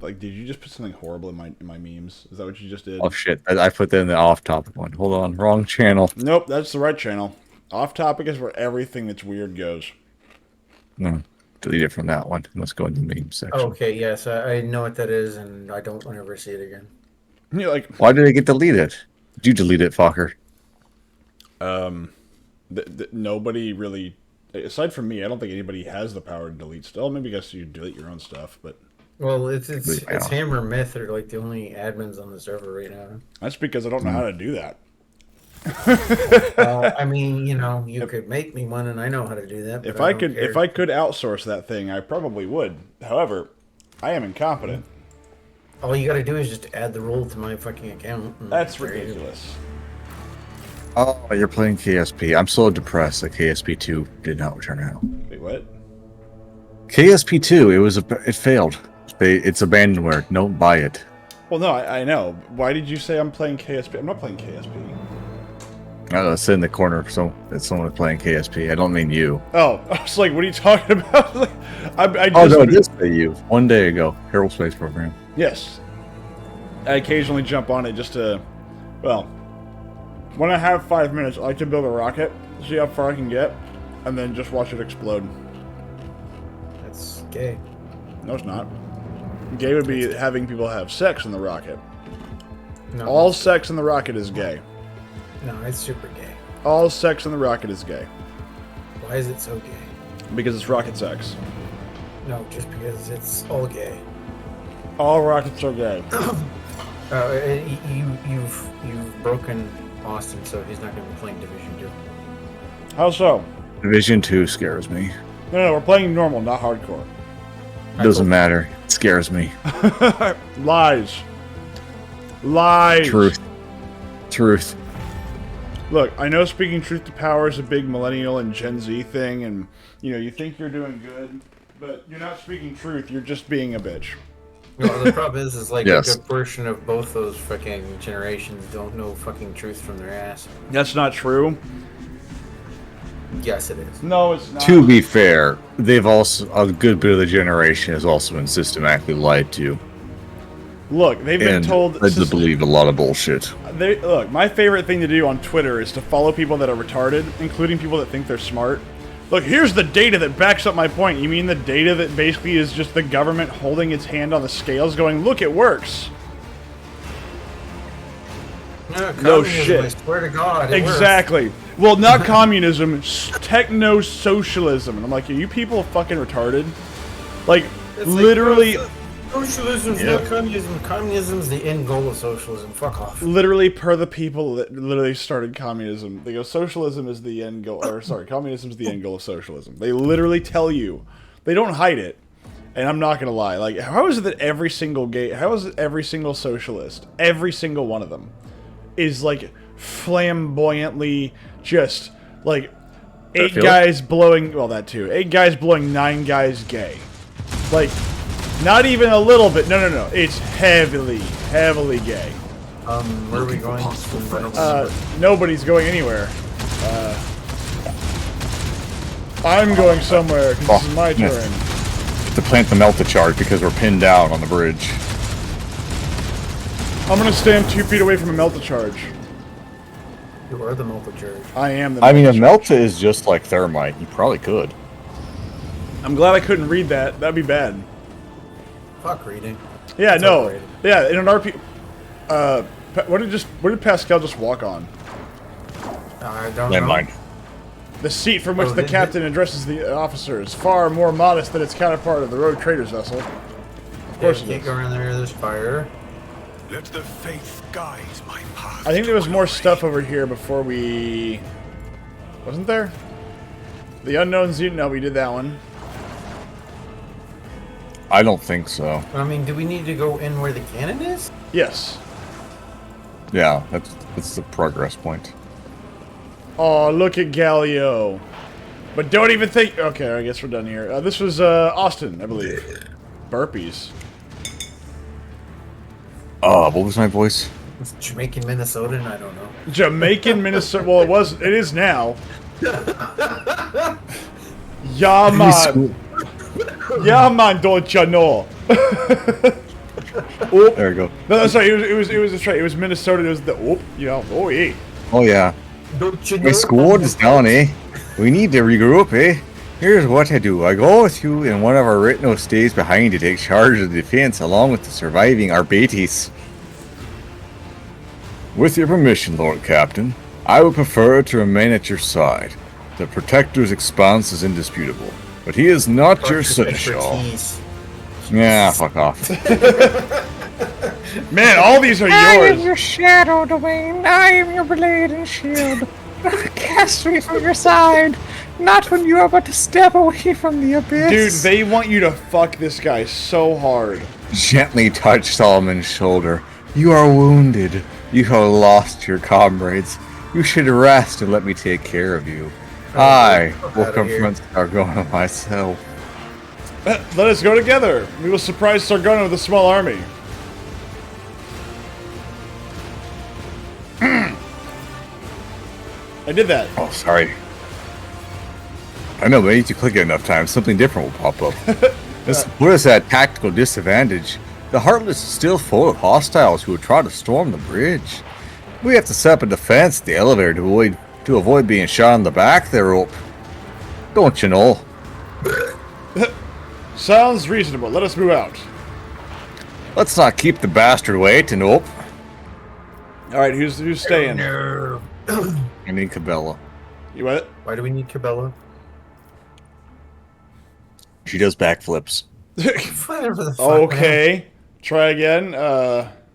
like, did you just put something horrible in my memes? Is that what you just did? Oh shit! I put that in the off-topic one. Hold on, wrong channel. Nope, that's the right channel. Off topic is where everything that's weird goes. No, delete it from that one. Let's go into the meme section. Okay, yes, I know what that is, and I don't want to ever see it again. You're like, Why did it get deleted? Did you delete it, fucker? nobody really, aside from me, I don't think anybody has the power to delete stuff. Maybe I guess you delete your own stuff, but Well, it's Yeah. Hammer Myth are like the only admins on the server right now. that's because I don't know how to do that. Well, I mean, you know, you could make me one, and I know how to do that. If but I don't could, care. if I could outsource that thing, I probably would. However, I am incompetent. all you got to do is just add the role to my fucking account. and That's there you go. ridiculous. Oh, you're playing KSP. I'm so depressed that KSP 2 did not return out. Wait, what? KSP 2, it failed. It's abandonware. Don't buy it. Well, no, I know. Why did you say I'm playing KSP? I'm not playing KSP. Sit in the corner. So that someone is playing KSP. I don't mean you. Oh, I was like, what are you talking about? Like, I Oh just, no, this say you. One day ago, Herald Space Program. yes. I occasionally jump on it just to, well, when I have 5 minutes, I like to build a rocket, see how far I can get, and then just watch it explode. That's gay. No, it's not. Gay would be having people have sex in the rocket. No, All sex in the rocket is gay. no, it's super gay. All sex in the rocket is gay. Why is it so gay? Because it's rocket sex. No, just because it's all gay. All rockets are gay. You've broken Austin, so he's not going to be playing Division 2. How so? Division 2 scares me. No, we're playing normal, not hardcore. Doesn't matter. It scares me. Lies. Lies. Truth. Look, I know speaking truth to power is a big millennial and Gen Z thing, and, you know, you think you're doing good, but you're not speaking truth, you're just being a bitch. Well, the problem is like Yes. a good portion of both those fucking generations don't know fucking truth from their ass. That's not true. Yes, it is. No, it's not. To be fair, they've also a good bit of the generation has also been systematically lied to Look, they've been and told... led to believe a lot of bullshit. Look, my favorite thing to do on Twitter is to follow people that are retarded, including people that think they're smart. Look, here's the data that backs up my point. You mean the data that basically is just the government holding its hand on the scales going, look, it works. No, No communism, shit. I swear to God. it works. Exactly. Well, not communism, techno-socialism. And I'm like, are you people fucking retarded? Like, It's like, literally... Socialism's not communism. Communism's the end goal of socialism. Fuck off. Literally per the people that literally started communism. They go, socialism is the end goal, or sorry, communism is the end goal of socialism. They literally tell you. They don't hide it. And I'm not gonna lie, like, how is it that every single how is it every single socialist, every single one of them, is like flamboyantly just like 8 Fairfield? guys blowing, well that too, 8 guys blowing 9 guys gay. Like, not even a little bit, no, it's heavily gay. Where are we going? Nobody's going anywhere. I'm going somewhere, 'cause this is my yeah. turn. To plant the melta charge because we're pinned down on the bridge. I'm gonna stand 2 feet away from a melta charge. You are the multi-charge. I am the I mean, a melta charge. melta is just like thermite. You probably could. I'm glad I couldn't read that. That'd be bad. Fuck reading. Yeah, It's no. overrated. Yeah, in an RP... what did Pascal just walk on? I don't Never know. mind. The seat from which Oh, the did- captain addresses the officers, far more modest than its counterpart of the road trader's vessel. Of course it Can't is. go around there. There's fire. Let the faith guide my path. I think there was to more glory. stuff over here before we... Wasn't there? The unknown Xeno... No, we did that one. I don't think so. I mean, do we need to go in where the cannon is? Yes. Yeah, that's the progress point. Oh, look at Galileo. But don't even think... Okay, I guess we're done here. This was Austin, I believe. Burpees. What was my voice? It's Jamaican Minnesotan. I don't know. Jamaican Minnesota. Well, it is now. Yeah, man. Yeah, man, don't you know? Oop. There we go. No, that's right. It was that's right. It was Minnesota. It was the oop. You know. Oh yeah. Oh yeah. Don't you know My squad is down, eh? We need to regroup, eh? Here's what I do. I go with you, and one of our Ritno stays behind to take charge of the defense, along with the surviving Arbates. With your permission, Lord Captain, I would prefer to remain at your side. The Protector's expanse is indisputable, but he is not your seneschal. Expertise. Yeah, fuck off. Man, all these are I am yours. your shadow, Dwayne. I am your blade and shield. Cast me from your side. Not when you are but to step away from the abyss. Dude, they want you to fuck this guy so hard. Gently touch Solomon's shoulder. You are wounded. You have lost your comrades. You should rest and let me take care of you. I will outta here. confront Sargona myself. Let us go together. We will surprise Sargona with a small army. I did that. Oh, sorry. I know, maybe if you click it enough times, something different will pop up. This put us at tactical disadvantage. The Heartless is still full of hostiles who would try to storm the bridge. We have to set up a defense at the elevator to avoid being shot in the back there, Rope. Don't you know? Sounds reasonable. Let us move out. Let's not keep the bastard waiting, Rope. All right, who's staying? No. I need Cabela. You what? Why do we need Cabela? She does backflips. Whatever the fuck. Okay. Try again.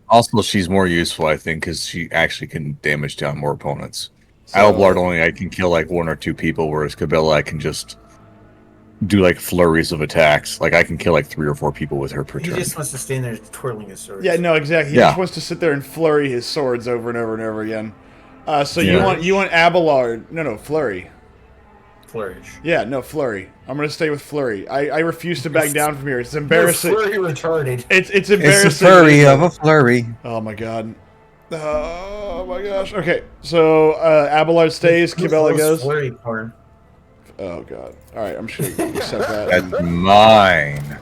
Also, she's more useful, I think, because she actually can damage down more opponents. So- Alblard only I can kill like 1 or 2 people, whereas Cabela I can just do like flurries of attacks. Like I can kill like 3 or 4 people with her per He turn. just wants to stand there twirling his sword. Yeah, no, exactly. He Yeah. just wants to sit there and flurry his swords over and over and over again. So Yeah. you want Abelard? No, flurry. Flourish. Yeah, no, flurry. I'm gonna stay with flurry. I refuse to back down from here. It's You're embarrassing. flurry retarded. It's embarrassing. It's a flurry of a flurry. Oh my god. Oh my gosh. Okay, so Abelard stays. Cabela goes. Flurry porn. Oh god. All right, I'm just gonna accept that. That's mine.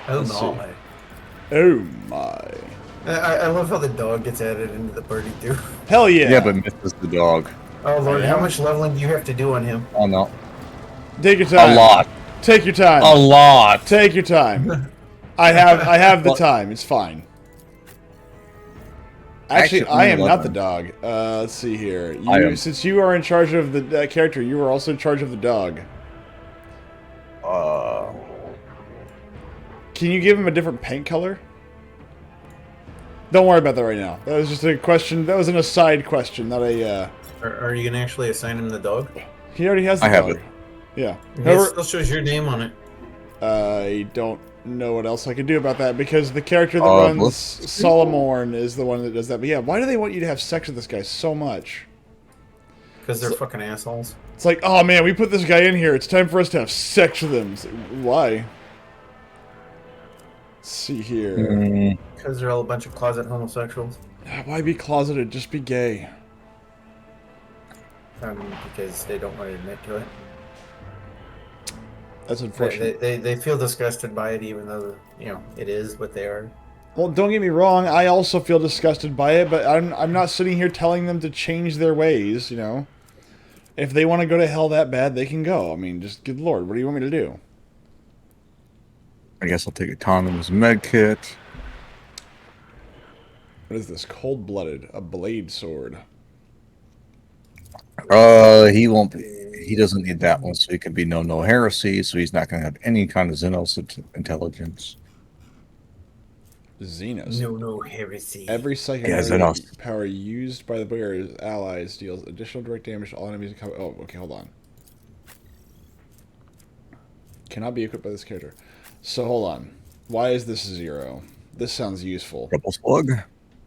Oh Let's my. Oh my. I love how the dog gets added into the party too. Hell yeah. Yeah, but misses the dog. Oh lord, Yeah. how much leveling do you have to do on him? Oh no. Take your time. A lot. Take your time. A lot. Take your time. I have the time. It's fine. Actually, Actually, I am not 11. the dog. Let's see here. I You, am. since you are in charge of the character, you are also in charge of the dog. Can you give him a different paint color? Don't worry about that right now. That was just a question. That was an aside question, not a. Are you gonna actually assign him the dog? He already has the I have dog. it. Yeah. It However, still shows your name on it. I don't know what else I can do about that because the character that runs let's- Solomorn is the one that does that. But yeah, why do they want you to have sex with this guy so much? Because they're fucking assholes. It's like, oh man, we put this guy in here. It's time for us to have sex with him. It's like, why? Let's see here. Because they're all a bunch of closet homosexuals. Why be closeted? Just be gay. Because they don't want to admit to it. That's unfortunate. They feel disgusted by it, even though it is what they are. Well, don't get me wrong. I also feel disgusted by it, but I'm not sitting here telling them to change their ways. You know, if they want to go to hell that bad, they can go. I mean, just good lord, what do you want me to do? I guess I'll take autonomous med kit. What is this? Cold-blooded, a blade sword. He won't be. He doesn't need that one, so he can be no heresy. So he's not going to have any kind of Xenos intelligence. Xenos. No heresy. Every psychic Yeah, Xenos. power used by the wearer's allies deals additional direct damage to all enemies in combat. Oh, okay, hold on. Cannot be equipped by this character. So hold on. Why is this 0? This sounds useful. Triple slug.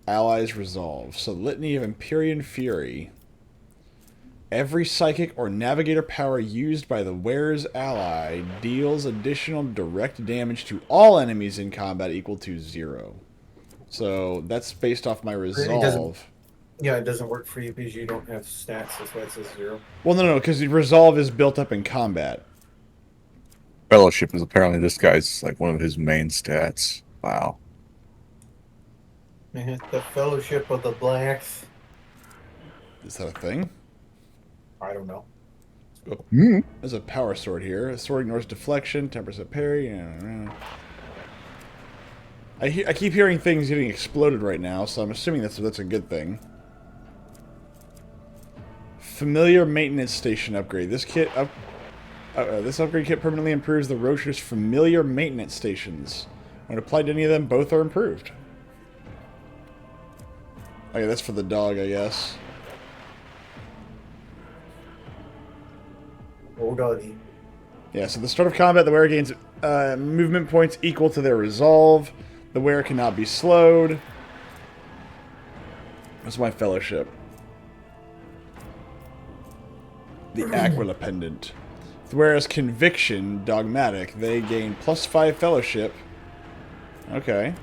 Allies resolve. So Litany of Empyrean Fury. Every psychic or navigator power used by the wearer's ally deals additional direct damage to all enemies in combat equal to 0. So that's based off my resolve. Yeah, it doesn't work for you because you don't have stats. That's why it says 0. Well, no, because the resolve is built up in combat. Fellowship is apparently this guy's like one of his main stats. Wow. The Fellowship of the Blacks. Is that a thing? I don't know. Oh, Hmm. there's a power sword here. A sword ignores deflection, 10% parry. I keep hearing things getting exploded right now, so I'm assuming that's a good thing. Familiar maintenance station upgrade. This upgrade kit permanently improves the Rocher's familiar maintenance stations. When applied to any of them, both are improved. Okay, that's for the dog, I guess. Oh, doggy. Yeah, so at the start of combat, the wearer gains movement points equal to their resolve. The wearer cannot be slowed. That's my fellowship. The Aquila Pendant. The wearer's conviction, dogmatic, they gain +5 fellowship. Okay.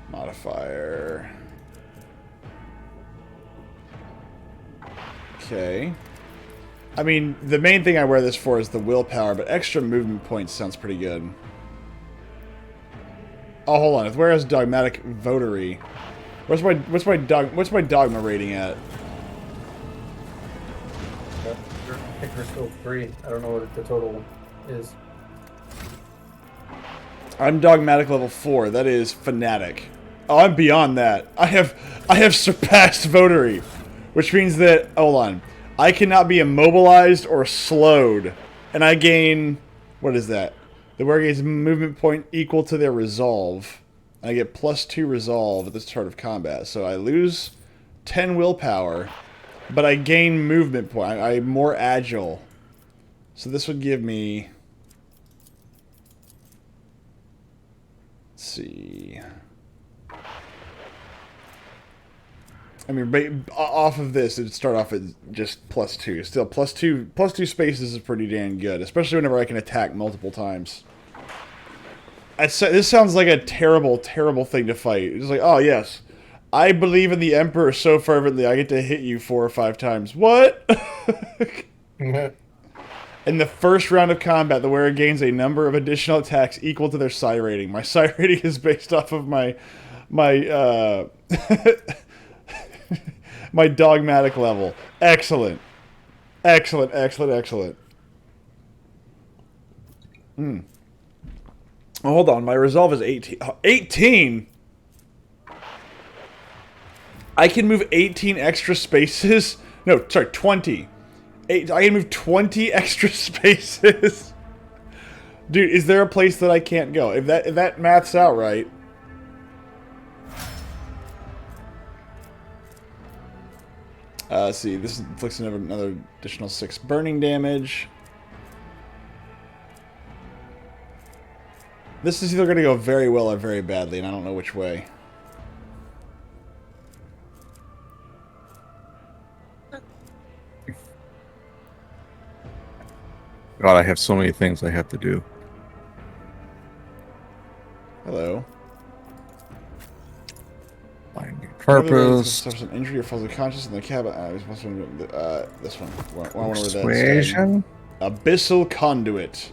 Modifier. Okay. I mean, the main thing I wear this for is the willpower, but extra movement points sounds pretty good. Oh, hold on. If whereas dogmatic votary, what's my dogma rating at? I think we're still 3. I don't know what the total is. I'm dogmatic level 4. That is fanatic. Oh, I'm beyond that. I have surpassed votary, which means that hold on. I cannot be immobilized or slowed, and I gain what is that? The wearer gains movement point equal to their resolve. I get +2 resolve at the start of combat, so I lose 10 willpower, but I gain movement point. I'm more agile, so this would give me. Let's see. I mean, off of this, it'd start off at just +2. Still, +2 spaces is pretty damn good, especially whenever I can attack multiple times. This sounds like a terrible, terrible thing to fight. It's like, oh yes, I believe in the Emperor so fervently, I get to hit you 4 or 5 times. What? In the first round of combat, the wearer gains a number of additional attacks equal to their psi rating. My psi rating is based off of my my dogmatic level. Excellent. Excellent, excellent, excellent. Oh, hold on, my resolve is 18. 18? I can move 18 extra spaces? No, sorry, 20. I can move 20 extra spaces. Dude, is there a place that I can't go? If that maths out right. Let's see, this inflicts another additional 6 burning damage. This is either going to go very well or very badly, and I don't know which way. God, I have so many things I have to do. Hello. Finding Purpose. purpose. Suffers an injury or falls unconscious in the cabin. This one. I wonder where that's Persuasion. Abyssal Conduit.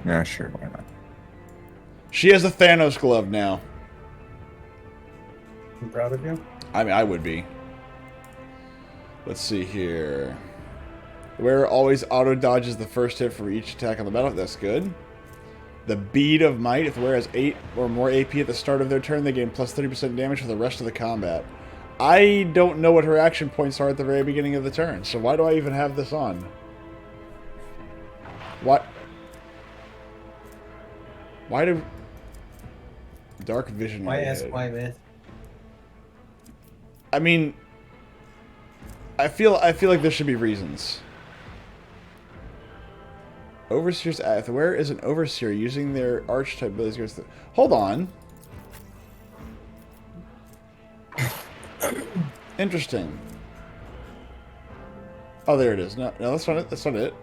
Yeah, sure, why not? She has a Thanos glove now. I'm proud of you. I mean, I would be. Let's see here. The wearer always auto-dodges the first hit for each attack on the battle. That's good. The Bead of Might. If the wearer has 8 or more AP at the start of their turn, they gain plus 30% damage for the rest of the combat. I don't know what her action points are at the very beginning of the turn, so why do I even have this on? What? Why do... Dark Vision. Why ask why, man? I mean... I feel like there should be reasons. Overseer's if the wearer is an overseer using their archetype abilities against the... Hold on. Interesting. Oh, there it is. No, that's not it. That's not it.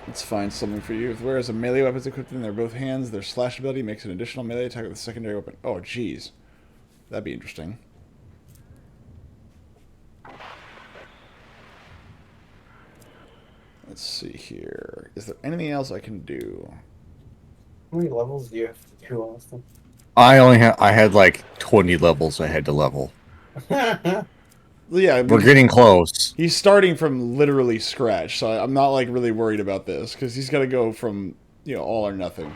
Let's find something for you. If the wearer has a melee weapons equipped in their both hands, their slash ability makes an additional melee attack with a secondary weapon. Oh, jeez. That'd be interesting. Let's see here. Is there anything else I can do? How many levels do you have to do, Austin? I had like 20 levels I had to level. Yeah, I mean, We're getting close. he's starting from literally scratch, so I'm not like really worried about this because he's got to go from all or nothing.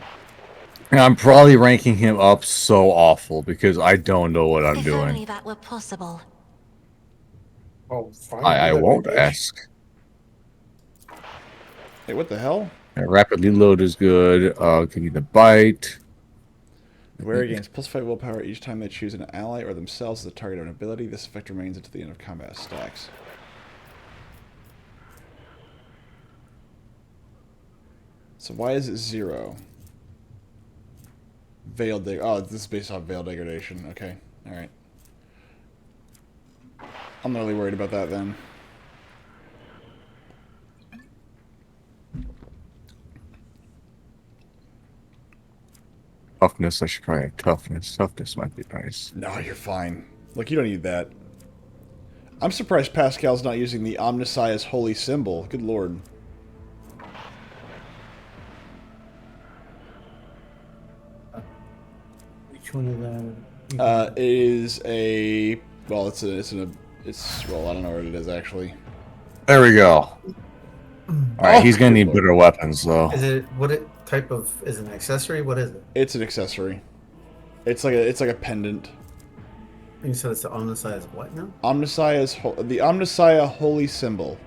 And I'm probably ranking him up so awful because I don't know what I'm If only doing. that were possible. Oh, fine. I do that, won't bitch. ask. Hey, what the hell? Rapidly load is good. Give me the bite. The wearer gains +5 willpower each time they choose an ally or themselves as the target of an ability. This effect remains until the end of combat stacks. So why is it 0? Veil dig. Oh, this is based off veil degradation. Okay, all right. I'm not really worried about that then. Toughness, I should try it. Toughness. Toughness might be nice. No, you're fine. Look, you don't need that. I'm surprised Pascal's not using the Omnissiah's holy symbol. Good lord. Which one is that? It is a well. It's well. I don't know what it is actually. There we go. Alright, Oh, he's gonna good need lord. better weapons though. Is it what it type of is it an accessory? What is it? It's an accessory. It's like a pendant. You said it's on the side of what now? The Omnissiah holy symbol.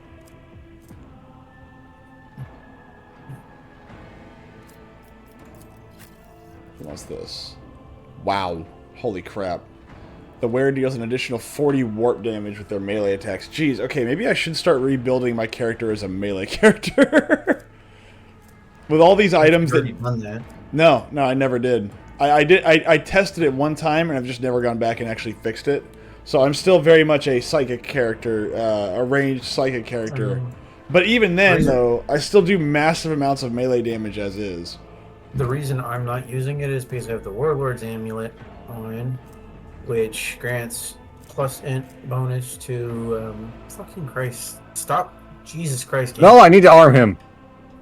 What's this? Wow. Holy crap. The wearer deals an additional 40 warp damage with their melee attacks. Jeez, okay, maybe I should start rebuilding my character as a melee character. With all these items Already that... done that. No, I never did. I tested it one time, and I've just never gone back and actually fixed it. So I'm still very much a psychic character, a ranged psychic character. But even then, though, I still do massive amounts of melee damage as is. The reason I'm not using it is because I have the Warlord's Amulet on, which grants plus int bonus to fucking Christ. Stop. Jesus Christ. Game. No, I need to arm him.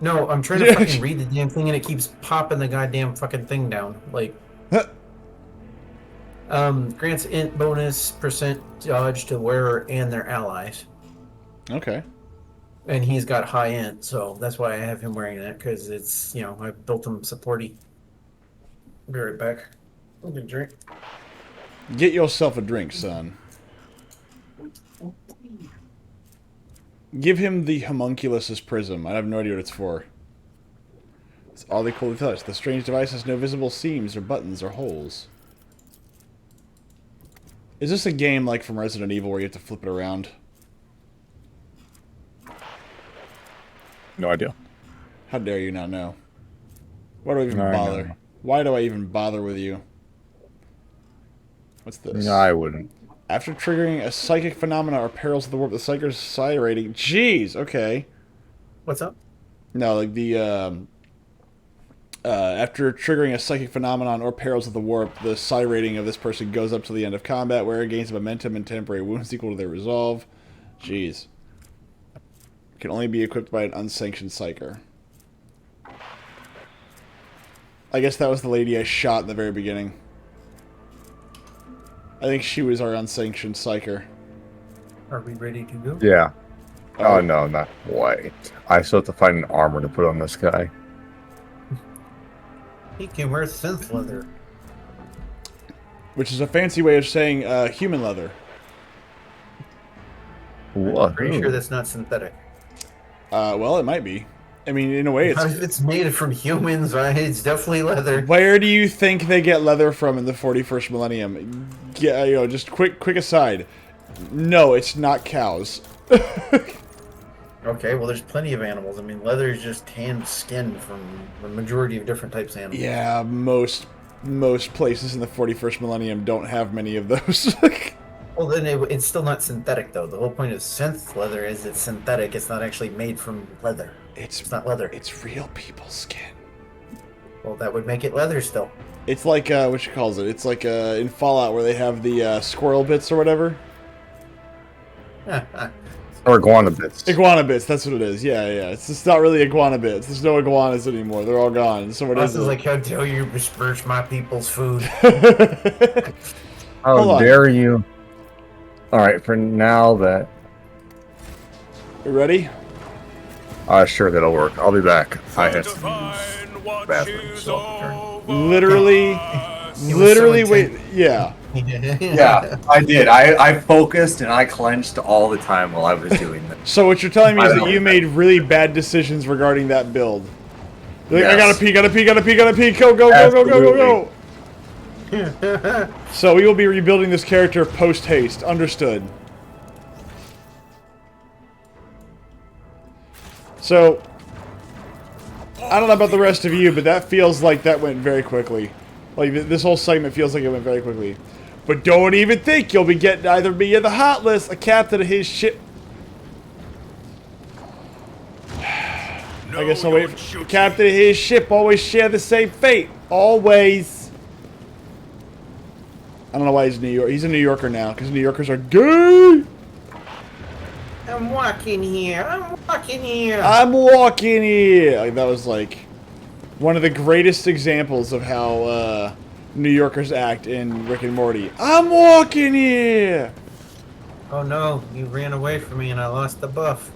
No, I'm trying to fucking read the damn thing and it keeps popping the goddamn fucking thing down. Like, grants int bonus percent dodge to wearer and their allies. Okay. And he's got high int, so that's why I have him wearing that, because it's, I built him supporty. Be right back. I'll get a drink. Get yourself a drink, son. Give him the homunculus's prism. I have no idea what it's for. It's all they cool to touch. The strange device has no visible seams or buttons or holes. Is this a game like from Resident Evil where you have to flip it around? No idea. How dare you not know? Why do I even I bother? know. Why do I even bother with you? What's this? No, I wouldn't. After triggering a psychic phenomena or perils of the warp, the psychic psi rating. Jeez, okay. What's up? No, like the after triggering a psychic phenomenon or perils of the warp, the psi rating of this person goes up to the end of combat, where it gains momentum and temporary wounds equal to their resolve. Jeez. Can only be equipped by an unsanctioned psyker. I guess that was the lady I shot in the very beginning. I think she was our unsanctioned psyker. Are we ready to go? Yeah. Oh no, not quite. I still have to find an armor to put on this guy. He can wear synth leather. Which is a fancy way of saying human leather. What? Pretty sure that's not synthetic. Well, it might be. I mean, in a way, it's... It's made from humans, right? It's definitely leather. Where do you think they get leather from in the 41st millennium? Yeah, just quick aside. No, it's not cows. Okay, well, there's plenty of animals. I mean, leather is just tanned skin from the majority of different types of animals. Yeah, most places in the 41st millennium don't have many of those. Well, then it's still not synthetic, though. The whole point of synth leather is it's synthetic. It's not actually made from leather. It's not leather. It's real people's skin. Well, that would make it leather still. It's like, what you calls it? It's like in Fallout where they have the squirrel bits or whatever. Or iguana bits. Iguana bits, that's what it is. Yeah. It's just not really iguana bits. There's no iguanas anymore. They're all gone. So what This is is it? like, how dare you besmirch my people's food? Hold How on. dare you? Alright, for now that... You ready? Sure, that'll work. I'll be back. I have to Divine use what bathroom, is so I'll turn. Literally, was literally, so wait, intense. yeah. Yeah, I did. I focused and I clenched all the time while I was doing that. So what you're telling me I is don't that you know. made really bad decisions regarding that build. You're like, I Yes. gotta pee, go. So we will be rebuilding this character post haste. Understood. So I don't know about the rest of you, but that feels like that went very quickly. Like this whole segment feels like it went very quickly. But don't even think you'll be getting either me in the hot list, a captain of his ship. I guess I'll wait for captain of his ship. Always share the same fate. Always. I don't know why he's New York. He's a New Yorker now because New Yorkers are gay. I'm walking here. I'm walking here. Like, that was like one of the greatest examples of how New Yorkers act in Rick and Morty. I'm walking here. Oh no, you ran away from me and I lost the buff.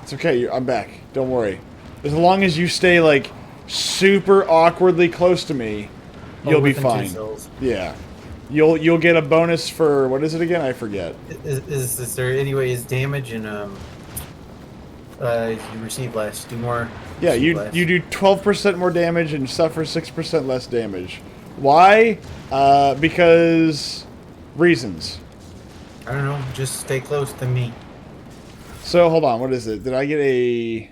It's okay. I'm back. Don't worry. As long as you stay like super awkwardly close to me, you'll be within 2 fine. cells. Yeah. You'll get a bonus for what is it again? I forget. Is there any way is damage and you receive less? Do more. Yeah, receive less. you do 12% more damage and suffer 6% less damage. Why? Because reasons. I don't know. Just stay close to me. So hold on, what is it? Did I get a?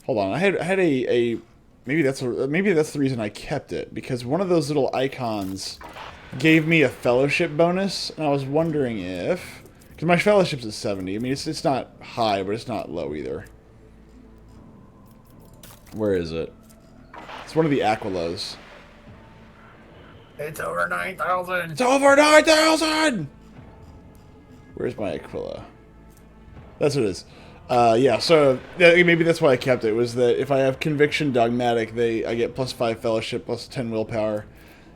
Hold on, I had a maybe that's the reason I kept it, because one of those little icons gave me a fellowship bonus, and I was wondering if, because my fellowship's at 70. I mean, it's not high, but it's not low either. Where is it? It's one of the Aquilas. It's over 9,000. It's over 9,000! Where's my Aquila? That's what it is. Yeah, so maybe that's why I kept it, was that if I have Conviction Dogmatic, I get +5 Fellowship, +10 Willpower.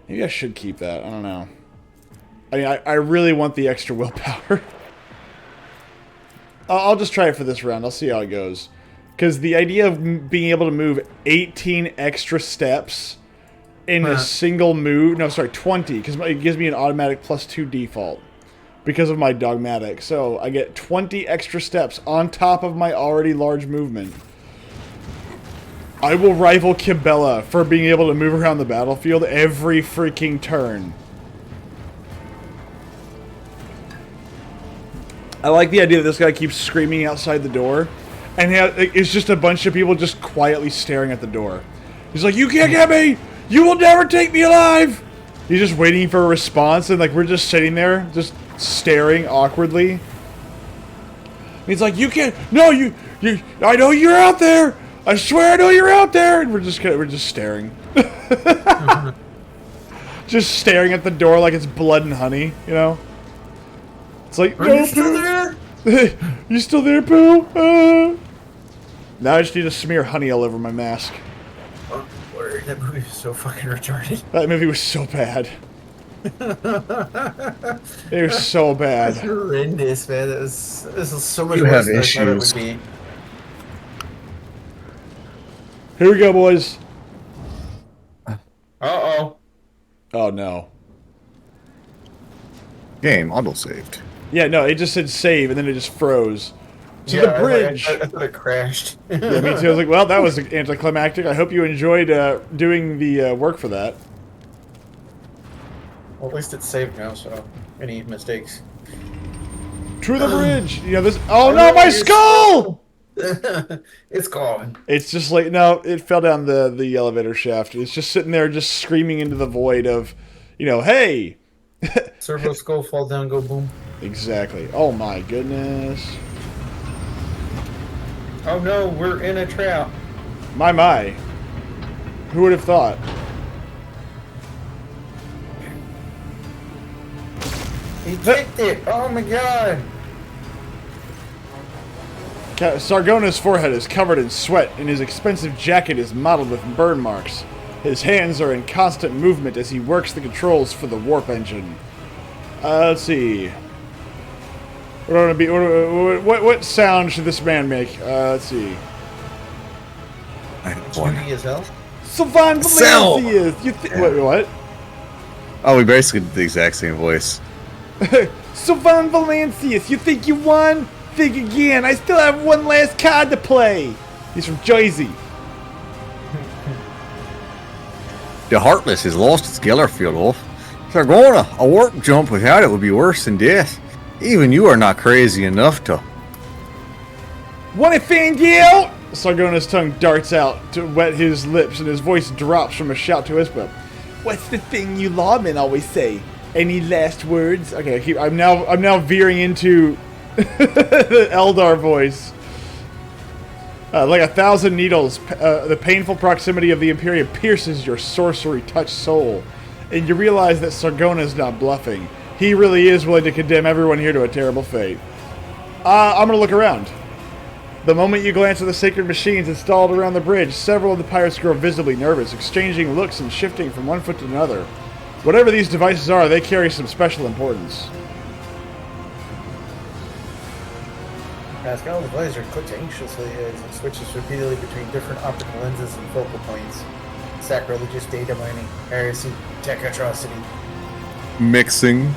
Maybe I should keep that. I don't know. I mean, I really want the extra willpower. I'll just try it for this round. I'll see how it goes. Because the idea of being able to move 18 extra steps in a single move... No, sorry, 20. Because it gives me an automatic +2 default. Because of my Dogmatic. So I get 20 extra steps on top of my already large movement. I will rival Kibella for being able to move around the battlefield every freaking turn. I like the idea that this guy keeps screaming outside the door, and it's just a bunch of people just quietly staring at the door. He's like, "You can't get me! You will never take me alive!" He's just waiting for a response, and like we're just sitting there, just staring awkwardly. He's like, "You can't! No, you! I know you're out there! I swear I know you're out there!" And we're just staring, just staring at the door like it's blood and honey, you know. It's like, Are no, you still Pooh. there? You still there, Pooh? Now I just need to smear honey all over my mask. Oh, word, that movie was so fucking retarded. That movie was so bad. It was so That's bad. horrendous, man. This was so much You worse have than I thought it issues. would be. Here we go, boys. Uh-oh. Oh, no. Game auto-saved. Yeah, no, it just said save, and then it just froze. To Yeah, the bridge. I thought it crashed. Yeah, me too. I was like, well, that was anticlimactic. I hope you enjoyed doing the work for that. Well, at least it's saved now, so any mistakes. To the bridge. You know this. Oh no, my skull! It's gone. It's just like, no, it fell down the elevator shaft. It's just sitting there, just screaming into the void of, you know, hey. Servo skull, fall down, go boom. Exactly. Oh my goodness. Oh no, we're in a trap. My. Who would have thought? He kicked it. Oh my god. Sargona's forehead is covered in sweat, and his expensive jacket is mottled with burn marks. His hands are in constant movement as he works the controls for the warp engine. Let's see. What sound should this man make? Let's see. I have one. Snooty as hell. Sylvain Sell! Valencius! Wait, what? Oh, we basically did the exact same voice. Sylvain Valencius, you think you won? Think again. I still have one last card to play. He's from Jersey. The Heartless has lost its Gellerfield, Wolf. Sargona, a warp jump without it would be worse than death. Even you are not crazy enough to... Wanna find out? Sargona's tongue darts out to wet his lips, and his voice drops from a shout to a whisper. What's the thing you lawmen always say? Any last words? Okay, I'm now veering into the Eldar voice. Like 1,000 needles, the painful proximity of the Imperium pierces your sorcery-touched soul, and you realize that Sargona is not bluffing. He really is willing to condemn everyone here to a terrible fate. I'm gonna look around. The moment you glance at the sacred machines installed around the bridge, several of the pirates grow visibly nervous, exchanging looks and shifting from one foot to another. Whatever these devices are, they carry some special importance. Pascal's visor clicks anxiously as it switches repeatedly between different optical lenses and focal points. Sacrilegious data mining, heresy, tech atrocity. Mixing.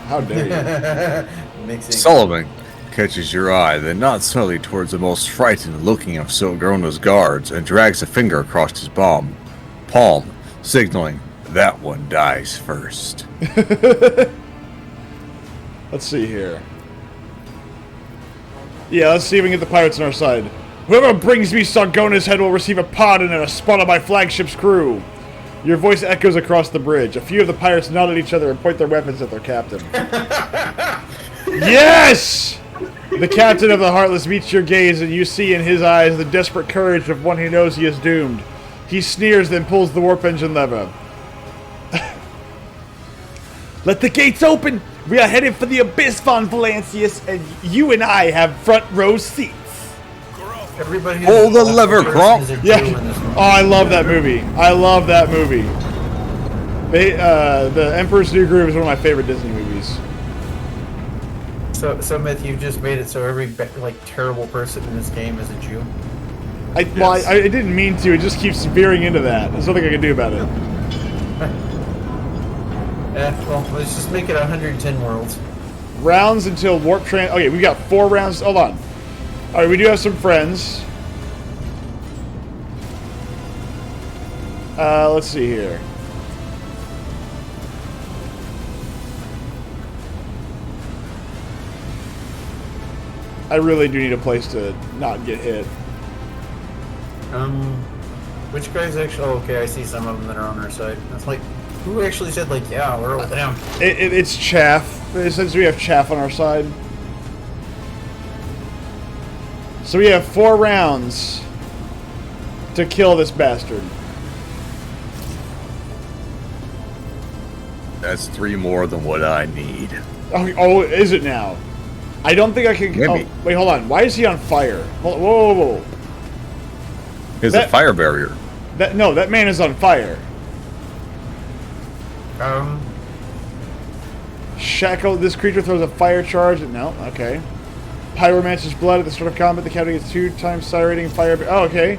How dare you? Mixing. Sullivan catches your eye, then nods slowly towards the most frightened looking of Sargona's guards and drags a finger across his palm, signaling that one dies first. Let's see here. Yeah, let's see if we can get the pirates on our side. Whoever brings me Sargona's head will receive a pardon and a spot on my flagship's crew. Your voice echoes across the bridge. A few of the pirates nod at each other and point their weapons at their captain. Yes! The captain of the Heartless meets your gaze, and you see in his eyes the desperate courage of one who knows he is doomed. He sneers, then pulls the warp engine lever. Let the gates open! We are headed for the Abyss, Von Valancius, and you and I have front row seats. Everybody Pull the lever, Gronk! Yeah. Oh, I love that movie. I love that movie. The Emperor's New Groove is one of my favorite Disney movies. So Myth, you've just made it so every terrible person in this game is a Jew. I didn't mean to. It just keeps veering into that. There's nothing I can do about it. Well, let's just make it 110 worlds. Rounds until warp train. Okay, we got 4 rounds. Hold on. All right, we do have some friends. Let's see here. I really do need a place to not get hit. Which guys actually? Oh, okay, I see some of them that are on our side. That's like, who actually said yeah, we're all down? It's chaff. Since we have chaff on our side. So we have 4 rounds to kill this bastard. That's 3 more than what I need. Oh, is it now? I don't think I can. Maybe. Oh, wait, hold on. Why is he on fire? Whoa, whoa, whoa. There's a fire barrier. No, that man is on fire. Shackle. This creature throws a fire charge. No, okay. Pyromancer's blood at the start of combat. The captain gets 2 times psi rating fire. Oh, okay.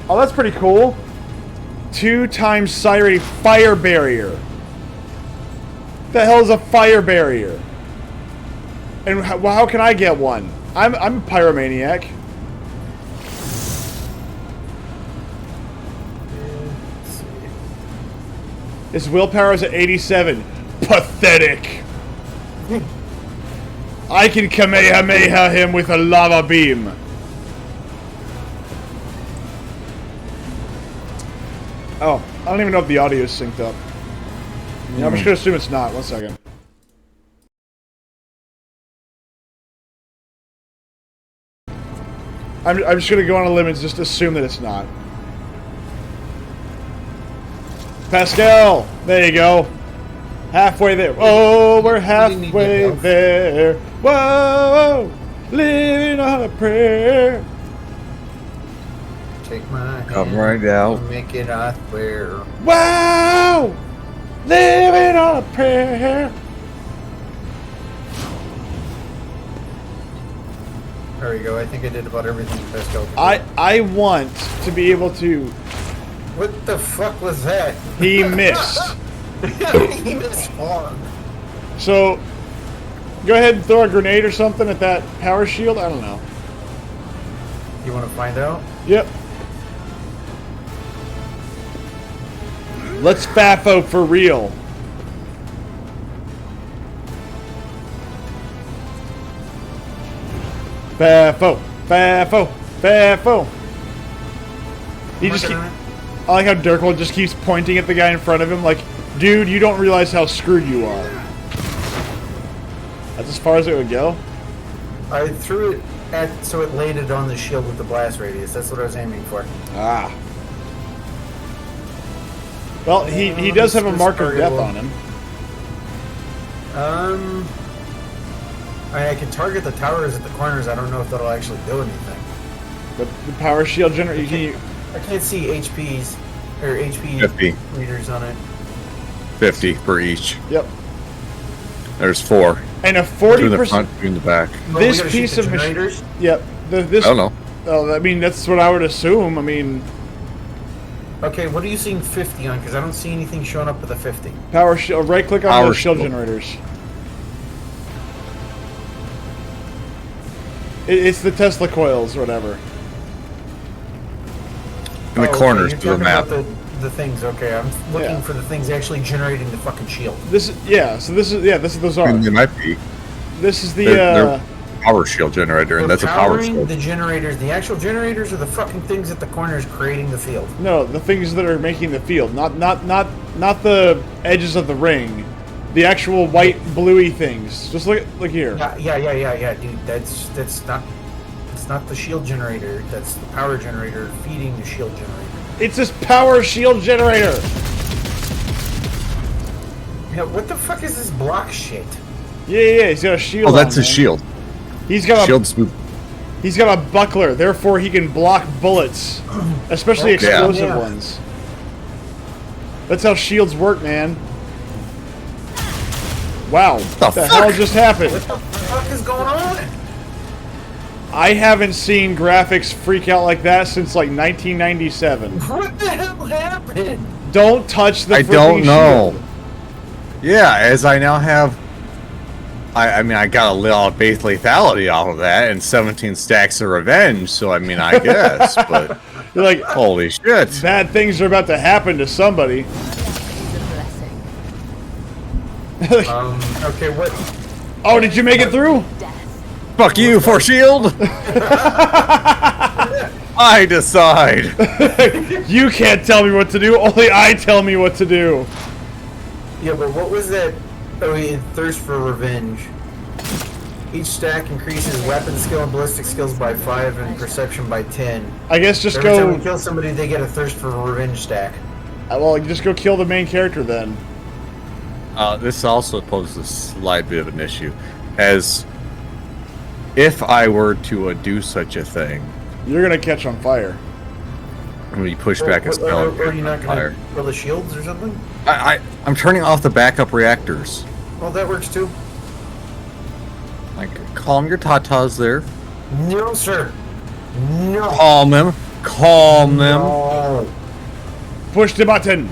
Oh, that's pretty cool. 2 times psi rating fire barrier. The hell is a fire barrier? And how can I get one? I'm a pyromaniac. His willpower is at 87. Pathetic. I can Kamehameha him with a lava beam. Oh, I don't even know if the audio is synced up. Yeah, I'm just gonna assume it's not. 1 second. I'm just gonna go on a limb and just assume that it's not. Pascal! There you go. Halfway there. Oh, we're halfway there. Whoa! living on a prayer. Take my hand. Come right out. Make it, I swear. Wow, living on a prayer. There we go. I think I did about everything the best go. I want to be able to. What the fuck was that? He missed. He missed hard. So, go ahead and throw a grenade or something at that power shield. I don't know. You want to find out? Yep. Let's FAFO for real. FAFO, FAFO, FAFO. He just keep, I like how Dirkle just keeps pointing at the guy in front of him like, dude, you don't realize how screwed you are. That's as far as it would go? I threw it at so it laid it on the shield with the blast radius. That's what I was aiming for. Ah. Well, he does have a mark of death on him. I can target the towers at the corners. I don't know if that'll actually do anything. But the power shield generator, I can't see HPs or HP 50. meters on it. 50 per each. Yep. There's 4. And a Two in the 40%. front, two in the back. Well, This we gotta shoot piece the of machine. generators. Yep. This. I don't know. Oh, I mean, that's what I would assume. I mean, Okay, what are you seeing 50 on? Because I don't see anything showing up with a 50. power shield. Right click on Power those shield shield. generators. It's the Tesla coils or whatever. In the Oh, corners okay, of you're the talking map. about the things. Okay, I'm looking Yeah. for the things actually generating the fucking shield. This is So this is those are. And they might be. This is the They're power shield generator, and They're that's a power powering shield. the generators. The actual generators are the fucking things at the corners creating the field. no the things that are making the field, not the edges of the ring, the actual white bluey things. Just look here. Yeah, dude. That's not the shield generator. That's the power generator feeding the shield generator. It's this power shield generator. Yeah, what the fuck is this block shit? Yeah. He's got a shield. Oh, that's on, his man. shield. He's got a Shield smooth. He's got a buckler, therefore he can block bullets, especially Okay. explosive Yeah. ones. That's how shields work, man. Wow, what the hell just happened? What the fuck is going on? I haven't seen graphics freak out like that since like 1997. What the hell happened? Don't touch the I freaking don't know. shield. Yeah, as I now have. I mean, I got a little base lethality off of that, and 17 stacks of revenge. So I mean, I guess, but You're like, holy shit! bad things are about to happen to somebody. Okay, what? Oh, did you make it through? Fuck you for shield. I decide. You can't tell me what to do. Only I tell me what to do. Yeah, but what was that? Oh, in Thirst for Revenge. Each stack increases weapon skill and ballistic skills by 5 and perception by 10. I guess just Every time go. we kill somebody, they get a Thirst for Revenge stack. Well, just go kill the main character then. This also poses a slight bit of an issue, as if I were to do such a thing, You're gonna catch on fire. when we push back a Or spell, are you not going fire. to kill the shields or something? I'm turning off the backup reactors. Well, that works too. Like, calm your tatas there. No, sir. No. Calm them. Calm them. No. Push the button.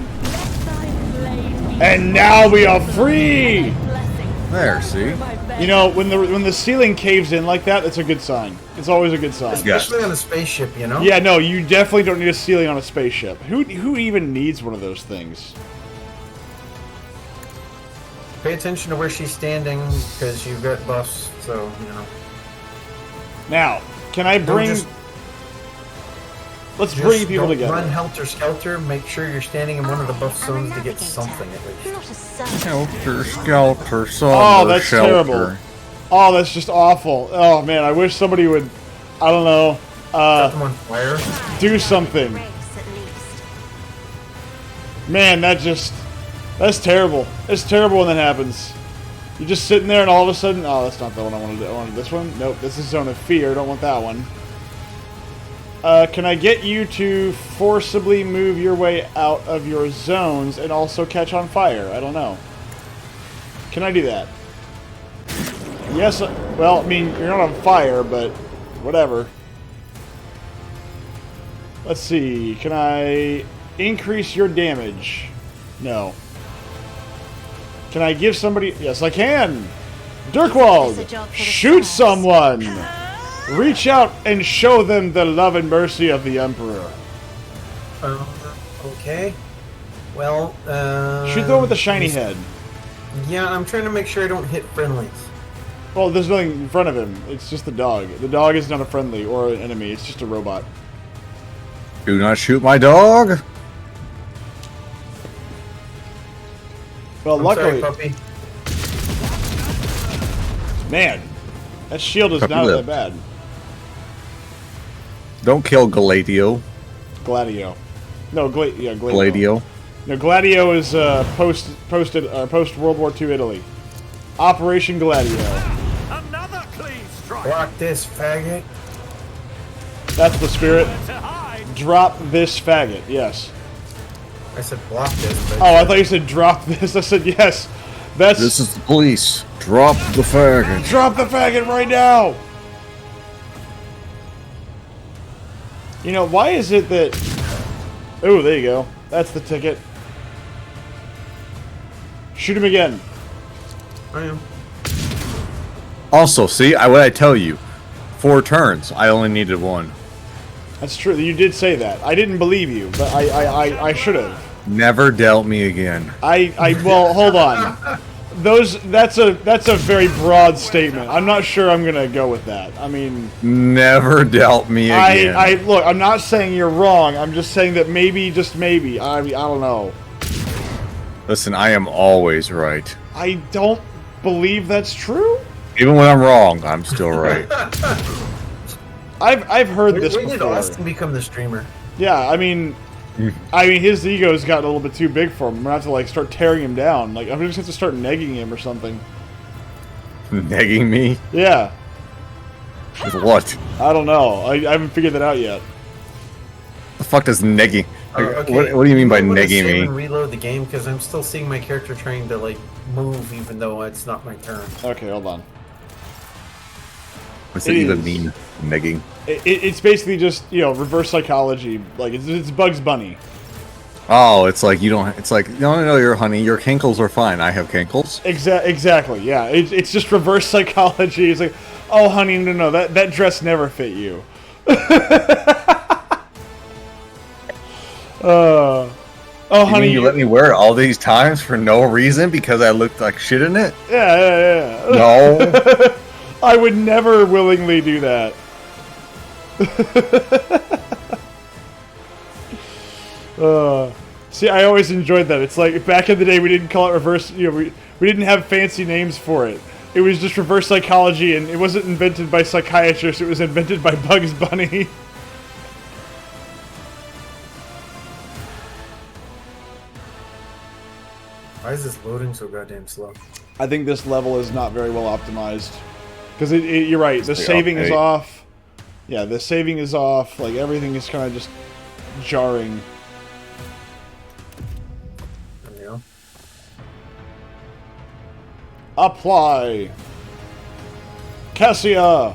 And now we are free. There, see? You know, when the ceiling caves in like that, that's a good sign. It's always a good sign. Yeah. Especially on a spaceship, you know? Yeah, no, you definitely don't need a ceiling on a spaceship. Who even needs one of those things? Pay attention to where she's standing, because you've got buffs, so, you know. Now, can I bring? just- Let's Just bring people don't together. Run helter-skelter, make sure you're standing in one of the buff zones to get something at least. Shelter, skelter, Oh, that's terrible. Oh, that's just awful. Oh man, I wish somebody would, I don't know, Set them on fire. do something. Man, that's terrible. It's terrible when that happens. You're just sitting there, and all of a sudden, oh, that's not the one I wanted. I wanted this one. Nope, this is Zone of Fear. Don't want that one. Can I get you to forcibly move your way out of your zones and also catch on fire? I don't know. Can I do that? Yes. Well, I mean, you're not on fire, but whatever. Let's see. Can I increase your damage? No. Can I give somebody... Yes, I can! Dirkwald! Shoot someone! Reach out and show them the love and mercy of the Emperor. Okay. Well, Shoot the one with the shiny head. Yeah, I'm trying to make sure I don't hit friendlies. Well, there's nothing in front of him. It's just the dog. The dog is not a friendly or an enemy. It's just a robot. Do not shoot my dog. Well, I'm luckily... sorry, puppy. Man, that shield is Puppy not lip. that bad. Don't kill Gladio. Gladio. No, Gladio. Gladio. No, Gladio is post World War II Italy. Operation Gladio. Another clean strike. Block this, faggot. That's the spirit. To hide. Drop this faggot. Yes. I said block this, but Oh, I thought you said drop this. I said yes. That's This is the police. Drop the faggot. drop the faggot right now. You know, why is it that... Oh, there you go. That's the ticket. Shoot him again. I am. Also, see, what I tell you, 4 turns. I only needed 1. That's true. You did say that. I didn't believe you, but I should have. Never dealt me again. Well, hold on. That's a very broad statement. I'm not sure I'm gonna go with that. I mean, Never dealt me again. look. I'm not saying you're wrong. I'm just saying that maybe, just maybe. I don't know. Listen, I am always right. I don't believe that's true. Even when I'm wrong, I'm still right. I've heard this When did before. Austin become the streamer? Yeah, I mean, his ego's gotten a little bit too big for him. I'm gonna have to like start tearing him down. Like I'm gonna just have to start negging him or something. Negging me? Yeah, With what? I don't know. I haven't figured that out yet. The fuck does negging? Okay. What do you mean by I'm gonna negging save me? and reload the game because I'm still seeing my character trying to like move even though it's not my turn. Okay, hold on. What's It it even is. mean? Negging? It's basically just, reverse psychology. Like, it's Bugs Bunny. Oh, it's like you don't. It's like no, you're honey. Your cankles are fine. I have cankles. Exactly, yeah. It's just reverse psychology. It's like, oh, honey, no, that dress never fit you. Oh, You honey, mean you let me wear it all these times for no reason because I looked like shit in it? yeah. No. I would never willingly do that. See, I always enjoyed that. It's like back in the day, we didn't call it reverse. We didn't have fancy names for it. It was just reverse psychology, and it wasn't invented by psychiatrists. It was invented by Bugs Bunny. Why is this loading so goddamn slow? I think this level is not very well optimized. Because you're right, the saving is update. off. Yeah, the saving is off. Like, everything is kind of just jarring. There we go. Apply. Cassia!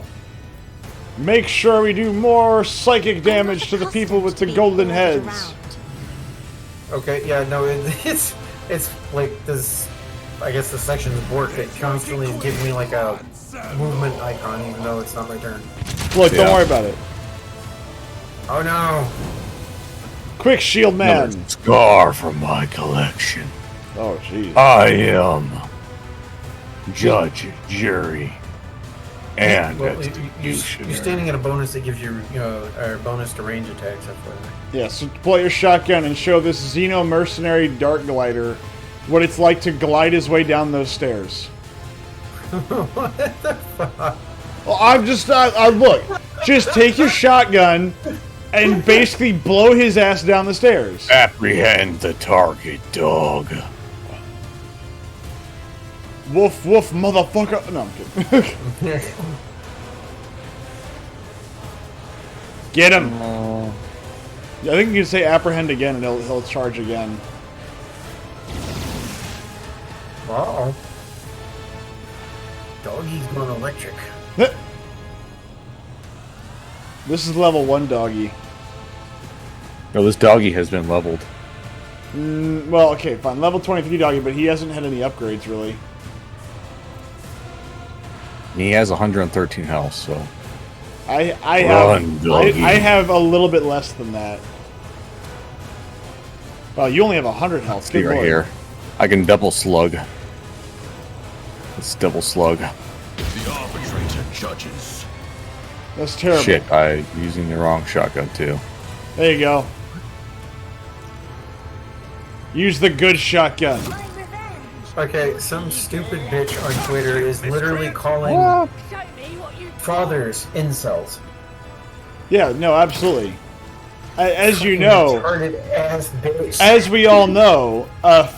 Make sure we do more psychic damage to the people with the golden heads. Okay, yeah, no, it's like this. I guess the section's work. It constantly is giving me like a movement icon, even though it's not my turn. Look, don't Yeah. worry about it. Oh no! Quick, shield man! Scar from my collection. Oh, jeez. I am judge, jury, and Well, you're standing at a bonus that gives you, a bonus to range attacks. That's what. Yeah, so pull out your shotgun and show this Xeno mercenary dart glider what it's like to glide his way down those stairs. What the fuck? Well, I'm just look. Just take your shotgun and basically blow his ass down the stairs. apprehend the target, dog. Woof, woof, motherfucker. No, I'm kidding. Get him. Yeah, I think you can say apprehend again and he'll charge again. Uh-oh. Doggy's going electric. This is level 1 doggy. No, this doggy has been leveled. Well, okay, fine. Level 23 doggy, but he hasn't had any upgrades, really. He has 113 health, so... I Run, doggy. have a little bit less than that. Well, you only have 100 health. See Good right lord. here. I can double slug. It's double slug. The arbitrator judges. That's terrible. Shit, I'm using the wrong shotgun too. There you go. Use the good shotgun. Okay, some stupid bitch on Twitter is literally calling fathers incels. Yeah, no, absolutely. As you know, Retarded ass bitch. as we all know,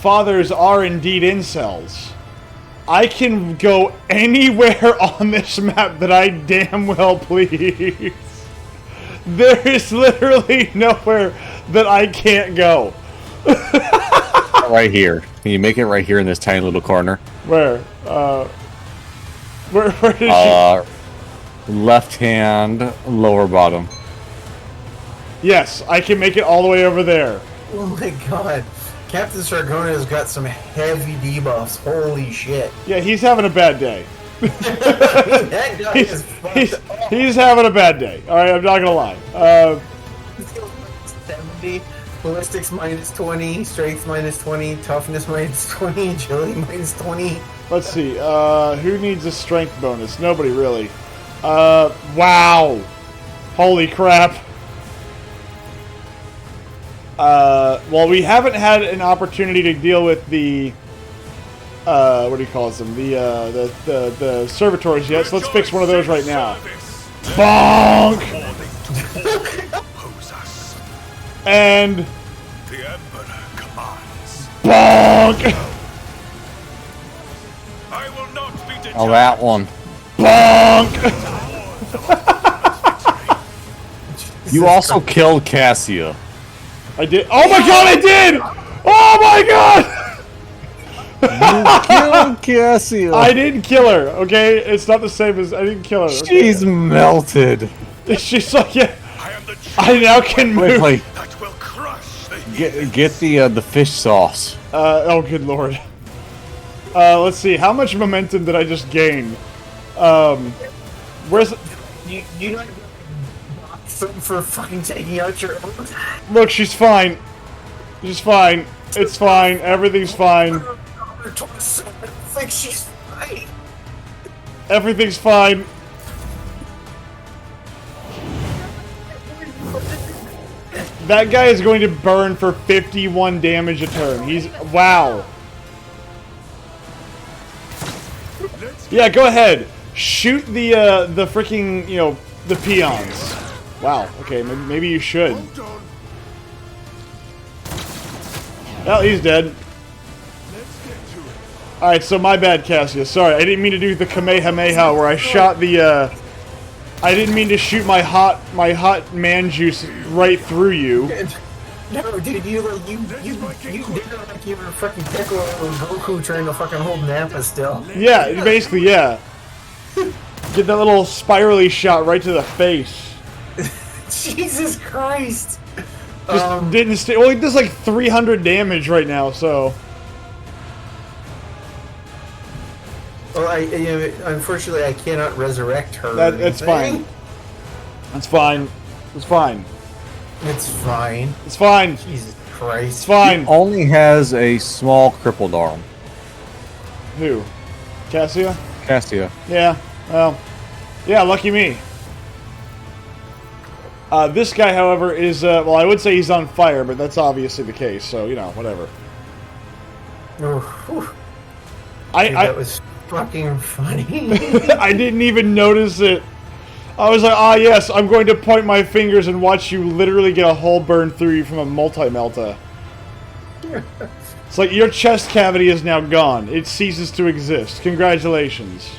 fathers are indeed incels. I can go anywhere on this map that I damn well please. There is literally nowhere that I can't go. Right here. Can you make it right here in this tiny little corner? Where? Where did Left hand, lower bottom. Yes, I can make it all the way over there. Oh my god. Captain Sargona's got some heavy debuffs. Holy shit. Yeah, he's having a bad day. That guy is fucked up. He's having a bad day. Alright, I'm not gonna lie. 70, ballistics minus 20, strength minus 20, toughness minus 20, agility minus 20. Let's see. Who needs a strength bonus? Nobody really. Wow. Holy crap. Well, we haven't had an opportunity to deal with the what do you call them? The servitors yet, so let's fix one of those right now. Bonk! And The Emperor commands. bonk! I will not be deterred. Oh, that one. Bonk! You also killed Cassia. I did. Oh my god, I did! Oh my god! Killed Cassia. I didn't kill her, okay? It's not the same as I didn't kill her. Okay? She's melted. She's like, yeah. I am the I now can move. Quickly, that will crush the get the fish sauce. Oh, good lord. Let's see. How much momentum did I just gain? Where's? You know for fucking taking out your own. Look, she's fine. She's fine. It's fine. Everything's fine. I think she's fine. Everything's fine. That guy is going to burn for 51 damage a turn. He's wow. Yeah, go ahead. Shoot the freaking, the peons. Wow. Okay, maybe you should. Well, he's dead. Alright, so my bad, Cassia. Sorry, I didn't mean to do the Kamehameha where I shot the, I didn't mean to shoot my hot man juice right through you. No, dude, you did it like you were fucking Piccolo and Goku trying to fucking hold Nappa still. Yeah, basically, yeah. Get that little spirally shot right to the face. Jesus Christ! Just didn't stay. Well, he does like 300 damage right now, so. Well, unfortunately, I cannot resurrect her. That's fine. That's fine. It's fine. It's fine. It's fine. Jesus It's Christ. fine. Only has a small crippled arm. Who? Cassia? Cassia. Yeah. Well. Yeah, lucky me. This guy, however, is, well, I would say he's on fire, but that's obviously the case, so, whatever. Dude, I that was fucking funny. I didn't even notice it. I was like, ah, yes, I'm going to point my fingers and watch you literally get a hole burned through you from a multi-melta. It's like your chest cavity is now gone. It ceases to exist. Congratulations.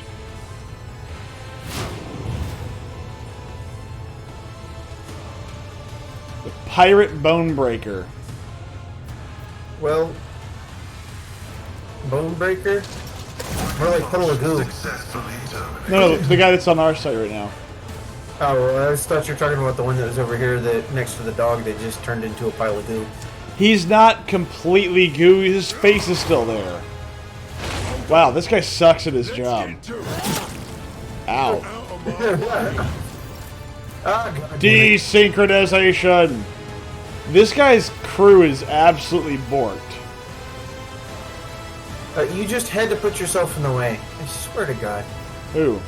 The Pirate Bonebreaker. Well, Bonebreaker? More like Puddle of Goo. No, the guy that's on our site right now. Oh, well, I just thought you were talking about the one that was over here that next to the dog that just turned into a pile of goo. He's not completely goo. His face is still there. Wow, this guy sucks at his job. Ow. Ah, God. Desynchronization. This guy's crew is absolutely borked. You just had to put yourself in the way. I swear to God. Who?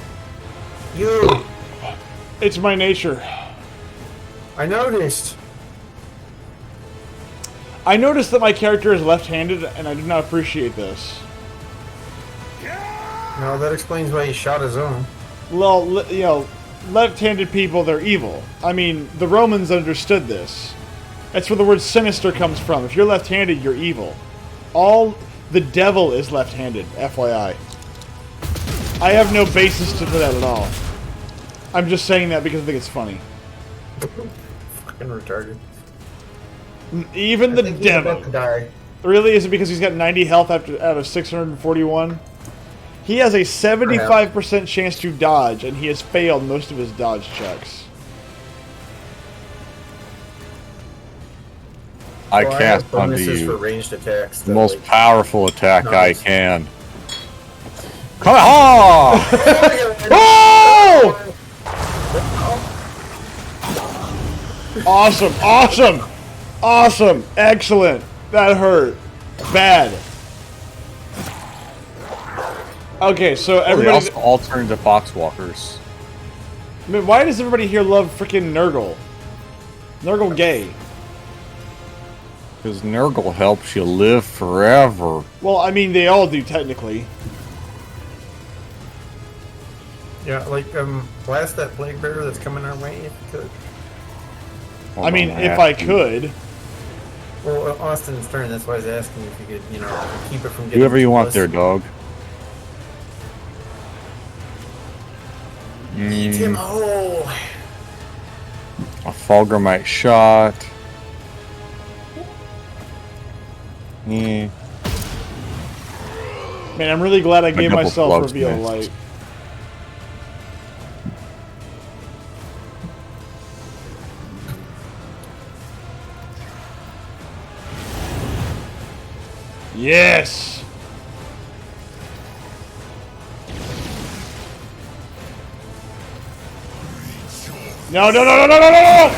You! It's my nature. I noticed. I noticed that my character is left-handed, and I do not appreciate this. No, that explains why he shot his own. Well, you know, left-handed people, they're evil. I mean, the Romans understood this. That's where the word sinister comes from. If you're left-handed, you're evil. The devil is left-handed, FYI. I have no basis for that at all. I'm just saying that because I think it's funny. Fucking retarded. Even the He's devil. about to die. Really? Is it because he's got 90 health out of 641? He has a 75% chance to dodge, and he has failed most of his dodge checks. I Well, cast have onto bonuses for you ranged attacks. the that, most like- powerful attack I Nice. can. Come on! Oh! Awesome! Awesome! Awesome! Excellent! That hurt. Bad. Okay, so They everybody... also all turn into foxwalkers. I mean, why does everybody here love freaking Nurgle? Nurgle gay. Because Nurgle helps you live forever. Well, I mean, they all do, technically. Yeah, like, blast that plague bearer that's coming our way if you could. Hold I mean, on, if have I to- could. Well, Austin's turn, that's why I was asking if you could, you know, keep it from getting Whoever you too want close. there, dog. Eat him whole! A Fulgrimite shot. Yeah. Man, I'm really glad I gave couple myself slugs Reveal missed. Light. Yes! No, no, no, no, no, no, no, no!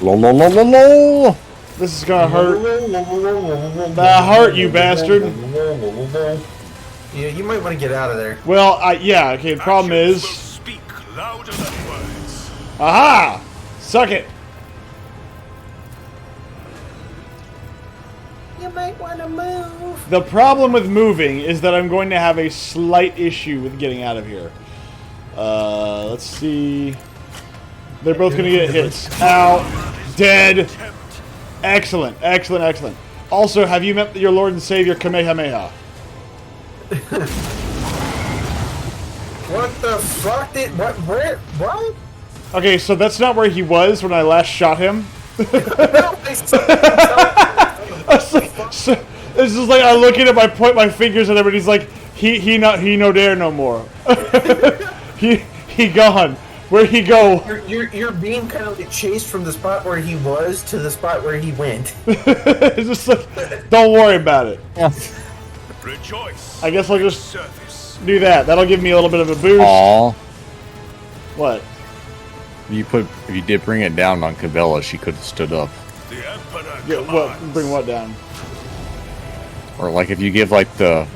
Lol, lol, lol, lol, lol. This is gonna hurt. That hurt, you bastard. Yeah, you might want to get out of there. Well, yeah, okay, the problem Actions will is... speak louder than words. Aha! Suck it! You might want to move. The problem with moving is that I'm going to have a slight issue with getting out of here. Let's see... They're both going to get hits. Ow. Dead. Excellent, excellent, excellent. Also, have you met your Lord and Savior, Kamehameha? What the fuck did... What? Where? What? Okay, so that's not where he was when I last shot him. No, I So, it's just like I look at him, I point my fingers at him, and he's like, he no dare no more. he gone. Where'd he go? You're being kind of like chased from the spot where he was to the spot where he went. It's just like, don't worry about it. Rejoice. I guess I'll just Service. do that. That'll give me a little bit of a boost. Aw. What? If you did bring it down on Cabela, she could have stood up. The Emperor Yeah, what? commands. Bring what down? Or like if you give like the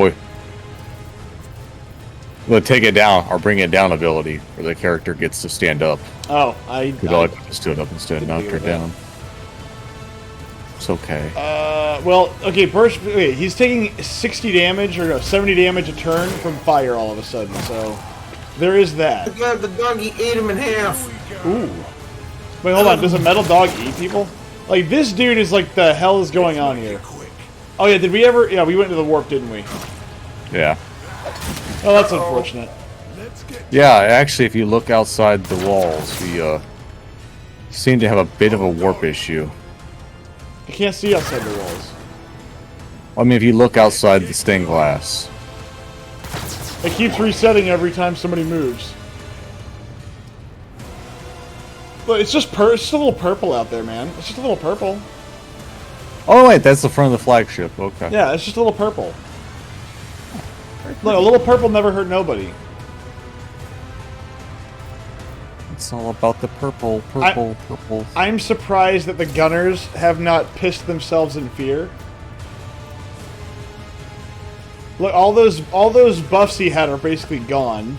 take it down or bring it down ability, where the character gets to stand up. Oh, I Cabela could have stood up instead, Didn't knocked her think of that. down. It's okay. well, okay, wait, he's taking 60 damage, or no, 70 damage a turn from fire all of a sudden, so there is that. God, the doggy ate him in half. Ooh. Wait, hold on, does a metal dog eat people? Like, this dude is like, the hell is going on here? Oh yeah, did we ever? Yeah, we went to the warp, didn't we? Yeah. Oh, that's unfortunate. Let's get Yeah, actually, if you look outside the walls, we seem to have a bit of a warp issue. I can't see outside the walls. I mean, if you look outside the stained glass. It keeps resetting every time somebody moves. Look, it's just it's just a little purple out there, man. It's just a little purple. Oh wait, that's the front of the flagship. Okay. Yeah, it's just a little purple. Look, a little purple never hurt nobody. It's all about the purple, purple. I'm surprised that the gunners have not pissed themselves in fear. Look, all those buffs he had are basically gone.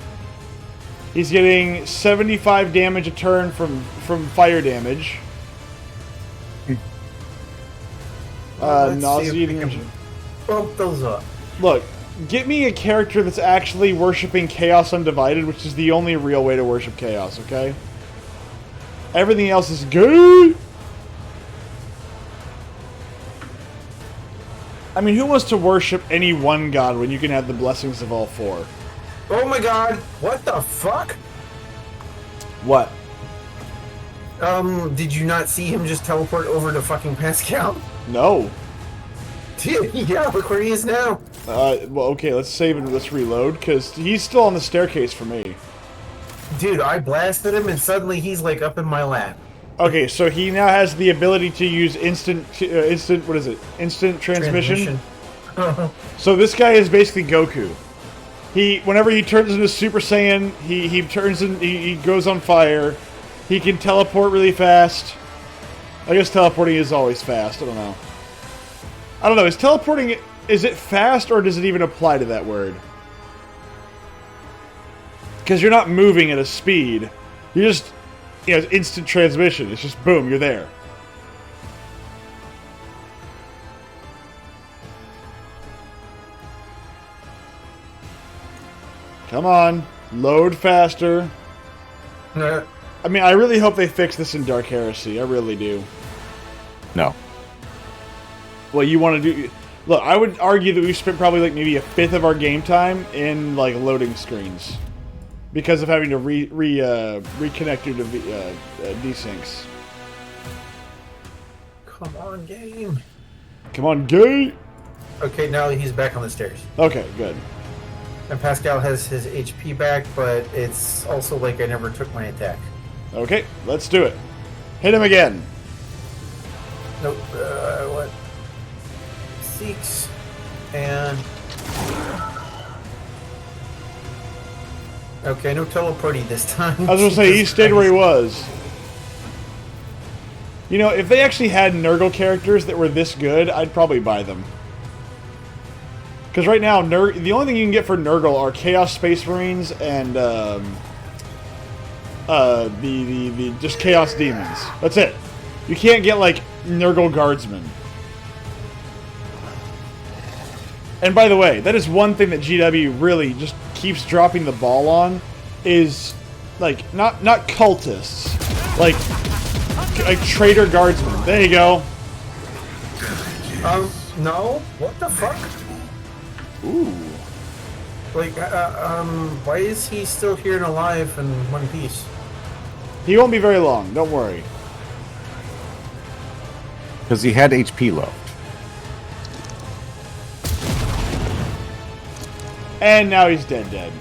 He's getting 75 damage a turn from fire damage. Let's see if we Nauseating. can bump those up. Look, get me a character that's actually worshipping Chaos Undivided, which is the only real way to worship Chaos, okay? Everything else is good. I mean, who wants to worship any one god when you can have the blessings of all four? Oh my god! What the fuck? What? Did you not see him just teleport over to fucking Pascal? No. Dude, yeah, look where he is now. Well, okay, let's save and let's reload, because he's still on the staircase for me. Dude, I blasted him and suddenly he's like up in my lap. Okay, so he now has the ability to use instant, what is it? Instant transmission? So this guy is basically Goku. Whenever he turns into Super Saiyan, he goes on fire. He can teleport really fast. I guess teleporting is always fast, I don't know. I don't know, is teleporting, is it fast or does it even apply to that word? Because you're not moving at a speed. You're just, it's instant transmission. It's just boom, you're there. Come on, load faster. I mean, I really hope they fix this in Dark Heresy. I really do. No. Well, you want to do... Look, I would argue that we've spent probably like maybe a fifth of our game time in like loading screens. Because of having to reconnect you to desyncs. Come on, game. Come on, gay! Okay, now he's back on the stairs. Okay, good. And Pascal has his HP back, but it's also like I never took my attack. Okay, let's do it. Hit him again. Nope. What? 6 and... Okay, no teleporting this time. I was gonna say, he Jesus stayed where he Christ. was. You know, if they actually had Nurgle characters that were this good, I'd probably buy them. Because right now, the only thing you can get for Nurgle are Chaos Space Marines and the just Chaos Demons. That's it. You can't get like Nurgle Guardsmen. And by the way, that is one thing that GW really just keeps dropping the ball on, is like not cultists, like traitor guardsmen. There you go. No. What the fuck? Ooh. Like, why is he still here and alive in one piece? He won't be very long. Don't worry. Because he had HP left. And now he's dead.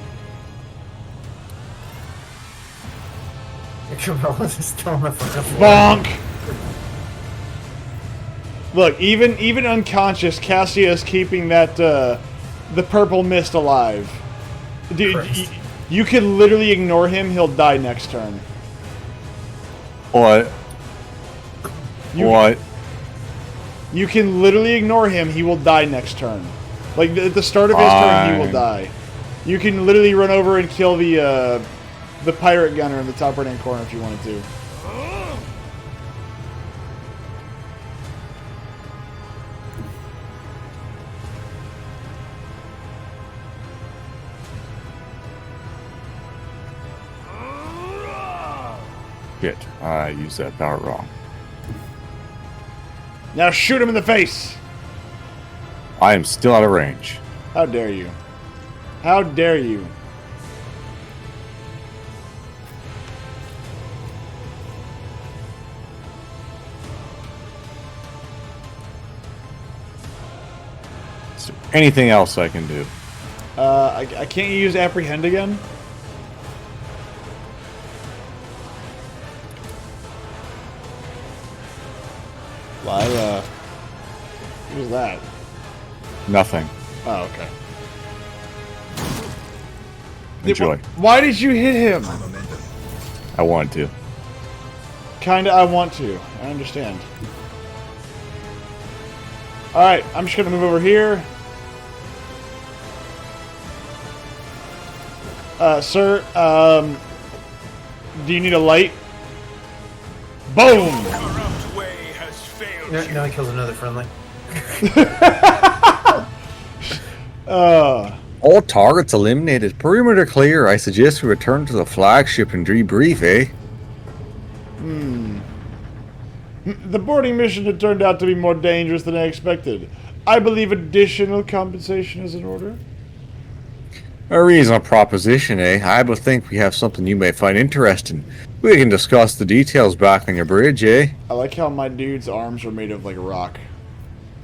Cabela's is still on the fucking floor. Bonk! Look, even unconscious, Cassius keeping that the purple mist alive. Dude, you can literally ignore him. He'll die next turn. What? What? You can literally ignore him. He will die next turn. Like at the start of his turn, he will die. You can literally run over and kill the pirate gunner in the top right hand corner if you wanted to. Shit, I used that power wrong. Now shoot him in the face. I am still out of range. How dare you? How dare you? Is there anything else I can do? I can't use apprehend again? Lila. What was that? Nothing. Oh, okay. Enjoy. Why did you hit him? I wanted to. Kinda, I want to. I understand. Alright, I'm just gonna move over here. Sir, do you need a light? Boom! Corrupt way has failed you. Now he kills another friendly. All targets eliminated. Perimeter clear. I suggest we return to the flagship and debrief, eh? The boarding mission had turned out to be more dangerous than I expected. I believe additional compensation is in order. A reasonable proposition, eh? I would think we have something you may find interesting. We can discuss the details back on your bridge, eh? I like how my dude's arms are made of like rock.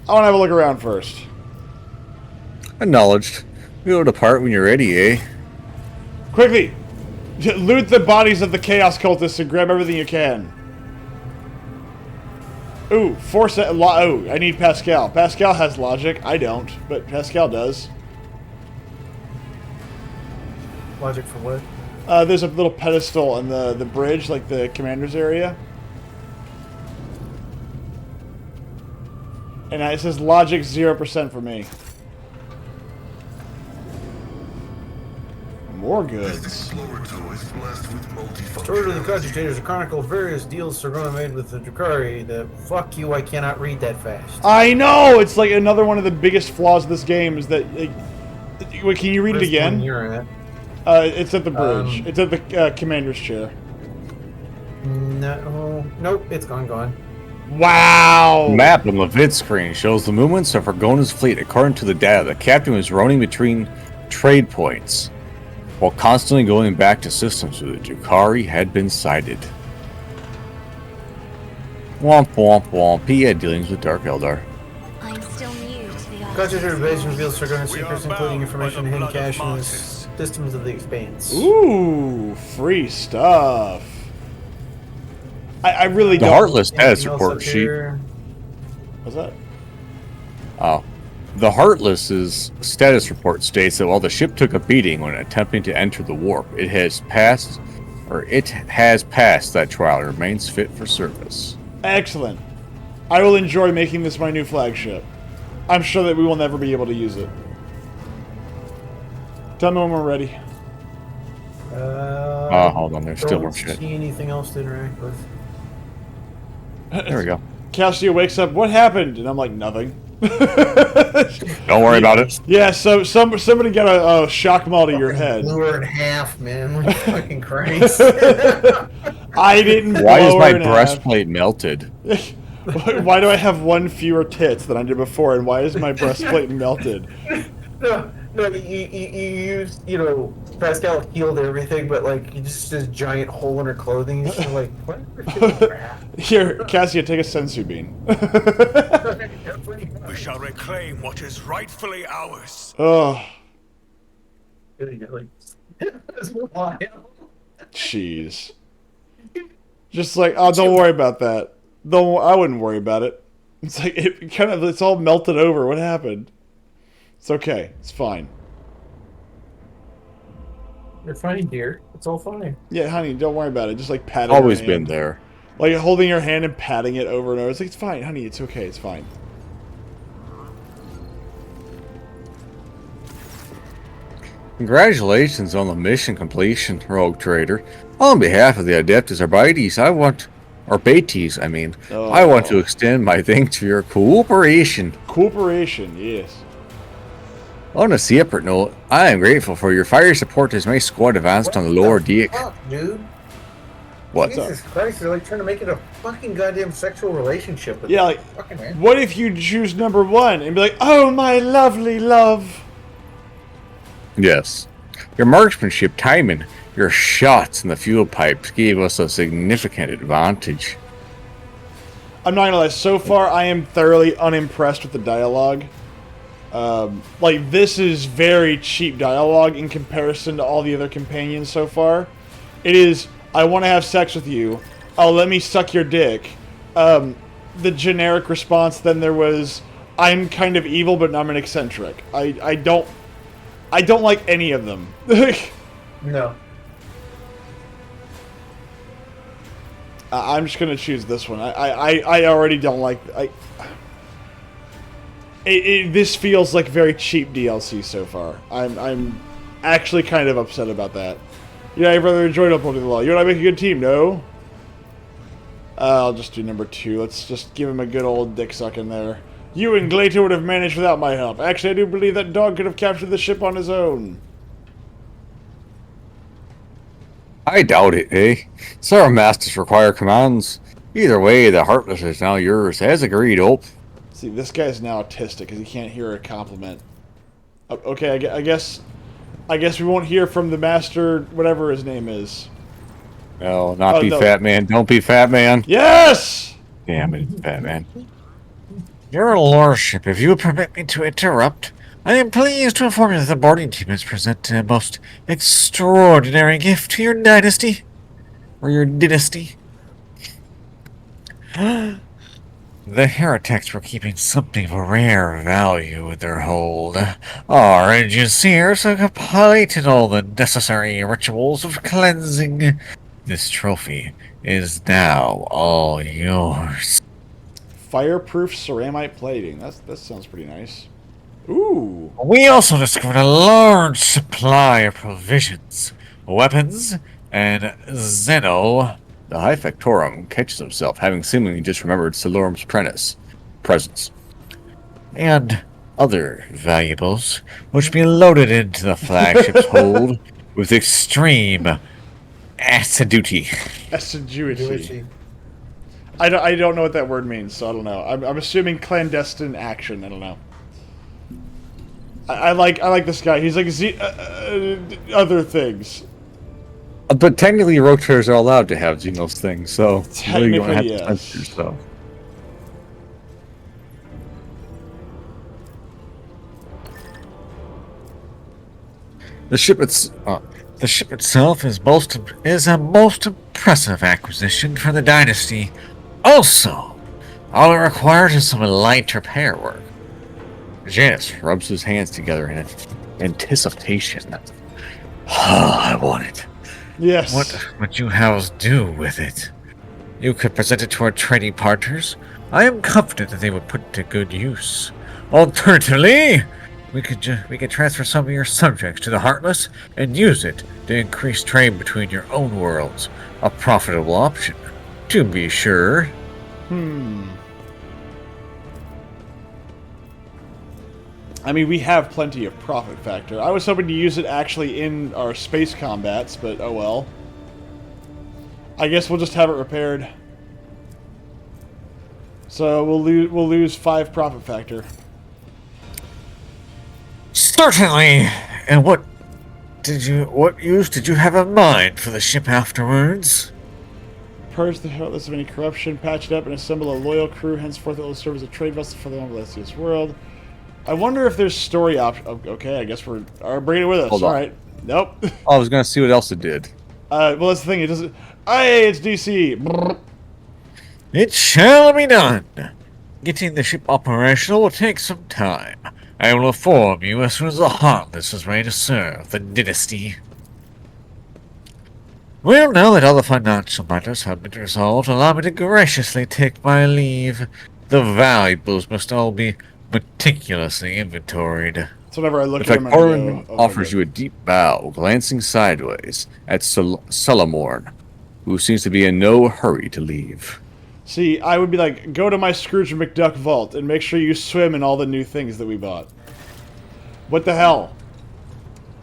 I want to have a look around first. Acknowledged. We'll depart when you're ready, eh? Quickly! Loot the bodies of the Chaos Cultists and grab everything you can. Ooh, oh, I need Pascal. Pascal has logic. I don't, but Pascal does. Logic for what? There's a little pedestal on the bridge, like the commander's area. And it says logic 0% for me. More goods. Story to the cogitators, a chronicle of various deals Sargona made with the Drukhari. The fuck you, I cannot read that fast. I know! It's like another one of the biggest flaws of this game is that... Like, wait, can you read it Where's the one again? you're at? It's at the bridge. It's at the commander's chair. No, nope, it's gone. Wow! Map on the vid screen shows the movements of Argona's fleet. According to the data, the captain was roaming between trade points, while constantly going back to systems where the Drukhari had been sighted. Womp womp womp. He had dealings with Dark Eldar. I'm still new to the Cogitator base reveals Sargona's We are secrets, including bound information by the hidden blood cache of in the Marcus. systems of the Expanse. Ooh, free stuff. I really The don't... Heartless status Anything else report up sheet. here? What's that? Oh. The Heartless's status report states that while the ship took a beating when attempting to enter the warp, it has passed that trial and remains fit for service. Excellent. I will enjoy making this my new flagship. I'm sure that we will never be able to use it. Tell me when we're ready. Hold on, there's still more Don't shit. see anything else to interact with. There we go. Cassio wakes up, what happened? And I'm like, nothing. Don't worry about it. Yeah, so somebody got a shock maul to your head. Blew her in half, man. What fucking Christ. I didn't Why is blow my her in half. breastplate melted? Why do I have one fewer tits than I did before, and why is my breastplate melted? No, you used, Pascal healed everything, but like, you just this giant hole in her clothing. You're just like, what? Here, Cassia, take a sensu bean. We shall reclaim what is rightfully ours. Oh, That's wild. jeez. Just like, oh, don't worry about that. I wouldn't worry about it. It's like it's all melted over. What happened? It's okay. It's fine. You're fine, dear. It's all fine. Yeah, honey, don't worry about it. Just like pat it. Always been there. Like holding your hand and patting it over and over. It's like, it's fine, honey. It's okay. It's fine. Congratulations on the mission completion, Rogue Trader. On behalf of the Adeptus Arbites, I want to extend my thanks for your cooperation. Cooperation, yes. On a separate note, I am grateful for your fire support as my squad advanced on the lower deck. Fuck, dude. What? Jesus Christ, they're like trying to make it a fucking goddamn sexual relationship with Yeah, like, fucking man. what if you choose number 1 and be like, oh, my lovely love? Yes. Your marksmanship timing, your shots in the fuel pipes gave us a significant advantage. I'm not gonna lie, so far I am thoroughly unimpressed with the dialogue. Like, this is very cheap dialogue in comparison to all the other companions so far. It is, I want to have sex with you. Oh, let me suck your dick. The generic response then there was, I'm kind of evil, but I'm an eccentric. I don't like any of them. No. I'm just gonna choose this one. I already don't like. This feels like very cheap DLC so far. I'm actually kind of upset about that. Yeah, I'd rather enjoy upholding the law. You and I make a good team, no? I'll just do number 2. Let's just give him a good old dick suck in there. You and Glater would have managed without my help. Actually, I do believe that dog could have captured the ship on his own. I doubt it, eh? Sarah Masters require commands. Either way, the Heartless is now yours, as agreed, Ope. See, this guy's now autistic because he can't hear a compliment. Okay, I guess we won't hear from the master, whatever his name is. No, not be Fat Man. Don't be Fat Man. Yes! Damn it, Fat Man. Your Lordship, if you would permit me to interrupt, I am pleased to inform you that the boarding team has presented a most extraordinary gift to your dynasty. Or your dynasty. The heretics were keeping something of a rare value in their hold. Our engineers have completed all the necessary rituals of cleansing. This trophy is now all yours. Fireproof ceramite plating. That sounds pretty nice. Ooh. We also discovered a large supply of provisions, weapons, and Zeno. The High Factorum catches himself, having seemingly just remembered Salorum's presence. And other valuables, which be loaded into the flagship's hold with extreme assiduity. Assiduity. I don't know what that word means, so I don't know. I'm assuming clandestine action. I don't know. I like this guy. He's like other things. But technically, Rotors are allowed to have Xenos things, so Technically, you don't have to yes. censor yourself. The ship itself is a most impressive acquisition for the dynasty. Also, all it requires is some light repair work. Janus rubs his hands together in anticipation. I want it. Yes. What would you house do with it? You could present it to our trading partners. I am confident that they would put it to good use. Alternatively, we could transfer some of your subjects to the Heartless and use it to increase trade between your own worlds. A profitable option, to be sure. I mean, we have plenty of profit factor. I was hoping to use it actually in our space combats, but oh well. I guess we'll just have it repaired. So we'll lose 5 profit factor. Certainly. And what use did you have in mind for the ship afterwards? Purge the Heartless of any corruption, patch it up, and assemble a loyal crew. Henceforth, it will serve as a trade vessel for the Noblesius world. I wonder if there's story options. Okay, I guess we're bringing it with us. Hold on. All right. Nope. I was gonna see what else it did. Well, that's the thing. It doesn't. Hey, it's DC. Brrr. It shall be done. Getting the ship operational will take some time. I will inform you as soon as the Heartless is ready to serve the dynasty. Well, now that all the financial matters have been resolved, allow me to graciously take my leave. The valuables must all be meticulously inventoried. So whenever I look The at him, I Factorum go, oh, offers you a deep bow, glancing sideways at Salamorn, who seems to be in no hurry to leave. See, I would be like, go to my Scrooge McDuck vault and make sure you swim in all the new things that we bought. What the hell?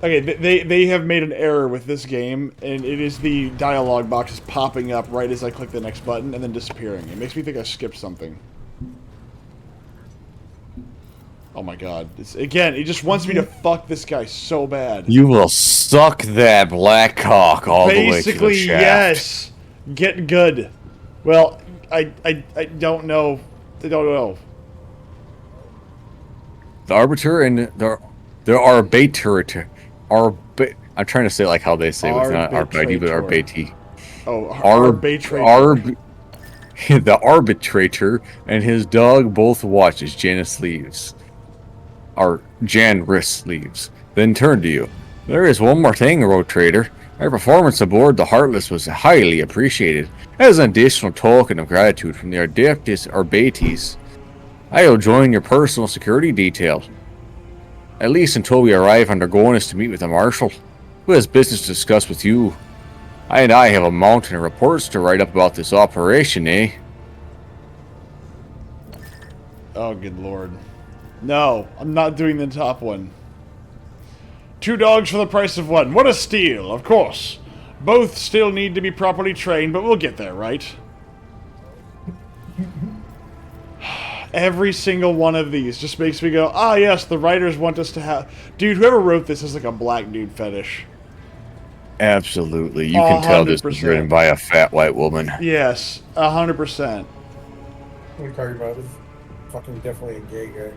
Okay, they have made an error with this game, and it is the dialogue boxes popping up right as I click the next button and then disappearing. It makes me think I skipped something. Oh my god. Again, it just wants me to fuck this guy so bad. You will suck that black cock all the way to the Basically, shaft. yes. Get good. Well, I don't know. I don't know. The arbiter and the arbitrator. I'm trying to say it like how they say it with not arbiter, but arbiti. Oh, arbitrator. The arbitrator and his dog both watch as Janus leaves. Or Janris leaves. Then turn to you. There is one more thing, Road Trader. Our performance aboard the Heartless was highly appreciated. As an additional token of gratitude from the Adeptus Arbites, I will join your personal security detail. At least until we arrive on Gorgonus to meet with the Marshal, who has business to discuss with you. I have a mountain of reports to write up about this operation, eh? Oh, good lord. No, I'm not doing the top one. 2 dogs for the price of 1. What a steal, of course. Both still need to be properly trained, but we'll get there, right? Every single one of these just makes me go, ah, yes, the writers want us to have... Dude, whoever wrote this is like a black dude fetish. Absolutely. You can tell this was 100%. written by a fat white woman. Yes, 100%. What are you talking about? This is fucking definitely a gay guy.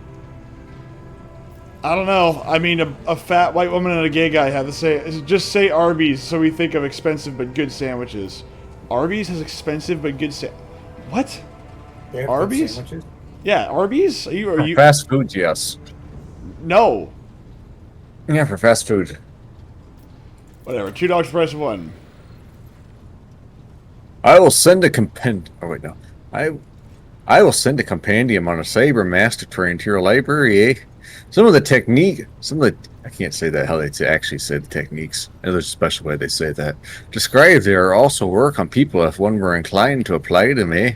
I don't know. I mean, a fat white woman and a gay guy have to say... Just say Arby's so we think of expensive but good sandwiches. Arby's has expensive but good What? They have good Arby's? sandwiches? Yeah, Arby's? Are For you... fast food, yes. No. Yeah, for fast food. Whatever. 2 dogs for the price of 1. I will send a Oh wait, no. I will send a compendium on a saber master train to your library, eh? Some of the I can't say that how they actually say the techniques. There's a special way they say that. Described there also work on people if one were inclined to apply them, eh?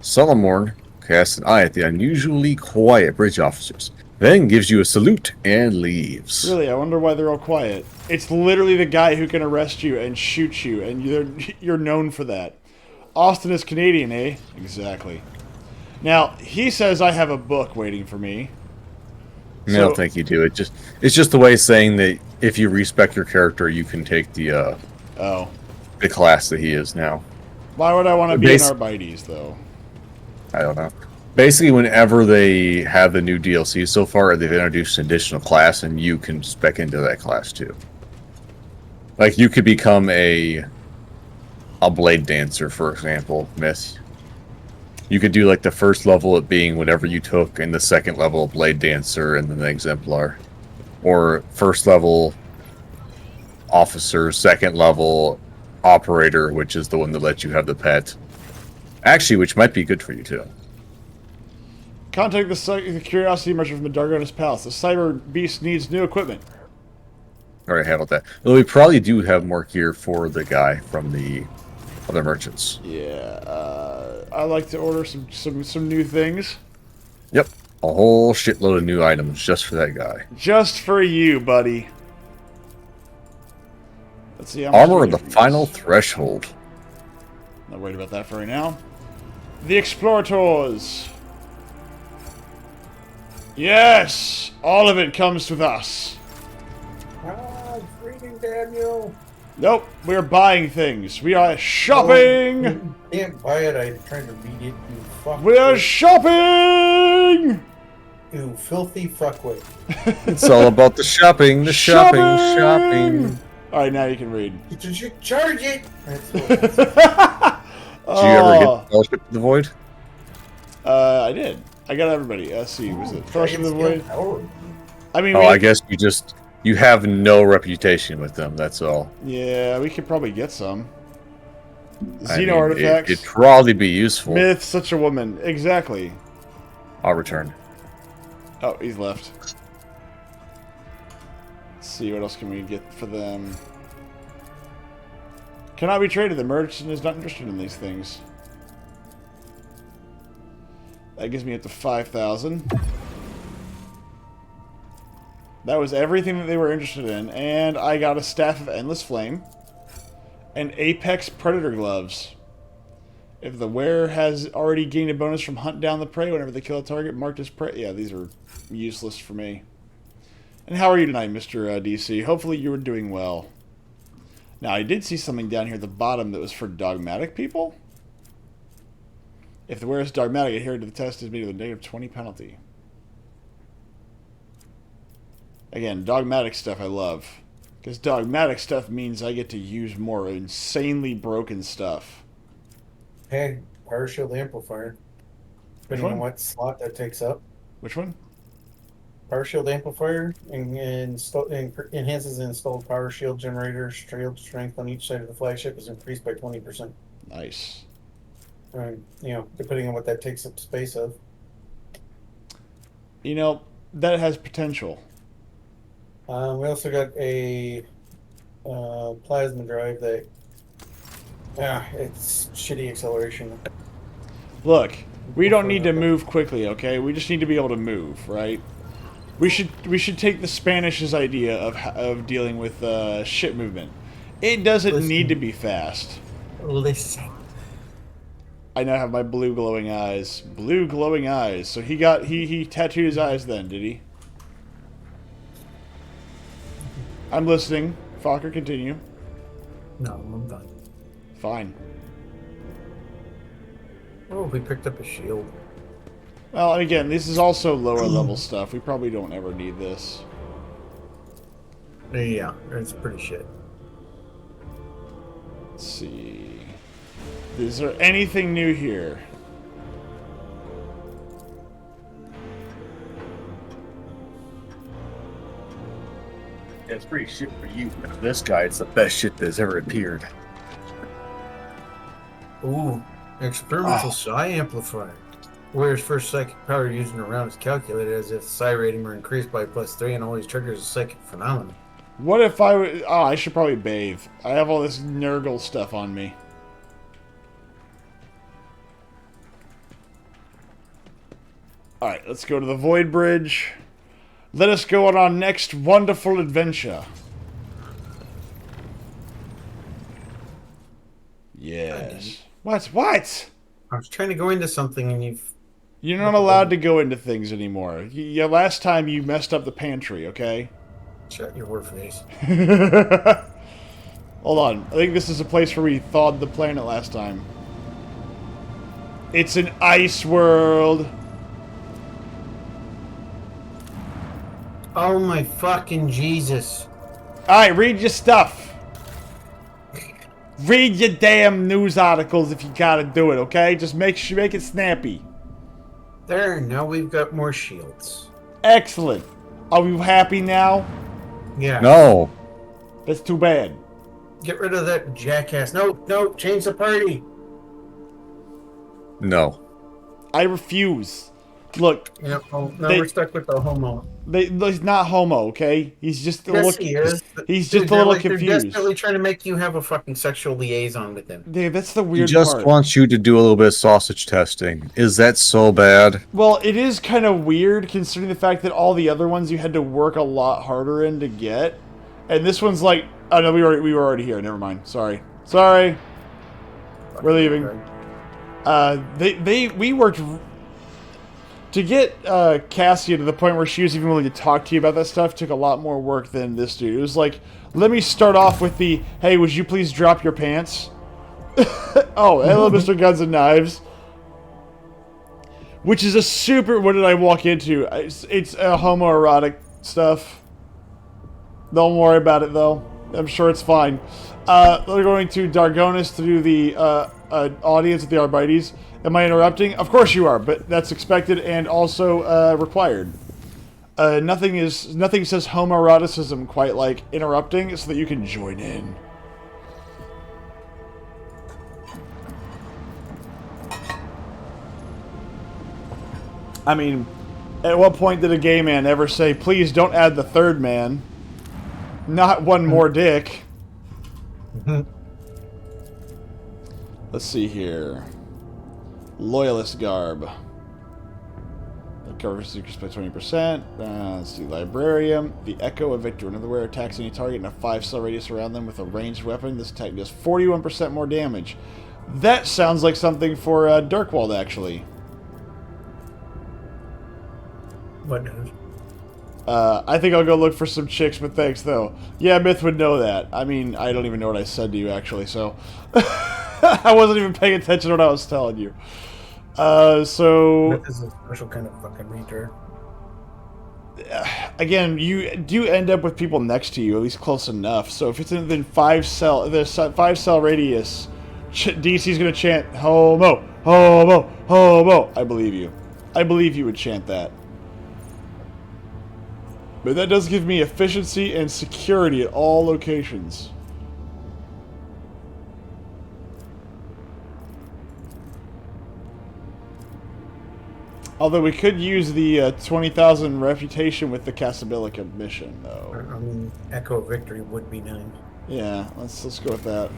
Solomon casts an eye at the unusually quiet bridge officers, then gives you a salute and leaves. Really, I wonder why they're all quiet. It's literally the guy who can arrest you and shoot you, and you're known for that. Austin is Canadian, eh? Exactly. Now, he says I have a book waiting for me. I don't think you do. It's just the way of saying that if you respect your character, you can take the class that he is now. Why would I want to be in Arbites, though? I don't know. Basically, whenever they have the new DLC so far, they've introduced an additional class, and you can spec into that class too. Like you could become a blade dancer, for example, Myth. You could do like the first level at being whatever you took, and the second level blade dancer, and then the exemplar, or first level officer, second level operator, which is the one that lets you have the pet. Actually, which might be good for you too. Contact the Curiosity Merchant from the Dargonis Palace. The Cyber Beast needs new equipment. Alright, handled that. Though we probably do have more gear for the guy from the other merchants. Yeah, I'd like to order some new things. Yep. A whole shitload of new items just for that guy. Just for you, buddy. Let's see how much Armor of the Final Threshold. Not worried about that for right now. The Explorators. Yes! All of it comes with us. Ah, it's reading, Daniel. Nope, we're buying things. We are shopping! You can't buy it, I'm trying to read it, you fuck. We're shopping! You filthy fuckwit. It's all about the shopping, shopping. Alright, now you can read. You should charge it! That's what Did you ever get Fellowship of the Void? I did. I got everybody. Let's see, was it Fellowship of the Void? I mean, I guess you have no reputation with them, that's all. Yeah, we could probably get some. I mean, Xeno artifacts. It'd probably be useful. Myth, such a woman. Exactly. I'll return. Oh, he's left. Let's see, what else can we get for them? Cannot be traded. The merchant is not interested in these things. That gives me up to 5,000. That was everything that they were interested in, and I got a Staff of Endless Flame and Apex Predator Gloves. If the wearer has already gained a bonus from Hunt Down the Prey whenever they kill a target marked as prey. Yeah, these are useless for me. And how are you tonight, Mr. DC? Hopefully you were doing well. Now, I did see something down here at the bottom that was for dogmatic people. If the wearer is dogmatic, adhering to the test is made with a negative 20 penalty. Again, dogmatic stuff I love. Because dogmatic stuff means I get to use more insanely broken stuff. Hey, Power Shield Amplifier. Depending on what slot that takes up. Which one? Power Shield Amplifier enhances the installed Power Shield generator. Shield strength on each side of the flagship is increased by 20%. Nice. Depending on what that takes up space of. You know, that has potential. We also got a plasma drive that... it's shitty acceleration. Look, we don't need to move quickly, okay? We just need to be able to move, right? We should take the Spanish's idea of dealing with ship movement. It doesn't need to be fast. Listen. I now have my blue glowing eyes. Blue glowing eyes. So he tattooed his eyes then, did he? I'm listening. Fokker, continue. No, I'm done. Fine. Oh, we picked up a shield. Well, and again, this is also lower level stuff. We probably don't ever need this. Yeah, it's pretty shit. Let's see. Is there anything new here? Yeah, it's pretty shit for you. This guy, it's the best shit that's ever appeared. Ooh, experimental psi amplifier. Whereas first psychic power used in a round is calculated as if the psi rating were increased by +3 and always triggers a psychic phenomenon. What if I would... Oh, I should probably bathe. I have all this Nurgle stuff on me. Alright, let's go to the Void Bridge. Let us go on our next wonderful adventure. Yes. What? I was trying to go into something and you've... You're not allowed to go into things anymore. Last time you messed up the pantry, okay? Shut your whore face. Hold on. I think this is a place where we thawed the planet last time. It's an ice world. Oh my fucking Jesus. Alright, read your stuff. Read your damn news articles if you gotta do it, okay? Just make it snappy. There, now we've got more shields. Excellent. Are we happy now? Yeah. No. That's too bad. Get rid of that jackass. No, change the party. No. I refuse. Look. Yep. Oh, now we're stuck with the homo. He's not homo, okay? He's just a little. He is. He's just a little confused. They're desperately trying to make you have a fucking sexual liaison with him. Dude, that's the He weird just part. wants you to do a little bit of sausage testing. Is that so bad? Well, it is kind of weird considering the fact that all the other ones you had to work a lot harder in to get, and this one's like, oh no, we were already here. Never mind. Sorry. We're leaving. We worked to get Cassia to the point where she was even willing to talk to you about that stuff. Took a lot more work than this dude. It was like, let me start off with the, hey, would you please drop your pants? Oh, hello, Mr. Guns and Knives. Which is a super... What did I walk into? It's homoerotic stuff. Don't worry about it, though. I'm sure it's fine. They're going to Dargonis to do the audience at the Arbites. Am I interrupting? Of course you are, but that's expected and also required. Nothing says homoeroticism quite like interrupting, so that you can join in. I mean, at what point did a gay man ever say, please don't add the third man? Not one more dick. Let's see here. Loyalist garb. Cover secrets by 20%. Let's see, Librarium. The Echo of Victor. Another wearer attacks any target in a 5-cell radius around them with a ranged weapon. This attack does 41% more damage. That sounds like something for Dirkwald, actually. What does? I think I'll go look for some chicks, but thanks, though. Yeah, Myth would know that. I mean, I don't even know what I said to you, actually, so... I wasn't even paying attention to what I was telling you. So... Myth is a special kind of fucking retard. Again, you do end up with people next to you, at least close enough. So if it's within 5-cell radius, DC's gonna chant, homo, homo, homo. I believe you. I believe you would chant that. But that does give me efficiency and security at all locations. Although we could use the 20,000 reputation with the Casablanca mission, though. I mean, Echo Victory would be nice. Yeah, let's go with that.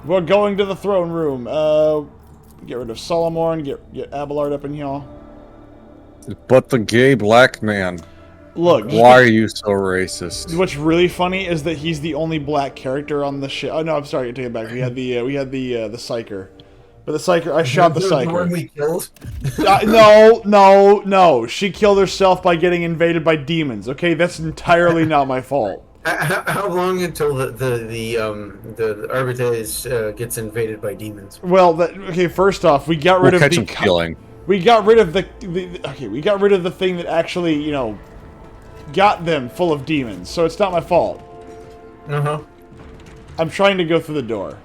We're going to the throne room. Get rid of Solomon, get Abelard up in here. But the gay black man. Look, Why are you so racist? what's really funny is that he's the only black character on the ship. Oh no, I'm sorry, I take it back. We had the Psyker, but the Psyker, I shot the The one Psyker. we killed? No. She killed herself by getting invaded by demons. Okay, that's entirely not my fault. How long until the Arbites gets invaded by demons? Well, okay. First off, we got rid We'll of catch the him stealing. we got rid of we got rid of the thing that actually, got them full of demons. So it's not my fault. Uh-huh. I'm trying to go through the door.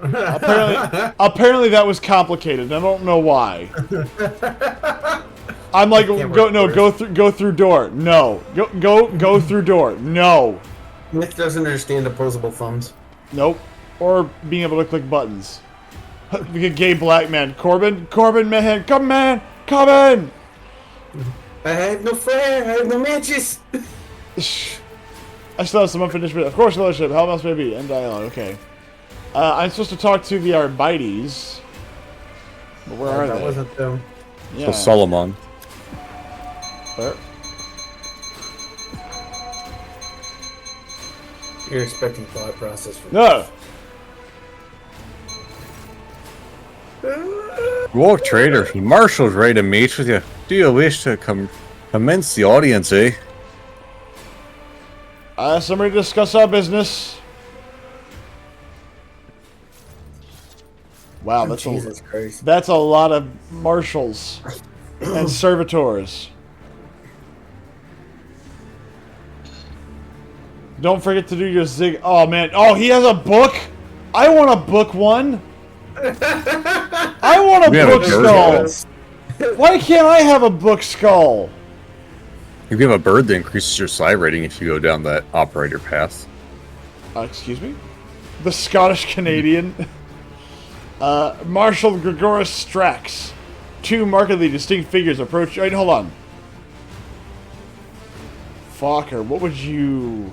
Apparently that was complicated. I don't know why. I'm like, go through door. No. Go through door. No. Myth doesn't understand opposable thumbs. Nope. Or being able to click buttons. The gay black man. Corbin, man, come in. I have no fire, I have no matches. I still have some unfinished business. Of course, fellowship. How else may be? End dialogue. Okay. I'm supposed to talk to the Arbites. But where are That they? wasn't them. Yeah. So Solomon. Where? You're expecting thought process from No. Rogue Trader, Marshall's ready to meet with you. Do you wish to commence the audience, eh? Somebody discuss our business. Wow, Jesus Christ. that's a lot of marshals and servitors. Don't forget to do your zig. Oh man! Oh, he has a book. I want a book one. I want a We have a book bird. skull. Why can't I have a book skull? You have a bird that increases your psi rating if you go down that operator path. Excuse me? The Scottish Canadian. Marshal Gregoris Strax. Two markedly distinct figures approach. Wait, hold on. Fokker, what would you...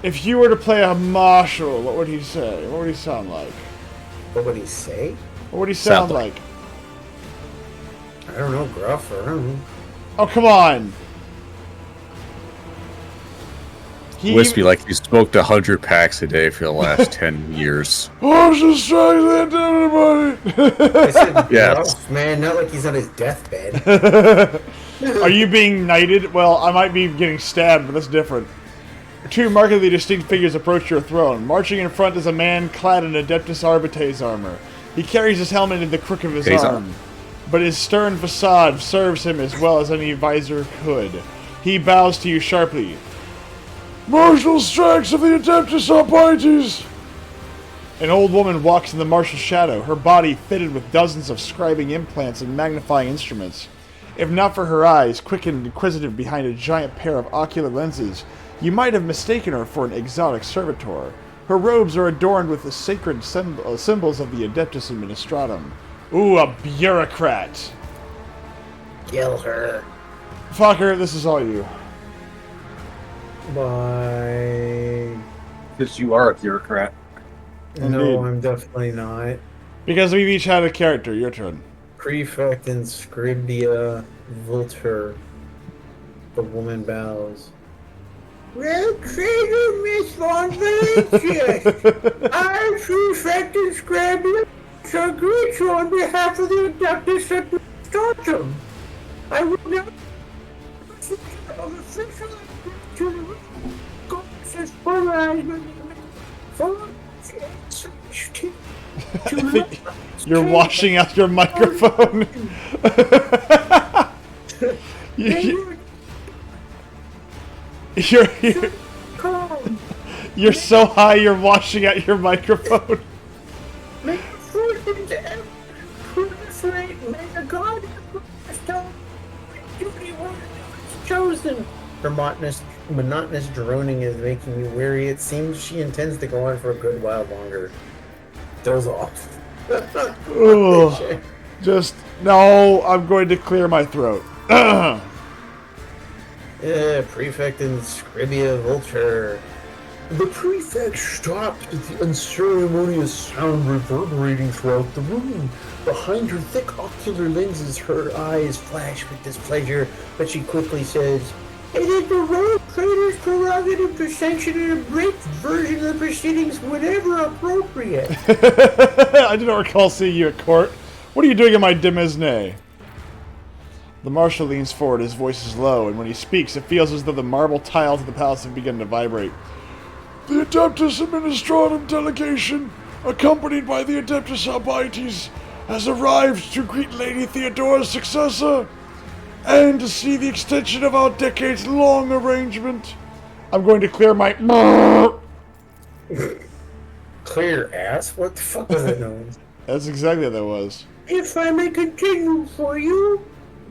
If you were to play a marshal, what would he say? What would he sound like? What would he say? What would he sound Sound like. like? I don't know, gruff or I don't know. Oh, come on! He... Wispy like you smoked 100 packs a day for the last 10 years. Marshal Strax, that everybody! I said Yes. gruff, man, not like he's on his deathbed. Are you being knighted? Well, I might be getting stabbed, but that's different. Two markedly distinct figures approach your throne. Marching in front is a man clad in Adeptus Arbites armor. He carries his helmet in the crook of his He's arm, but his stern facade serves him as well as any visor could. He bows to you sharply. Marshal Strax of the Adeptus Arbites! An old woman walks in the marshal's shadow, her body fitted with dozens of scribing implants and magnifying instruments. If not for her eyes, quick and inquisitive behind a giant pair of ocular lenses, you might have mistaken her for an exotic servitor. Her robes are adorned with the sacred symbols of the Adeptus Administratum. Ooh, a bureaucrat! Kill her. Fokker, this is all you. Bye. Because you are a bureaucrat. Indeed. No, I'm definitely not. Because we've each had a character. Your turn. Prefect and Scribia Vulture. The woman bows. Well, Trader Miss Von Valencia, I, Prefect and Scribia, shall greet you on behalf of the Adeptus Administratum. I will now of official to the Goddess You're washing out your microphone. You're so high you're washing out your microphone. May fortunes ever proliferate, may the god of duty was chosen. Her monotonous droning is making you weary. It seems she intends to go on for a good while longer. Doze off. Ugh. Just, no, I'm going to clear my throat. Prefect and Scribia Vulture. The prefect stopped at the unceremonious sound reverberating throughout the room. Behind her thick ocular lenses, her eyes flash with displeasure, but she quickly says, "It is the rogue trader's prerogative to sanction an abridged version of the proceedings whenever appropriate." I do not recall seeing you at court. What are you doing in my demesne? The marshal leans forward, his voice is low, and when he speaks, it feels as though the marble tiles of the palace have begun to vibrate. The Adeptus Administratum delegation, accompanied by the Adeptus Arbites, has arrived to greet Lady Theodora's successor, and to see the extension of our decades-long arrangement. I'm going to clear my... Clear ass? What the fuck was that noise? That's exactly what that was. If I may continue for you.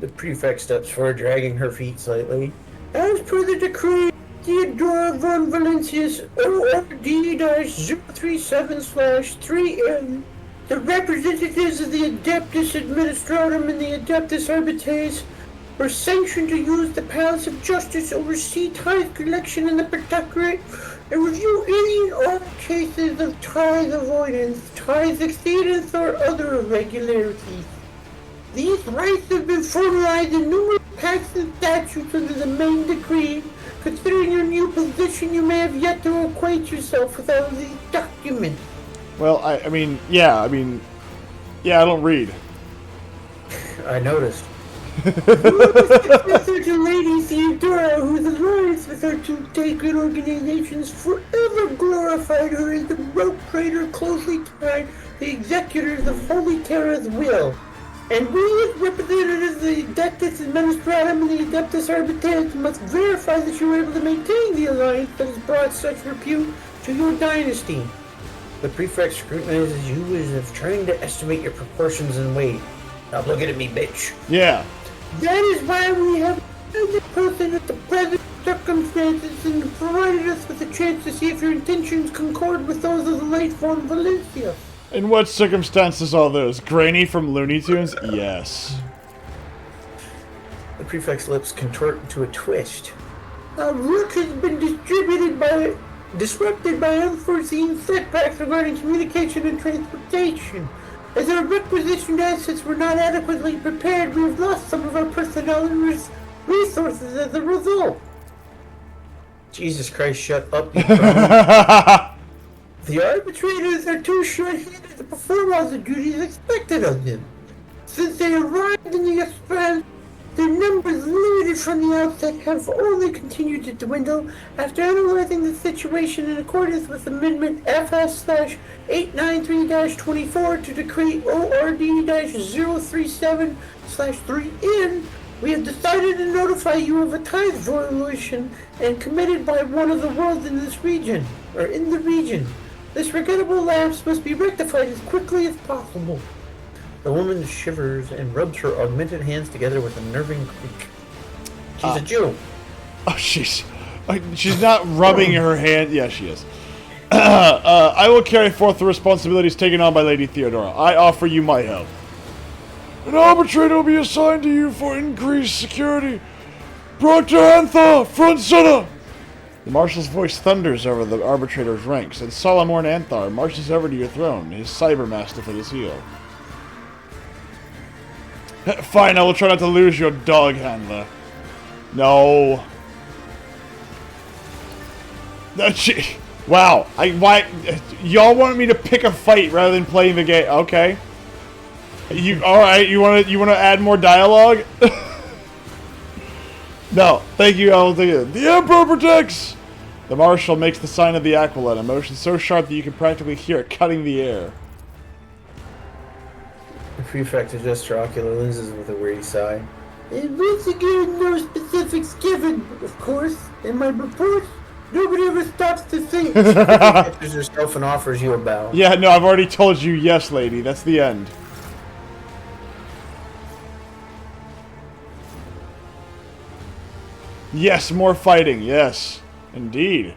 The prefect steps forward, dragging her feet slightly. As per the decree, Theodora von Valencius ORD-037/3M, the representatives of the Adeptus Administratum and the Adeptus Arbites were sanctioned to use the Palace of Justice, oversee tithe collection in the Protectorate, and review any and all cases of tithe avoidance, tithe exceedance, or other irregularities. These rights have been formalized in numerous pacts and statutes under the main decree. Considering your new position, you may have yet to acquaint yourself with all these documents. Well, I don't read. I noticed. Successor to Lady Theodora, whose alliance with our two sacred organizations forever glorified her as the rogue trader closely tied the executors of Holy Terra's will. And we, as representatives of the Adeptus Administratum and the Adeptus Arbites, must verify that you were able to maintain the alliance that has brought such repute to your dynasty. The prefect scrutinizes you as if trying to estimate your proportions and weight. Stop looking at me, bitch. Yeah. That is why we have the person at the present circumstances and provided us with a chance to see if your intentions concord with those of the late Von Valencia. In what circumstances are those? Granny from Looney Tunes? Yes. The prefect's lips contort into a twist. Our work has been disrupted by unforeseen setbacks regarding communication and transportation. As our requisitioned assets were not adequately prepared, we have lost some of our personnel and resources as a result. Jesus Christ, shut up, you The arbitrators are too short-handed to perform all the duties expected of them. Since they arrived in the Express, their numbers, limited from the outset, have only continued to dwindle. After analyzing the situation in accordance with Amendment FS/893-24 to Decree ORD-037/3N, we have decided to notify you of a tithe violation and committed by one of the worlds in this region, or in the region. This regrettable lapse must be rectified as quickly as possible. The woman shivers and rubs her augmented hands together with a nerving creak. She's a Jew. Oh, she's not rubbing her hand. Yeah, she is. I will carry forth the responsibilities taken on by Lady Theodora. I offer you my help. An arbitrator will be assigned to you for increased security. Proctor Antha, front center! The Marshal's voice thunders over the arbitrator's ranks, and Solomorn Anthar marches over to your throne, his cyber mastiff at his heel. Fine, I will try not to lose your dog handler. No. Wow. Why y'all wanted me to pick a fight rather than playing the game? Okay. All right? You want to add more dialogue? No, thank you. I will take it. The Emperor protects. The Marshal makes the sign of the Aquilon, a motion so sharp that you can practically hear it cutting the air. The prefect adjusts her ocular lenses with a weary sigh. And once again, no specifics given, of course. In my report, nobody ever stops to think. She catches herself and offers you a bow. Yeah, no, I've already told you yes, lady. That's the end. Yes, more fighting. Yes, indeed.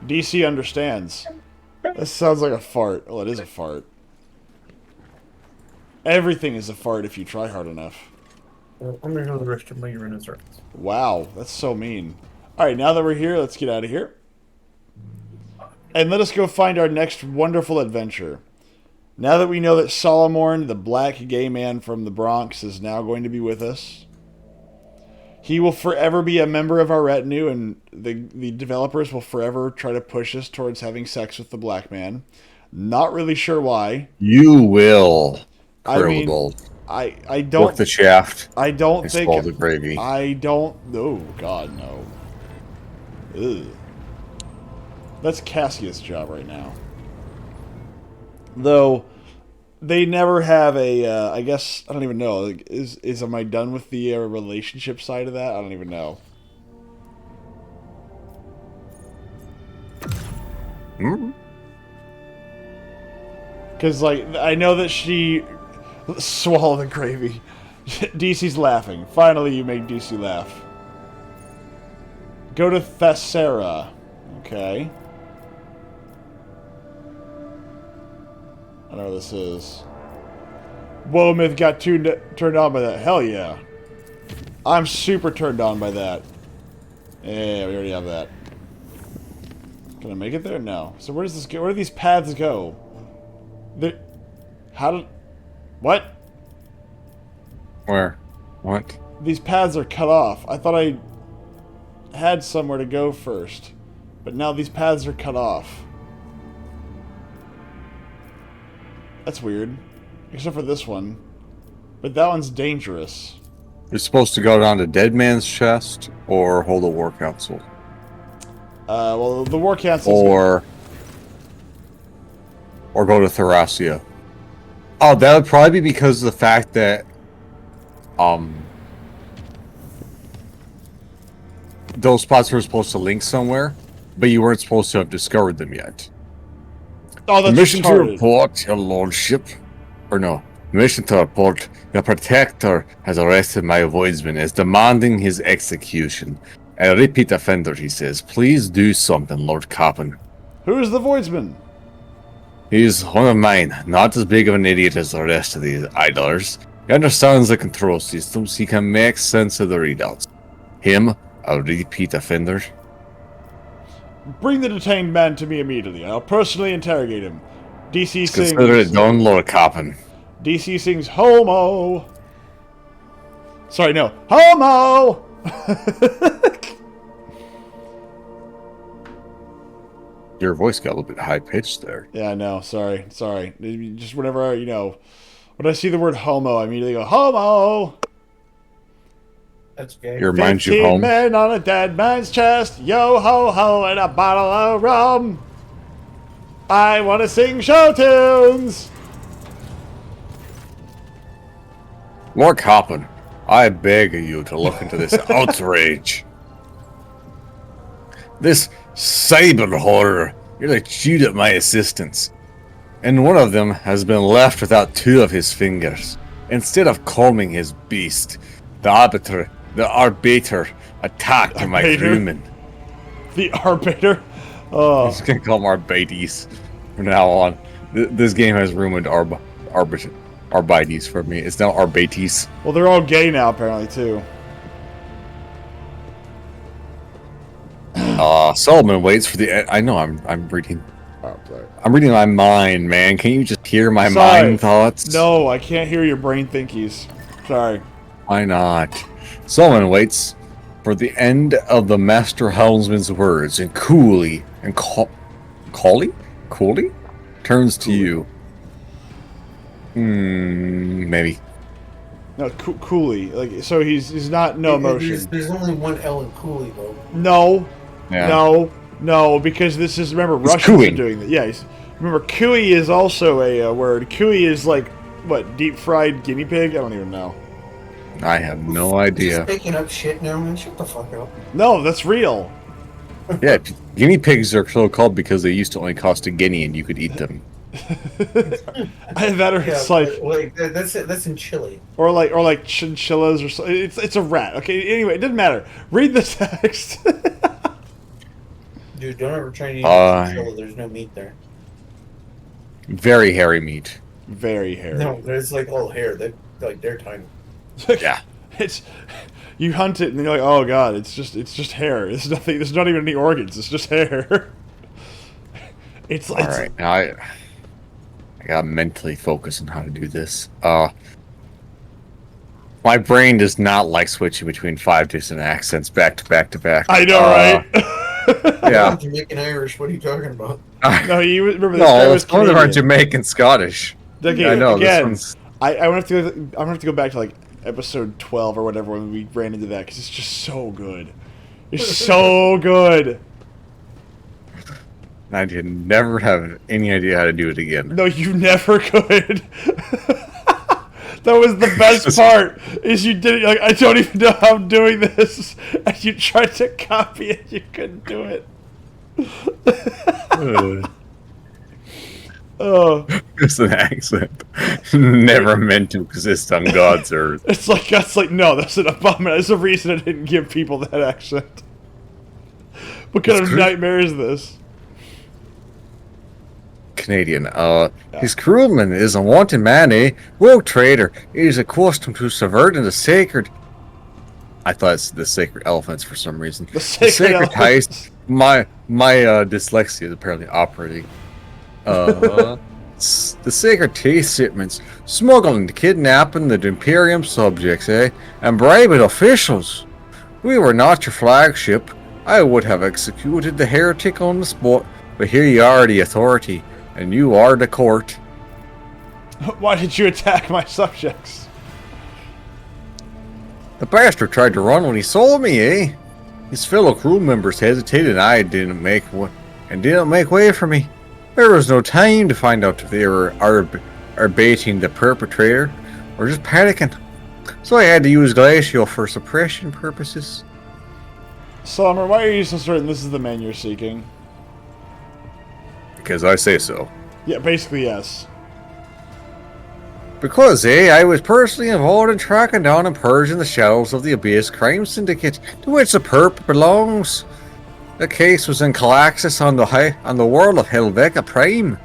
DC understands. This sounds like a fart. Well, it is a fart. Everything is a fart if you try hard enough. Well, I'm gonna go to the restroom while you're running circles. Wow, that's so mean. Alright, now that we're here, let's get out of here. And let us go find our next wonderful adventure. Now that we know that Solomorn, the black gay man from the Bronx, is now going to be with us, he will forever be a member of our retinue, and the developers will forever try to push us towards having sex with the black man. Not really sure why. You will. I mean, I don't work the shaft. I don't and think spoil the gravy. I don't. Oh God, no. Ugh. That's Cassius' job right now. Though they never have a. I guess I don't even know. Like, am I done with the relationship side of that? I don't even know. Because like I know that she swallow the gravy. DC's laughing. Finally, you make DC laugh. Go to Thessera. Okay. I know where this is. Wolamith got turned on by that. Hell yeah. I'm super turned on by that. Yeah, we already have that. Can I make it there? No. So where does this go? Where do these paths go? How did... What? Where? What? These paths are cut off. I thought I had somewhere to go first. But now these paths are cut off. That's weird. Except for this one. But that one's dangerous. You're supposed to go down to Dead Man's Chest or hold a War Council. Well, the War Council. Or go to Theracia. Oh, that would probably be because of the fact that those spots were supposed to link somewhere, but you weren't supposed to have discovered them yet. Oh, that's Mission to retarded. report, your lordship. Or no. Mission to report, your protector has arrested my voidsman as demanding his execution. A repeat offender, he says. Please do something, Lord Coppin. Who's the Voidsman? He's one of mine, not as big of an idiot as the rest of these idlers. He understands the control systems, he can make sense of the readouts. Him, a repeat offender? Bring the detained man to me immediately. I'll personally interrogate him. DC sings... Consider it done, Lord Coppin. DC sings homo. Sorry, no. Homo! Your voice got a little bit high-pitched there. Yeah, I know. Sorry. Just whenever, when I see the word homo, I immediately go, homo! That's gay. It reminds you 15 of home. men on a dead man's chest, yo-ho-ho, and a bottle of rum. I want to sing show tunes. Lord Coppin, I beg of you to look into this outrage. This cyber horror. You're like chewed at my assistants. And one of them has been left without two of his fingers. Instead of calming his beast, the arbiter attacked my Arbiter? crewmen. The Arbiter? I'm Oh, just gonna call them Arbites from now on. This game has ruined Arbites for me. It's now Arbites. well, they're all gay now, apparently, too. Solomon waits for the. I know. I'm reading. Oh, sorry. I'm reading my mind, man. Can you just hear my Sorry. mind thoughts? No, I can't hear your brain thinkies. Sorry. Why not? Solomon waits for the end of the Master Helmsman's words, and coolly turns to you. Maybe. No, Cooley. Like, so he's not no emotion. There's only one L in Cooley, though. No. Yeah. No, because this is, remember, He's Russians cooing. are doing that. Yeah, remember, cooey is also a word. Cooey is like, what, deep fried guinea pig? I don't even know. I have no idea. Just making up shit now, man. Shut the fuck up. No, that's real. Yeah, guinea pigs are so called because they used to only cost a guinea and you could eat them. That or it's like that's in Chile. or like chinchillas or so. It's a rat. Okay. Anyway, it doesn't matter. Read the text. Dude, don't ever try to eat chinchilla. There's no meat there. Very hairy meat. Very hairy. No, there's like all hair. They're tiny. Yeah. It's you hunt it and you're like, oh god, it's just hair. It's nothing. There's not even any organs. It's just hair. It's All right. Now I gotta mentally focus on how to do this. My brain does not like switching between 5 different accents back to back to back. I know, right? Yeah. I'm Jamaican Irish. What are you talking about? No, you remember this guy No, was it's one of them are Canadian. Jamaican Scottish. Okay, I know. This again, one's... I'm gonna have to go back to like episode 12 or whatever when we ran into that because it's just so good. It's so good. I did never have any idea how to do it again. No, you never could. That was the best part. Is you did it like I don't even know how I'm doing this, and you tried to copy it, you couldn't do it. Oh, It's an accent never meant to exist on God's earth. it's like no, that's an abomination. There's a reason I didn't give people that accent. What kind of nightmare is this? Canadian. His crewman is a wanted man, a rogue trader. He is accustomed to subverting the sacred. I thought it's the sacred elephants for some reason. The sacred ties. elephants. My dyslexia is apparently operating. The sacred tea shipments, smuggling, kidnapping the Imperium subjects, and bribing officials. We were not your flagship. I would have executed the heretic on the spot, but here you are, the authority, and you are the court. Why did you attack my subjects? The bastard tried to run when he saw me, eh? His fellow crew members hesitated, and I didn't make way for me. There was no time to find out if they were baiting the perpetrator or just panicking. So I had to use Glacio for suppression purposes. Summer, why are you so certain this is the man you're seeking? Because I say so. Yeah, basically yes. Because, I was personally involved in tracking down and purging the shells of the Abyss Crime Syndicate, to which the perp belongs. The case was in Calaxis on the world of Helvetica Prime.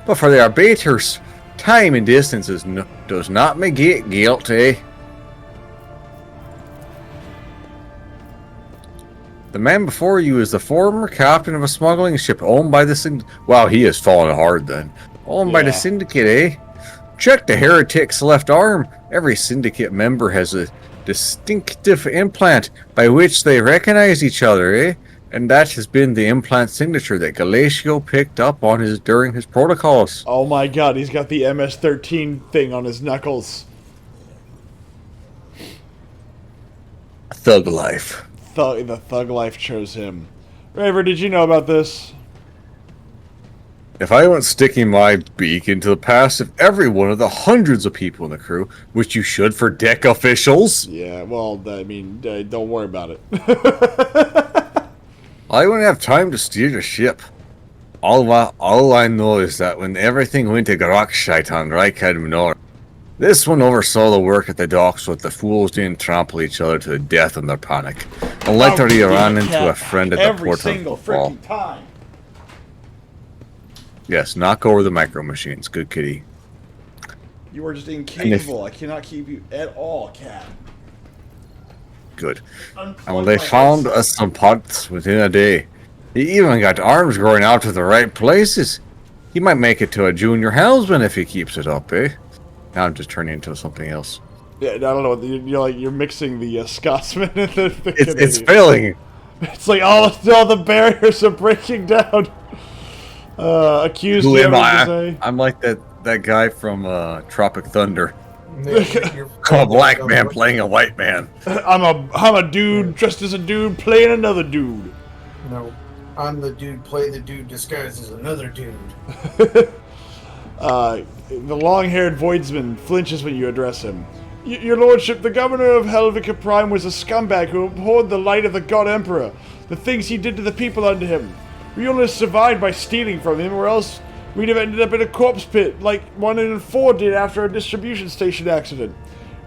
But for the Arbiters, time and distance does not negate guilt, eh? The man before you is the former captain of a smuggling ship owned by the Wow, he has fallen hard then. Owned by the Syndicate, eh? Check the heretic's left arm. Every Syndicate member has a distinctive implant by which they recognize each other, eh? And that has been the implant signature that Galatio picked up on during his protocols. Oh my god, he's got the MS-13 thing on his knuckles. Thug life. The thug life chose him. Raver, did you know about this? If I went sticking my beak into the past of every one of the hundreds of people in the crew, which you should for deck officials, Yeah, well, I mean, don't worry about it. I wouldn't have time to steer the ship. All I know is that when everything went to Grokshite on Reichhead Minor, this one oversaw the work at the docks so that the fools didn't trample each other to the death in their panic, and literally ran into a friend at the every port single of the fall. freaking time. Yes, knock over the micro machines, good kitty. You are just incapable. I cannot keep you at all, cat. Good. And when they found us some pots within a day, He even got arms growing out to the right places. He might make it to a junior helmsman if he keeps it up, eh? Now I'm just turning into something else. Yeah, I don't know. You're mixing the Scotsman and the It's Canadian. failing. It's like all the barriers are breaking down. Accused Who am I? Jose. I'm like that guy from Tropic Thunder. You're- A black man playing a white man. I'm a dude dressed as a dude playing another dude. No, I'm the dude. Play the dude disguised as another dude. The long-haired voidsman flinches when you address him. Your lordship, the governor of Helvika Prime was a scumbag who abhorred the light of the god emperor, the things he did to the people under him. We only survived by stealing from him, or else we'd have ended up in a corpse pit, like 1 in 4 did after a distribution station accident.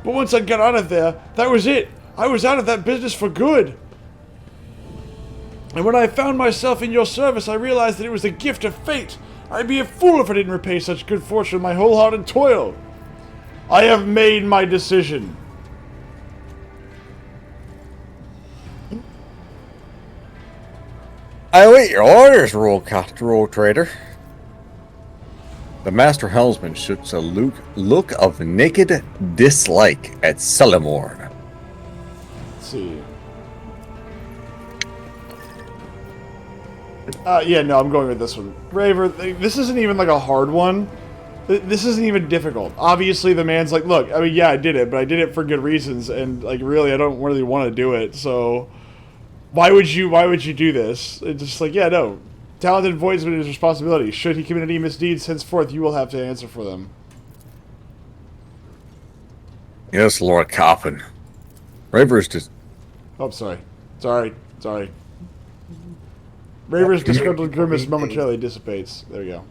But once I got out of there, that was it. I was out of that business for good. And when I found myself in your service, I realized that it was a gift of fate. I'd be a fool if I didn't repay such good fortune with my wholehearted toil. I have made my decision. I await your orders, rule trader. The master helmsman shoots a look of naked dislike at Celemorn. Let's see. Yeah, no, I'm going with this one. Raver, this isn't even like a hard one. This isn't even difficult. Obviously, the man's like, look, I mean, yeah, I did it, but I did it for good reasons, and like, really, I don't really want to do it. So, why would you do this? It's just like, yeah, no. Talented voidsman is responsibility. Should he commit any misdeeds, henceforth, you will have to answer for them. Yes, Lord Coffin. Raver's just... Oh, sorry. Sorry. Raver's disgruntled grimace momentarily dissipates. There we go.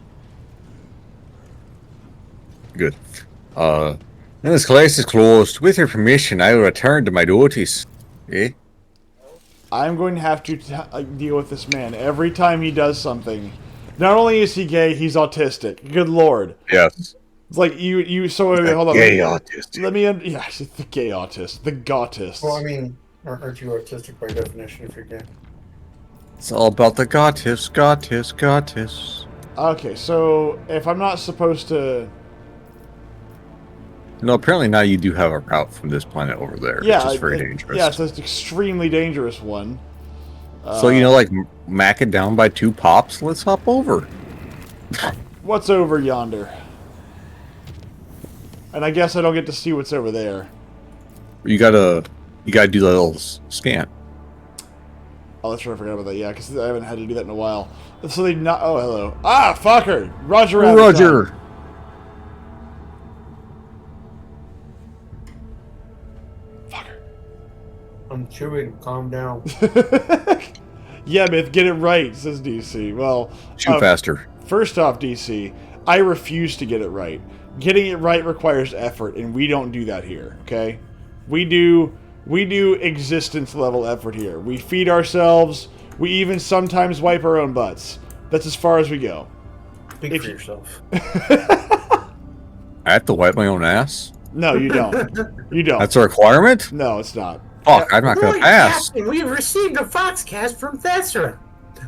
Good. This class is closed. With your permission, I will return to my duties. Eh? I'm going to have to deal with this man every time he does something. Not only is he gay, he's autistic. Good lord. Yes. It's like you. So wait, hold on. Gay autist. Let me. Yeah, the gay autist, the gautist. Well, I mean, aren't you artistic by definition if you're gay? It's all about the gotis. Okay, so if I'm not supposed to. No, apparently now you do have a route from this planet over there. Yeah, it's just very dangerous. Yeah, it's an extremely dangerous one. So, like, mack it down by 2 pops? Let's hop over. What's over yonder? And I guess I don't get to see what's over there. You gotta do the little scan. Oh, that's right, I forgot about that. Yeah, because I haven't had to do that in a while. So they not. Oh, hello. Ah, fucker! Roger. Roger. Fucker. I'm chewing. Calm down. Yeah, Myth, get it right, says DC. Well, Shoot faster. First off, DC, I refuse to get it right. Getting it right requires effort, and we don't do that here, okay? We do existence level effort here. We feed ourselves. We even sometimes wipe our own butts. That's as far as we go. Speak for yourself. I have to wipe my own ass? No, you don't. You don't. That's a requirement? No, it's not. Fuck, I'm not gonna pass. Captain, we have received a Foxcast from Thessera.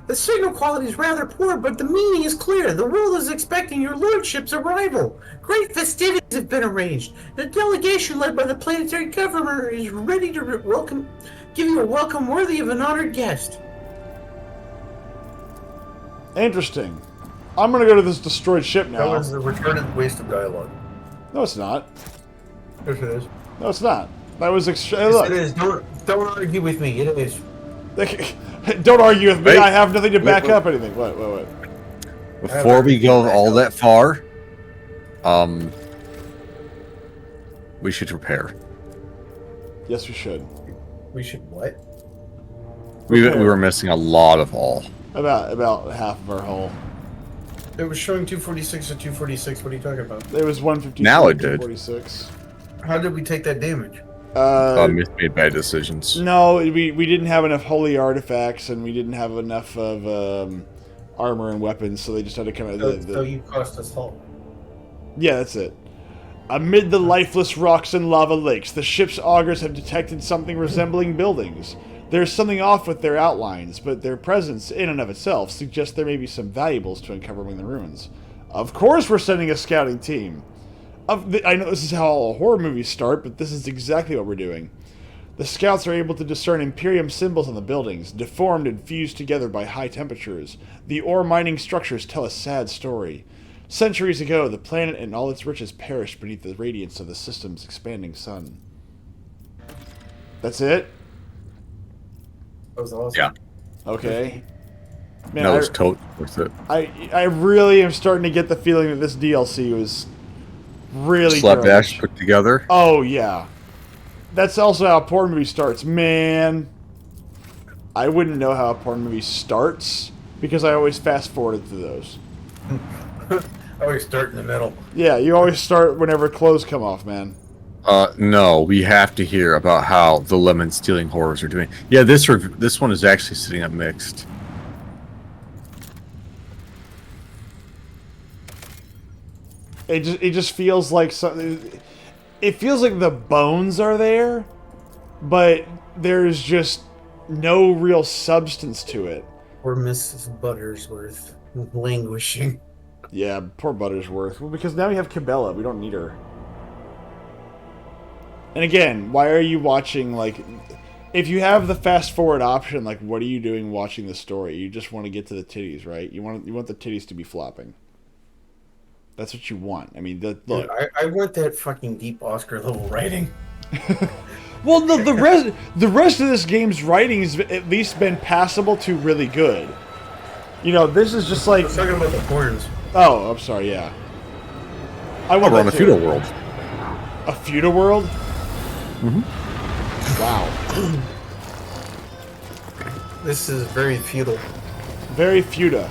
The signal quality is rather poor, but the meaning is clear. The world is expecting your lordship's arrival. Great festivities have been arranged. The delegation led by the planetary governor is ready to give you a welcome worthy of an honored guest. Interesting. I'm gonna go to this destroyed ship now. That was a retarded waste of dialogue. No, it's not. Yes, it is. No, it's not. That was extra. Yes, Look. it is. Don't argue with me. It is. Don't argue with me. Wait. I have nothing to back Wait. up anything. Wait. Before we go all that far, we should repair. Yes, we should. We should what? We Repair. were missing a lot of all. About half of our hull. It was showing 246 to 246. What are you talking about? It was 156. Now it did. 46. How did we take that damage? Myth made bad decisions. No, we didn't have enough holy artifacts, and we didn't have enough of armor and weapons, so they just had to kind of. So you cost us hull. Yeah, that's it. Amid the lifeless rocks and lava lakes, the ship's augers have detected something resembling buildings. There's something off with their outlines, but their presence in and of itself suggests there may be some valuables to uncover among the ruins. Of course we're sending a scouting team. I know this is how all horror movies start, but this is exactly what we're doing. The scouts are able to discern Imperium symbols on the buildings, deformed and fused together by high temperatures. The ore mining structures tell a sad story. Centuries ago, the planet and all its riches perished beneath the radiance of the system's expanding sun. That's it? That was awesome. Yeah. Okay. Man, That was totally worth it. I really am starting to get the feeling that this DLC was really Slapdash garbage. put together. Oh, yeah. That's also how a porn movie starts. Man, I wouldn't know how a porn movie starts because I always fast forwarded through those. I always start in the middle. Yeah, you always start whenever clothes come off, man. No, we have to hear about how the lemon stealing horrors are doing. Yeah, this one is actually sitting up mixed. It just feels like something. It feels like the bones are there, but there's just no real substance to it. Or Mrs. Buttersworth languishing. Yeah, poor Buttersworth. Well, because now we have Cabela. We don't need her. And again, why are you watching, like... If you have the fast forward option, like, what are you doing watching the story? You just want to get to the titties, right? You want the titties to be flopping. That's what you want. I mean, look. Dude, I want that fucking deep Oscar level writing. Well, the rest of this game's writing has at least been passable to really good. You know, this is just like... I was talking about the horns. Oh, I'm sorry, yeah. I Oh, want we're on that the too. feudal world. A feudal world? Mm-hmm. Wow. This is very feudal. Very feuda.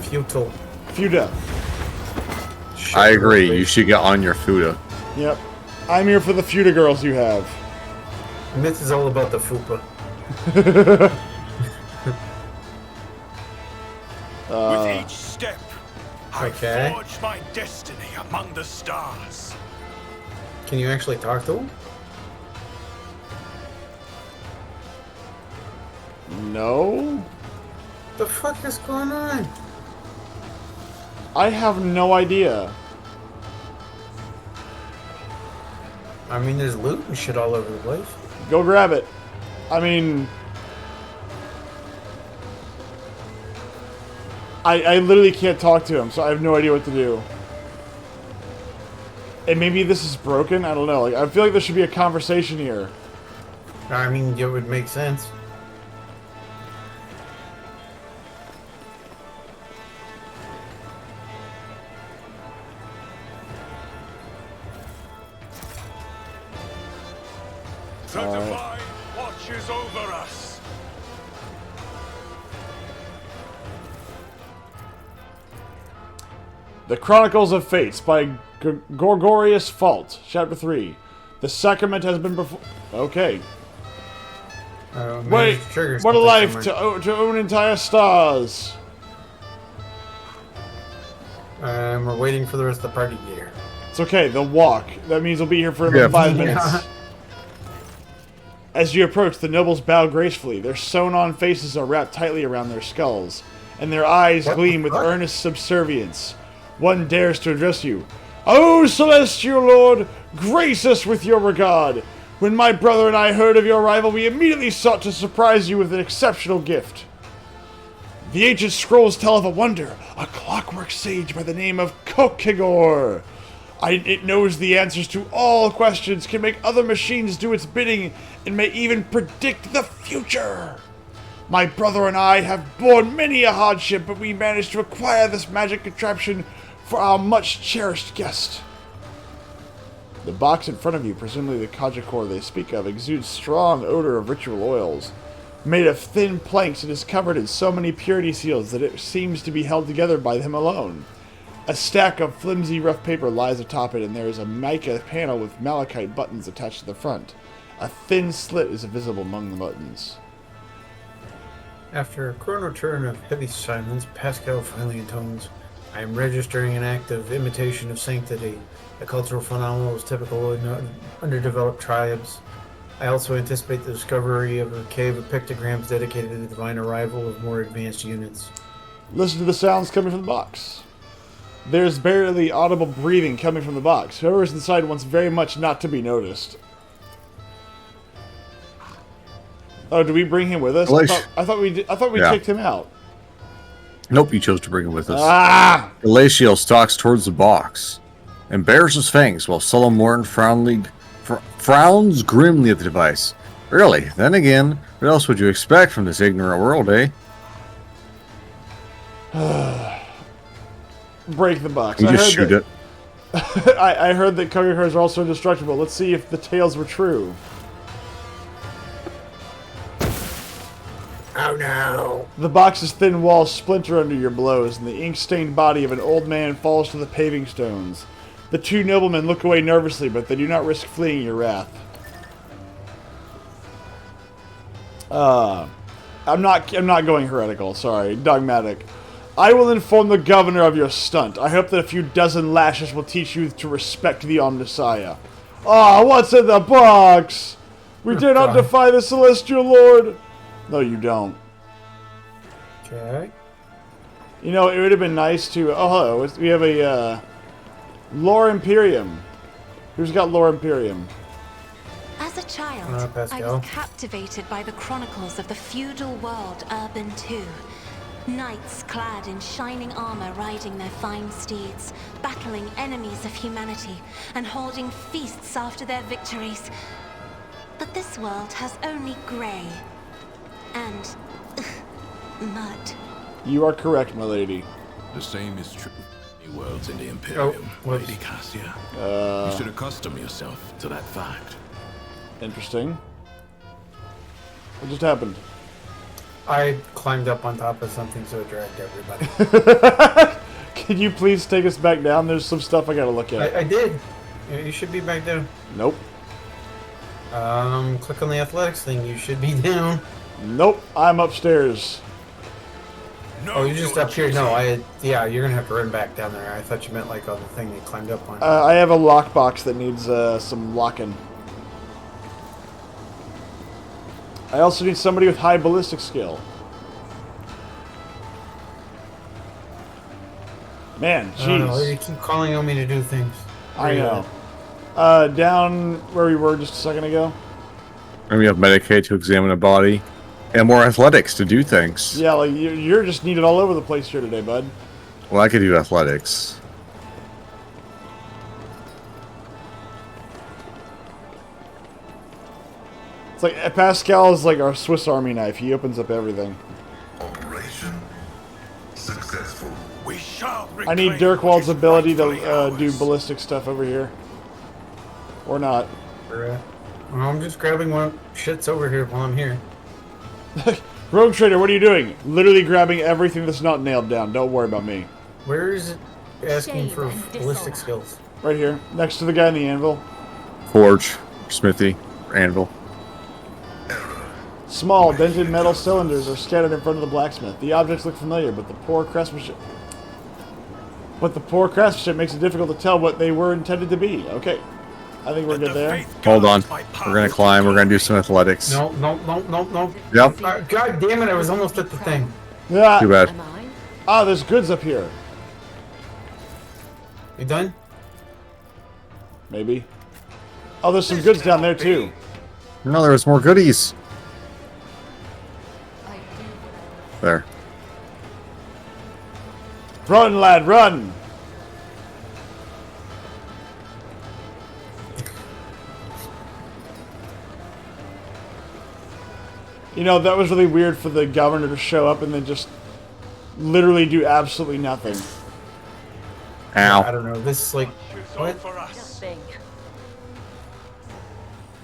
Futile. Feuda. I agree. You should get on your Fuda. Yep. I'm here for the feuda girls you have. And this is all about the fupa. With each step, I Okay. forge my destiny among the stars. Can you actually talk to him? No? The fuck is going on? I have no idea. I mean, there's loot and shit all over the place. Go grab it. I mean... I literally can't talk to him, so I have no idea what to do. And maybe this is broken? I don't know. Like, I feel like there should be a conversation here. I mean, it would make sense. The divine watches over us. The Chronicles of Fates by Gorgorius Fault, Chapter 3. The sacrament has been performed. Okay. Wait, what a life to own entire stars. We're waiting for the rest of the party to get here. It's okay, they'll walk. That means we'll be here for about 5 minutes. As you approach, the nobles bow gracefully. Their sewn-on faces are wrapped tightly around their skulls, and their eyes gleam with earnest subservience. One dares to address you. "O celestial lord, grace us with your regard. When my brother and I heard of your arrival, we immediately sought to surprise you with an exceptional gift. The ancient scrolls tell of a wonder, a clockwork sage by the name of Kokigor. It knows the answers to all questions, can make other machines do its bidding, and may even predict the future. My brother and I have borne many a hardship, but we managed to acquire this magic contraption for our much-cherished guest." The box in front of you, presumably the Kajikor they speak of, exudes strong odor of ritual oils. Made of thin planks, it is covered in so many purity seals that it seems to be held together by them alone. A stack of flimsy rough paper lies atop it, and there is a mica panel with malachite buttons attached to the front. A thin slit is visible among the buttons. After a chrono turn of heavy silence, Pascal finally intones, "I am registering an act of imitation of sanctity, a cultural phenomenon is typical in underdeveloped tribes. I also anticipate the discovery of a cave of pictograms dedicated to the divine arrival of more advanced units. Listen to the sounds coming from the box. There's barely audible breathing coming from the box. Whoever's inside wants very much not to be noticed. Oh, did we bring him with us? I thought we Yeah. kicked him out. Nope, you chose to bring him with us. Ah! Galatiel stalks towards the box and bares his fangs while Solomorn frowns grimly at the device. Really? Then again, what else would you expect from this ignorant world, eh? Break the box. You just shoot it. I heard that Kogakars are also indestructible. Let's see if the tales were true. Oh no! The box's thin walls splinter under your blows, and the ink-stained body of an old man falls to the paving stones. The two noblemen look away nervously, but they do not risk fleeing your wrath. I'm not going heretical, sorry, dogmatic. I will inform the governor of your stunt. I hope that a few dozen lashes will teach you to respect the Omnissiah. Ah, what's in the box? We dare not defy the Celestial Lord. No, you don't. Okay. You know, it would have been nice to... Oh, hello. We have a, Lore Imperium. Who's got Lore Imperium? As a child, I Pascal. was captivated by the chronicles of the feudal world Urban II. Knights clad in shining armor riding their fine steeds, battling enemies of humanity, and holding feasts after their victories. But this world has only grey and mud. You are correct, my lady. The same is true of the worlds in the Imperium, whoops. Lady Cassia. You should accustom yourself to that fact. Interesting. What just happened? I climbed up on top of something, so it dragged everybody. Can you please take us back down? There's some stuff I gotta look at. I did. You should be back down. Nope. Click on the athletics thing. You should be down. Nope. I'm upstairs. No, Oh, you're just up here. No, yeah, you're gonna have to run back down there. I thought you meant like on the thing you climbed up on. I have a lockbox that needs some locking. I also need somebody with high ballistic skill. Man, I don't know, jeez. you keep calling on me to do things. I know. Down where we were just a second ago. And we have Medicaid to examine a body, and more athletics to do things. Yeah, like you're just needed all over the place here today, bud. Well, I could do athletics. It's like Pascal is like our Swiss Army knife. He opens up everything. Operation successful. We shall I need reclaim Dirkwald's what is ability to rightfully do ours. ballistic stuff over here. Or not. Well, I'm just grabbing one shits over here while I'm here. Rogue Trader, what are you doing? Literally grabbing everything that's not nailed down. Don't worry about me. Where is it asking Shame for and ballistic dishonor. skills? Right here. Next to the guy in the anvil. Forge, smithy, anvil. Small, dented metal cylinders are scattered in front of the blacksmith. The objects look familiar, but the poor craftsmanship makes it difficult to tell what they were intended to be. Okay. I think we're good there. Hold on. We're gonna climb. We're gonna do some athletics. No. Yep. God damn it! I was almost at the thing. Yeah. Too bad. Am I? Ah, there's goods up here. You done? Maybe. Oh, there's some goods down there too. No, there was more goodies. There. Run, lad, run! You know, that was really weird for the governor to show up and then just literally do absolutely nothing. I Ow. don't know. This is like what? For us.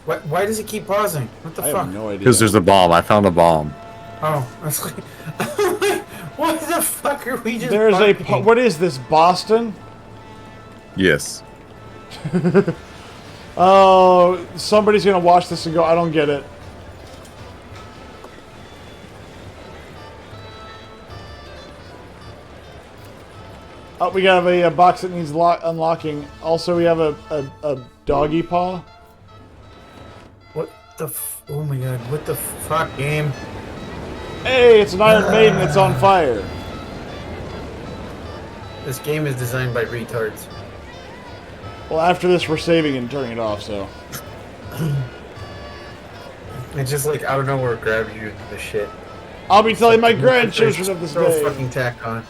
Why does it keep pausing? What the I fuck? have no idea. Because there's a bomb. I found a bomb. Oh, I was like, what the fuck are we just? There's a... barking? What is this, Boston? Yes. Oh, somebody's gonna watch this and go, I don't get it. Oh, we got a box that needs unlocking. Also, we have a doggy paw. What? Oh my god, what the fuck, game? Hey, it's an Iron Maiden that's on fire. This game is designed by retards. Well, after this, we're saving and turning it off, so. It's just like out of nowhere grabs you the shit. I'll be telling my grandchildren of this Throw day. fucking tack on.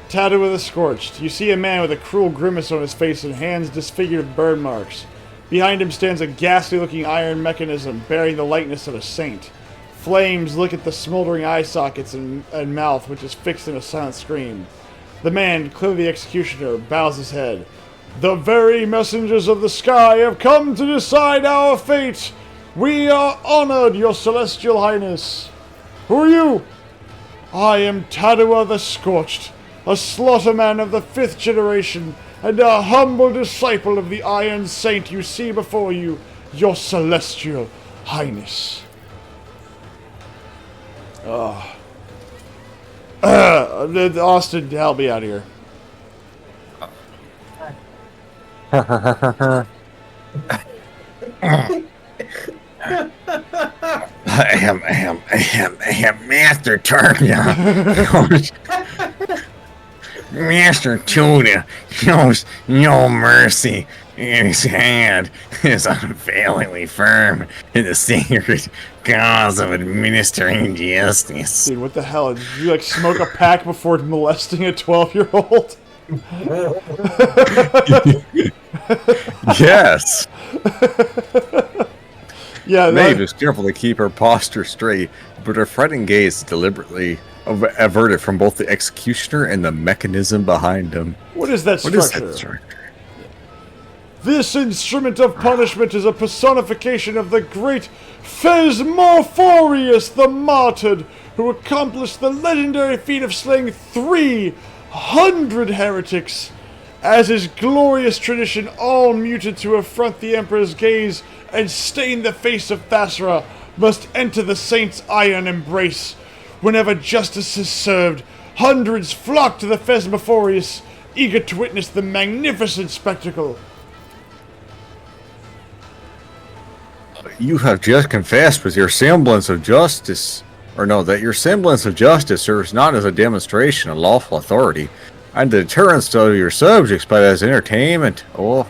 Tattoo of the Scorched. You see a man with a cruel grimace on his face and hands disfigured with burn marks. Behind him stands a ghastly-looking iron mechanism bearing the likeness of a saint. Flames lick at the smoldering eye sockets and mouth, which is fixed in a silent scream. The man, clearly the executioner, bows his head. The very messengers of the sky have come to decide our fate. We are honored, your celestial highness. Who are you? I am Tadua the Scorched, a slaughterman of the 5th generation, and a humble disciple of the Iron Saint you see before you, your celestial highness. Austin, help me out here. I am Master Turnia. Master Tuna shows no mercy. His hand is unfailingly firm in the sacred cause of administering justice. Dude, what the hell? Did you like smoke a pack before molesting a 12-year-old? Yes. Yeah, Maeve is careful to keep her posture straight, but her frightened gaze is deliberately averted from both the executioner and the mechanism behind him. what is that What structure? is that structure? This instrument of punishment is a personification of the great Phasmophorius the Martyred, who accomplished the legendary feat of slaying 300 heretics. As his glorious tradition, all muted to affront the Emperor's gaze and stain the face of Thasra, must enter the Saint's iron embrace. Whenever justice is served, hundreds flock to the Phasmophorius, eager to witness the magnificent spectacle. You have just confessed with your semblance of justice, that your semblance of justice serves not as a demonstration of lawful authority, and the deterrence to your subjects, but as entertainment. Oh,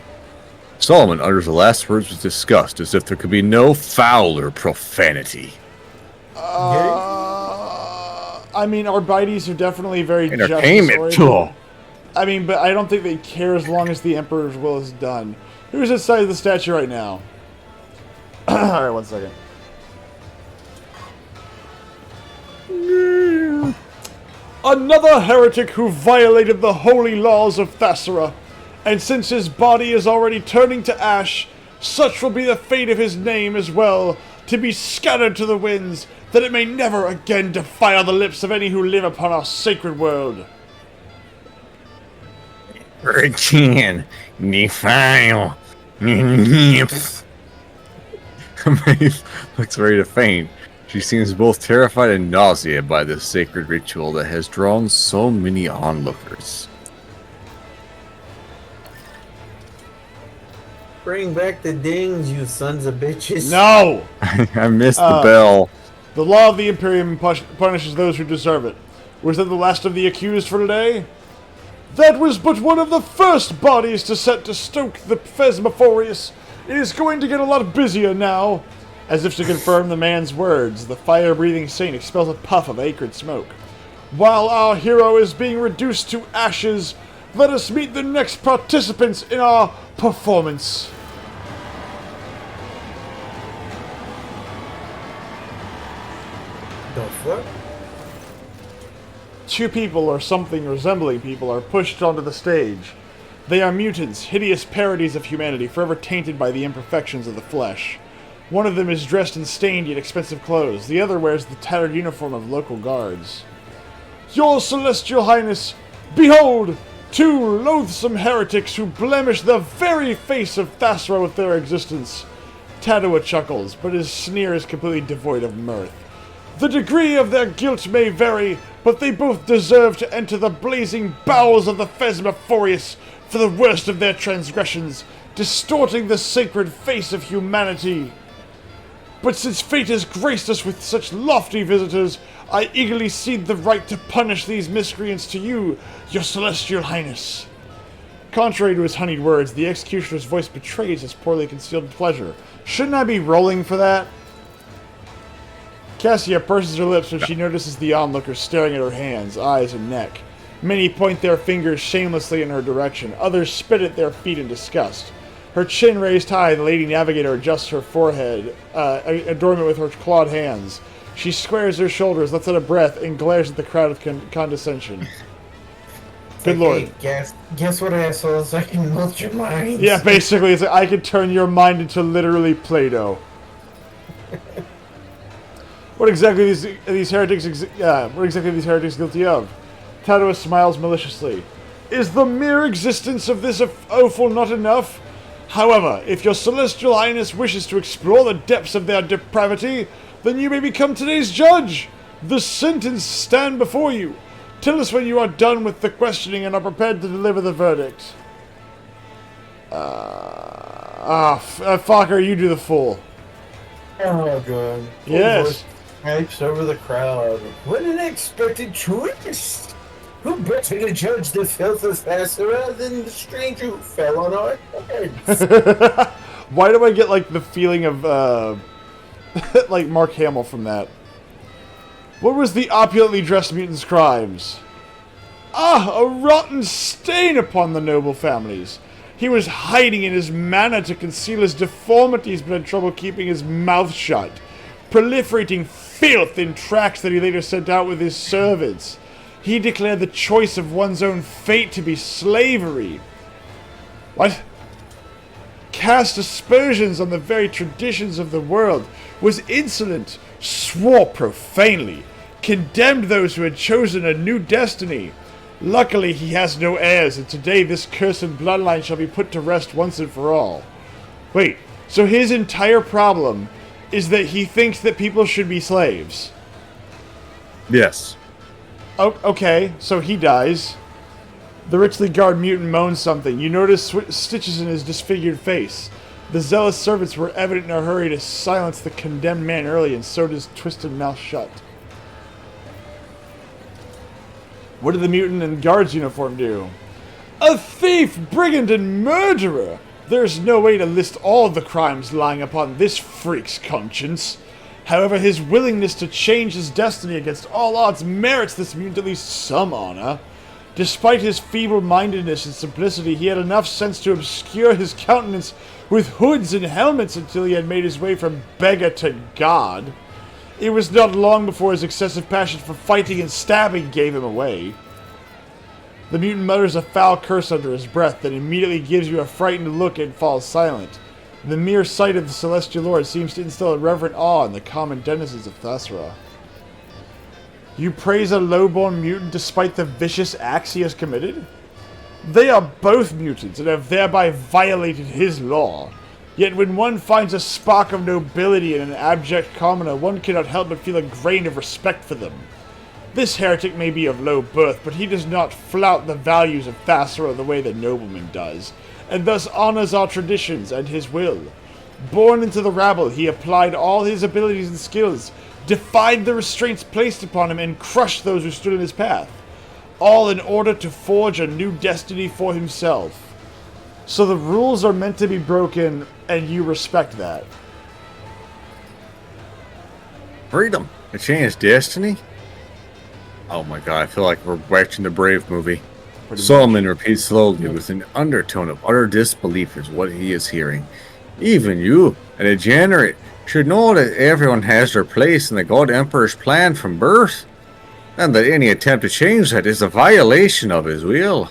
Solomon utters the last words with disgust, as if there could be no fouler profanity. I mean, Arbites are definitely very Entertainment justice-oriented. tool. I mean, but I don't think they care as long as the Emperor's will is done. Who's inside the statue right now? Alright, 1 second. Another heretic who violated the holy laws of Thasara. And since his body is already turning to ash, such will be the fate of his name as well, to be scattered to the winds, that it may never again defile the lips of any who live upon our sacred world. Again, defile lips. Maeve looks ready to faint. She seems both terrified and nauseated by this sacred ritual that has drawn so many onlookers. Bring back the dings, you sons of bitches. No! I missed the bell. The law of the Imperium punishes those who deserve it. Was that the last of the accused for today? That was but one of the first bodies to set to stoke the Phasmophorius. It is going to get a lot busier now. As if to confirm the man's words, the fire-breathing saint expels a puff of acrid smoke. While our hero is being reduced to ashes, let us meet the next participants in our performance. The fuck? Two people or something resembling people are pushed onto the stage. They are mutants, hideous parodies of humanity, forever tainted by the imperfections of the flesh. One of them is dressed in stained yet expensive clothes. The other wears the tattered uniform of local guards. Your Celestial Highness, behold, two loathsome heretics who blemish the very face of Thasra with their existence. Tadua chuckles, but his sneer is completely devoid of mirth. The degree of their guilt may vary, but they both deserve to enter the blazing bowels of the Phasmophorius for the worst of their transgressions, distorting the sacred face of humanity. But since fate has graced us with such lofty visitors, I eagerly cede the right to punish these miscreants to you, your celestial highness. Contrary to his honeyed words, the executioner's voice betrays his poorly concealed pleasure. Shouldn't I be rolling for that? Cassia purses her lips when she notices the onlookers staring at her hands, eyes, and neck. Many point their fingers shamelessly in her direction. Others spit at their feet in disgust. Her chin raised high, the Lady Navigator adjusts her forehead, adornment with her clawed hands. She squares her shoulders, lets out a breath, and glares at the crowd with condescension. Good lord. Guess what, assholes? I can melt your minds. Yeah, basically, it's like I could turn your mind into literally Play-Doh. What exactly are these heretics guilty of? Tadoa smiles maliciously. Is the mere existence of this offal not enough? However, if your celestial highness wishes to explore the depths of their depravity, then you may become today's judge. The sentence stand before you. Tell us when you are done with the questioning and are prepared to deliver the verdict. Fokker, you do the fool. Oh, God. Yes. Pipes over the crowd. What an unexpected twist! Who better to judge the filth of Thassaera than the stranger who fell on our heads? Why do I get, like, the feeling of, like Mark Hamill from that? What was the opulently dressed mutant's crimes? Ah, a rotten stain upon the noble families. He was hiding in his manor to conceal his deformities, but had trouble keeping his mouth shut. Proliferating filth in tracts that he later sent out with his servants. He declared the choice of one's own fate to be slavery. What? Cast aspersions on the very traditions of the world, was insolent, swore profanely, condemned those who had chosen a new destiny. Luckily, he has no heirs, and today this cursed bloodline shall be put to rest once and for all. Wait, so his entire problem is that he thinks that people should be slaves? Yes. Oh, okay, so he dies. The richly garbed mutant moans something. You notice stitches in his disfigured face. The zealous servants were evident in a hurry to silence the condemned man early, and sewed his twisted mouth shut. What did the mutant in guard's uniform do? A thief, brigand, and murderer! There's no way to list all the crimes lying upon this freak's conscience. However, his willingness to change his destiny against all odds merits this mutant at least some honor. Despite his feeble-mindedness and simplicity, he had enough sense to obscure his countenance with hoods and helmets until he had made his way from beggar to god. It was not long before his excessive passion for fighting and stabbing gave him away. The mutant mutters a foul curse under his breath, then immediately gives you a frightened look and falls silent. The mere sight of the Celestial Lord seems to instill a reverent awe in the common denizens of Thassaera. You praise a lowborn mutant despite the vicious acts he has committed? They are both mutants and have thereby violated his law. Yet when one finds a spark of nobility in an abject commoner, one cannot help but feel a grain of respect for them. This heretic may be of low birth, but he does not flout the values of Thassaera the way the nobleman does, and thus honors our traditions and his will. Born into the rabble, he applied all his abilities and skills, defied the restraints placed upon him, and crushed those who stood in his path, all in order to forge a new destiny for himself. So the rules are meant to be broken, and you respect that. Freedom to change destiny? Oh my god, I feel like we're watching the Brave movie. Solomon repeats slowly with an undertone of utter disbelief as what he is hearing. Even you, a degenerate, should know that everyone has their place in the God Emperor's plan from birth, and that any attempt to change that is a violation of his will.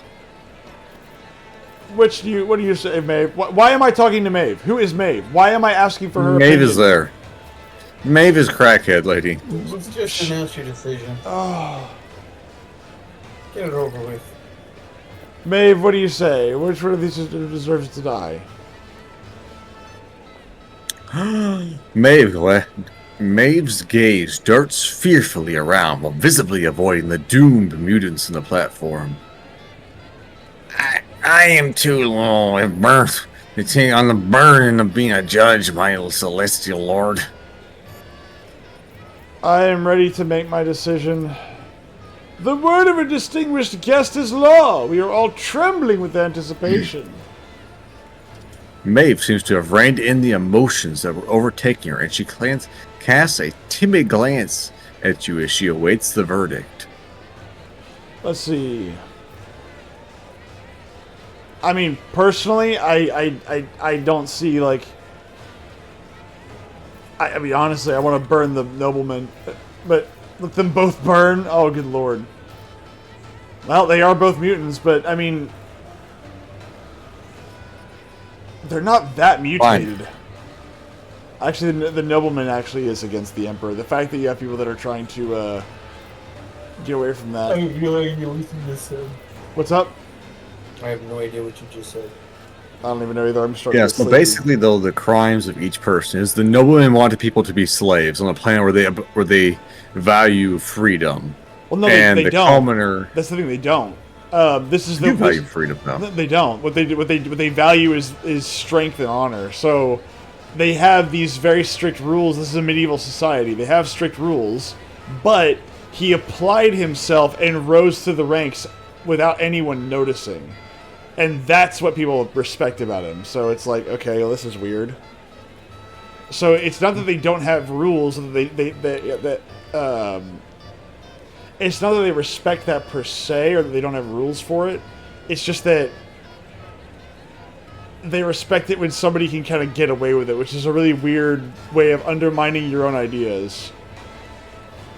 What do you say, Maeve? Why am I talking to Maeve? Who is Maeve? Why am I asking for her Maeve opinion? is there. Maeve is crackhead, lady. Let's just announce your decision. Oh. Get it over with. Maeve, what do you say? Which one of these deserves to die? Maeve's gaze darts fearfully around while visibly avoiding the doomed mutants on the platform. I am too low of birth to take on the burden of being a judge, my celestial lord. I am ready to make my decision. The word of a distinguished guest is law. We are all trembling with anticipation. Maeve seems to have reined in the emotions that were overtaking her, and she casts a timid glance at you as she awaits the verdict. Let's see. I mean, personally, I don't see, like... I mean, honestly, I want to burn the nobleman. But let them both burn? Oh, good lord. Well, they are both mutants, but, I mean... They're not that mutated. Fine. Actually, the nobleman actually is against the Emperor. The fact that you have people that are trying to, get away from that. I have no idea what you just said. What's up? I have no idea what you just said. I don't even know either. I'm struggling. Yeah, so basically, though, the crimes of each person is the nobleman wanted people to be slaves on a planet where they value freedom. Well, no, and they the don't. commoner. That's the thing. They don't. This is You value freedom, though. They don't. What they value is strength and honor. So they have these very strict rules. This is a medieval society. They have strict rules, but he applied himself and rose to the ranks without anyone noticing. And that's what people respect about him. So it's like, okay, well, this is weird. So it's not that they don't have rules. It's not that they respect that per se, or that they don't have rules for it. It's just that they respect it when somebody can kind of get away with it, which is a really weird way of undermining your own ideas.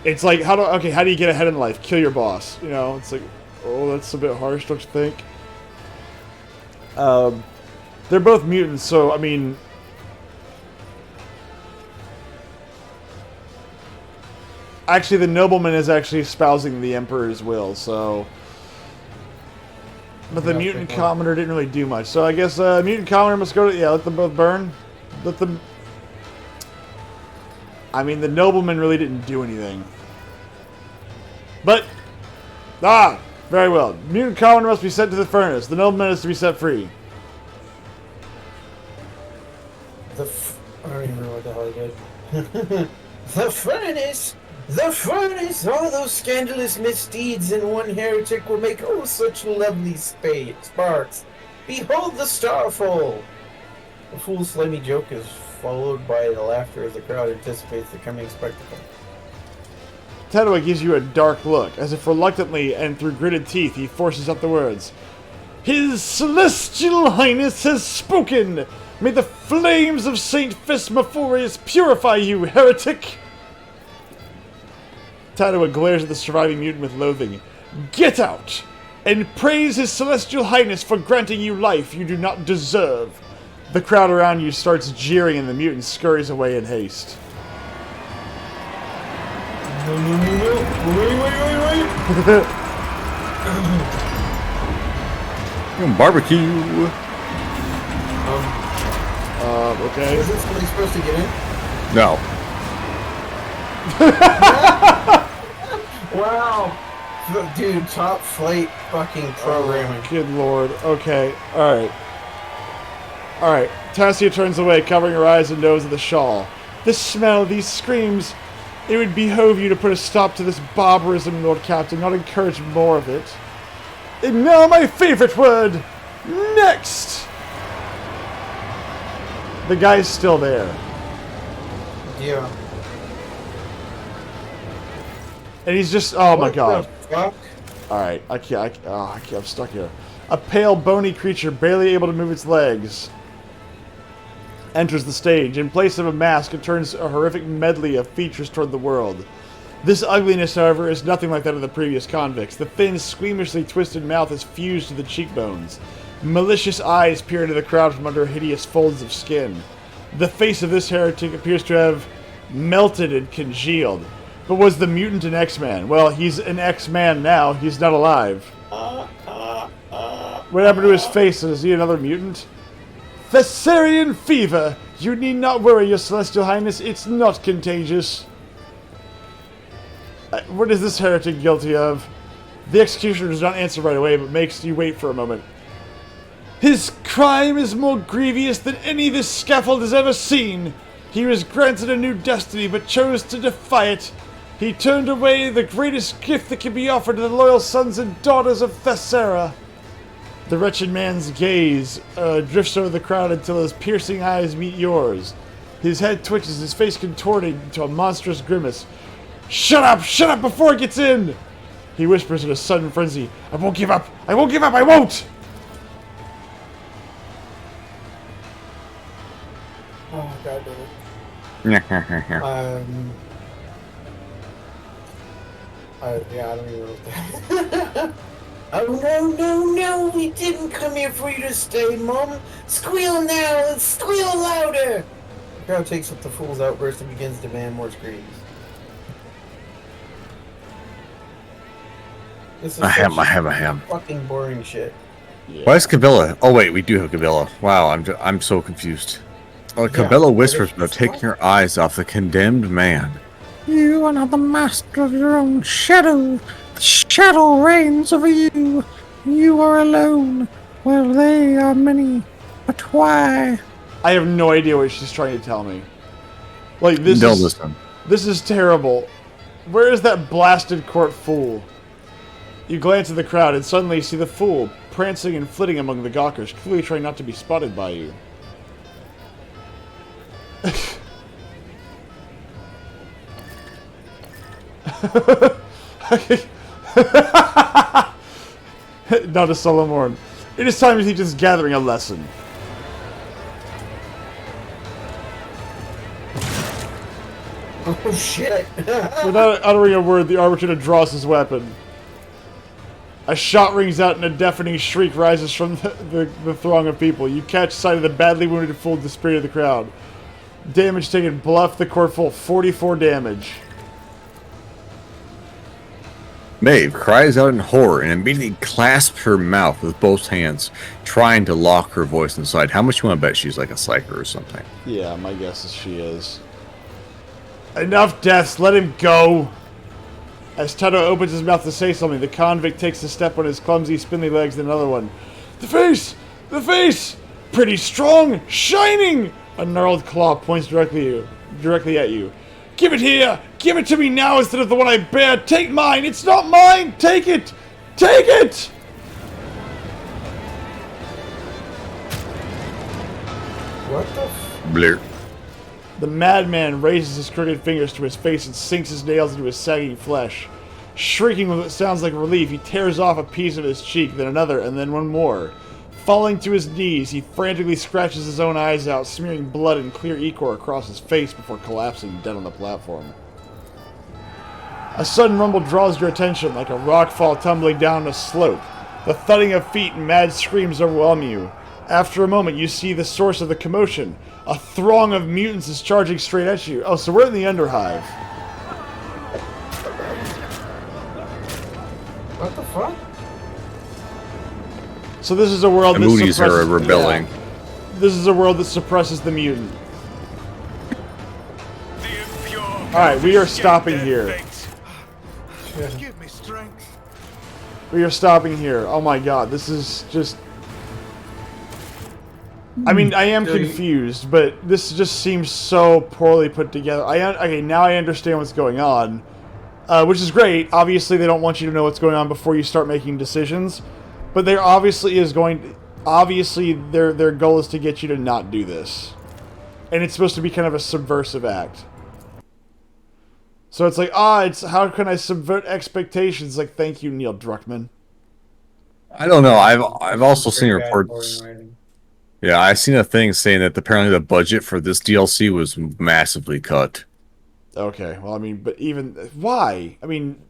It's like, how do you get ahead in life? Kill your boss. You know, it's like, oh, that's a bit harsh, don't you think? They're both mutants, so, I mean... Actually, the nobleman is actually espousing the Emperor's will, so... But the mutant commoner didn't really do much, so I guess, mutant commoner must go to... Yeah, let them both burn. Let them... I mean, the nobleman really didn't do anything. But... Ah! Very well. Mutant commoner must be sent to the furnace. The nobleman is to be set free. I don't even know what the hell I did. The furnace! The furnace! All those scandalous misdeeds in one heretic will make oh such lovely sparks. Behold the starfall! The fool's slimy joke is followed by the laughter as the crowd anticipates the coming spectacle. Tadua gives you a dark look, as if reluctantly and through gritted teeth he forces out the words. His Celestial Highness has spoken! May the flames of Saint Phesmophorius purify you, heretic! Tadua glares at the surviving mutant with loathing. Get out! And praise His Celestial Highness for granting you life you do not deserve. The crowd around you starts jeering and the mutant scurries away in haste. Wait. Barbecue! Okay. Isn't somebody supposed to get in? No. Wow! Dude, top flight fucking programming. Oh, good lord. Okay. Alright. Alright. Tassia turns away, covering her eyes and nose with a shawl. This smell, these screams. It would behove you to put a stop to this barbarism, Lord Captain, not encourage more of it. And now my favorite word! Next! The guy's still there. Yeah. And he's just, oh my god. What the fuck? Alright, I'm stuck here. A pale, bony creature, barely able to move its legs, enters the stage. In place of a mask, it turns a horrific medley of features toward the world. This ugliness, however, is nothing like that of the previous convicts. The thin, squeamishly twisted mouth is fused to the cheekbones. Malicious eyes peer into the crowd from under hideous folds of skin. The face of this heretic appears to have melted and congealed. But was the mutant an X-Man? Well, he's an X-Man now. He's not alive. What happened to his face? Is he another mutant? Thessarian fever! You need not worry, Your Celestial Highness. It's not contagious. What is this heretic guilty of? The executioner does not answer right away, but makes you wait for a moment. His crime is more grievous than any this scaffold has ever seen. He was granted a new destiny, but chose to defy it. He turned away the greatest gift that can be offered to the loyal sons and daughters of Thessera. The wretched man's gaze drifts over the crowd until his piercing eyes meet yours. His head twitches, his face contorting into a monstrous grimace. Shut up before it gets in! He whispers in a sudden frenzy. I won't give up! I won't give up! I won't! Oh, God damn it. Yeah, I don't even know what that. Oh, no, we didn't come here for you to stay, Mom. Squeal now and squeal louder! The crowd takes up the fool's outburst and begins to demand more screams. This is Ahem. fucking boring shit. Yeah. Why is Kabila? Oh wait, we do have Kabila. Wow, I'm so confused. Kabila whispers about taking her eyes off the condemned man. You are not the master of your own shadow. The shadow reigns over you. You are alone. Well, they are many. But why? I have no idea what she's trying to tell me. Like, this Don't is... listen. This is terrible. Where is that blasted court fool? You glance at the crowd and suddenly see the fool prancing and flitting among the gawkers, clearly trying not to be spotted by you. Not a Solomon. It is time to teach this gathering a lesson. Oh, shit. Without uttering a word, the Arbitrator draws his weapon. A shot rings out and a deafening shriek rises from the throng of people. You catch sight of the badly wounded fool disappear of the crowd. Damage taken, bluff the court full, 44 damage. Maeve cries out in horror and immediately clasps her mouth with both hands, trying to lock her voice inside. How much you want to bet she's like a psyker or something? Yeah, my guess is she is. Enough deaths, let him go! As Tato opens his mouth to say something, the convict takes a step on his clumsy, spindly legs and another one. The face! The face! Pretty strong! Shining! A gnarled claw points directly at you. Give it here! Give it to me now instead of the one I bear! Take mine! It's not mine! Take it! Take it! What the Blur. The madman raises his crooked fingers to his face and sinks his nails into his sagging flesh. Shrieking with what sounds like relief, he tears off a piece of his cheek, then another, and then one more. Falling to his knees, he frantically scratches his own eyes out, smearing blood and clear ichor across his face before collapsing dead on the platform. A sudden rumble draws your attention, like a rock fall tumbling down a slope. The thudding of feet and mad screams overwhelm you. After a moment, you see the source of the commotion. A throng of mutants is charging straight at you. Oh, so we're in the Underhive. What the fuck? So this is a world The that Moonies are suppresses... rebelling. Yeah. This is a world that suppresses the mutant. Alright, we are stopping here. Give me strength. We are stopping here. Oh my god, this is just... I mean, I am confused, but this just seems so poorly put together. Okay, now I understand what's going on, which is great. Obviously, they don't want you to know what's going on before you start making decisions, but there obviously is going... Obviously, their goal is to get you to not do this. And it's supposed to be kind of a subversive act. So it's like, it's how can I subvert expectations? Like, thank you, Neil Druckmann. I don't know. I've also seen reports. Yeah, I've seen a thing saying that apparently the budget for this DLC was massively cut. Okay, well, I mean, but even... Why? I mean,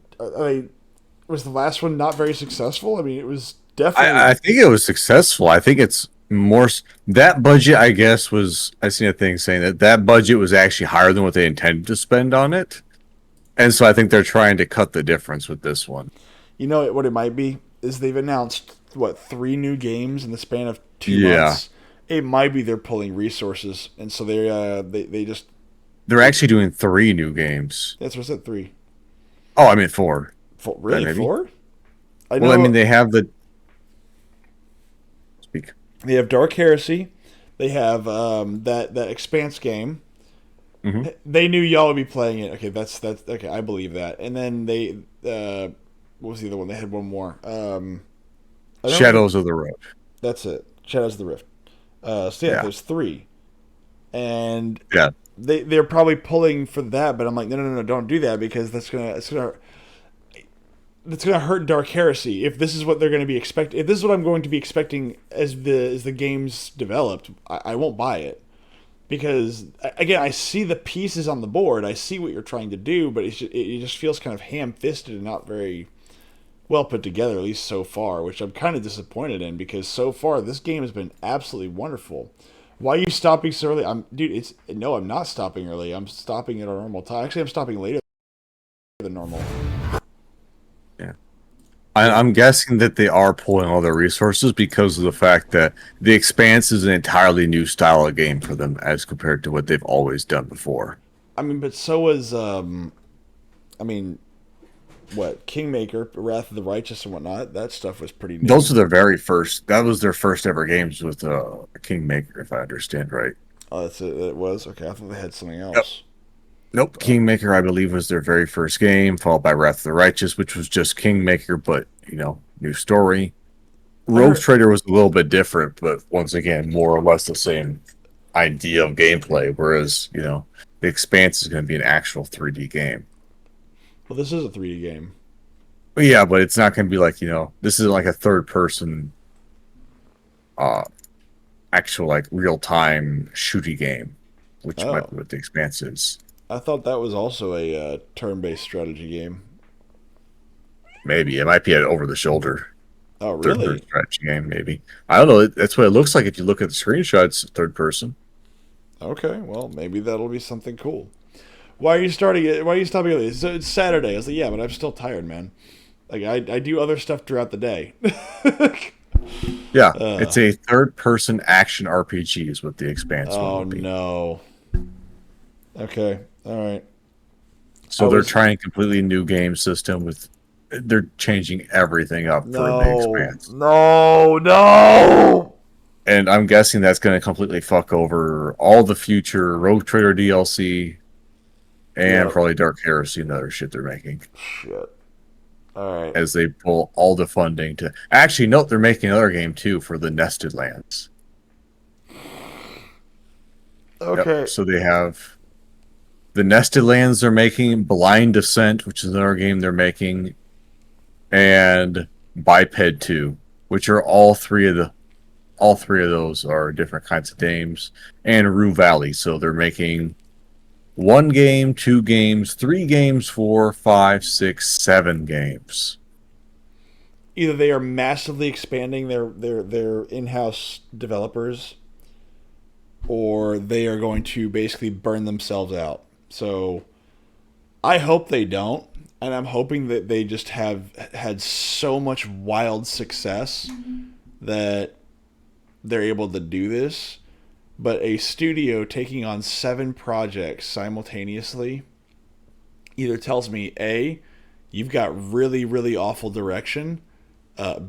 was the last one not very successful? I mean, it was definitely... I think it was successful. I think it's more... That budget, I guess, was... I've seen a thing saying that budget was actually higher than what they intended to spend on it. And so I think they're trying to cut the difference with this one. You know what it might be? Is they've announced, 3 new games in the span of 2 months? It might be they're pulling resources, and so they just... They're actually doing 3 new games. That's what I said, 3. Oh, I meant 4. Really, maybe? 4? Well, I mean, they have the... Speak. They have Dark Heresy. They have that Expanse game. They knew y'all would be playing it. Okay, that's okay. I believe that. And then they, what was the other one? They had one more. I don't Shadows of the Road. That's it. Shadows of the Rift. So yeah, Yeah. there's three, and Yeah. they're probably pulling for that. But I'm like, no, don't do that because that's gonna hurt Dark Heresy. If this is what they're going to be expect, if this is what I'm going to be expecting as the game's developed, I won't buy it. Because again, I see the pieces on the board. I see what you're trying to do, but it just feels kind of ham-fisted and not very well put together, at least so far, which I'm kind of disappointed in because so far this game has been absolutely wonderful. Why are you stopping so early? I'm not stopping early. I'm stopping at our normal time. Actually, I'm stopping later than normal. I'm guessing that they are pulling all their resources because of the fact that the Expanse is an entirely new style of game for them as compared to what they've always done before. I mean, but so was what Kingmaker, Wrath of the Righteous, and whatnot. That stuff was pretty new. Those are their very first. That was their first ever games with Kingmaker, if I understand right. Oh, that's it. It was okay. I thought they had something else. Nope. Kingmaker, I believe, was their very first game, followed by Wrath of the Righteous, which was just Kingmaker, but, new story. Rogue Trader was a little bit different, but once again, more or less the same idea of gameplay, whereas, the Expanse is going to be an actual 3D game. Well, this is a 3D game. Yeah, but it's not going to be like, this is like a third-person, actual, like, real-time shooty game, which might be what the Expanse is. I thought that was also a turn-based strategy game. Maybe. It might be an over-the-shoulder Oh, really? third-person strategy game, maybe. I don't know. That's what it looks like if you look at the screenshots, third-person. Okay, well, maybe that'll be something cool. Why are you starting it? Why are you stopping early? It's Saturday. I was like, yeah, but I'm still tired, man. Like, I do other stuff throughout the day. Yeah, it's a third-person action RPG is what the Expanse Oh, will be. no. Okay, all right. So they're trying a completely new game system with... They're changing everything up for the Expanse. No! And I'm guessing that's going to completely fuck over all the future Rogue Trader DLC and probably Dark Heresy and other shit they're making. Shit. All right. As they pull all the funding to... Actually, note they're making another game, too, for the Nested Lands. Okay. Yep. So they have... The Nested Lands they're making, Blind Descent, which is another game they're making, and Biped 2, which are all three of those are different kinds of games, and Rue Valley. So they're making 1 game, 2 games, 3 games, 4, 5, 6, 7 games. Either they are massively expanding their in-house developers, or they are going to basically burn themselves out. So I hope they don't, and I'm hoping that they just have had so much wild success that they're able to do this. But a studio taking on 7 projects simultaneously either tells me A, you've got really, really awful direction,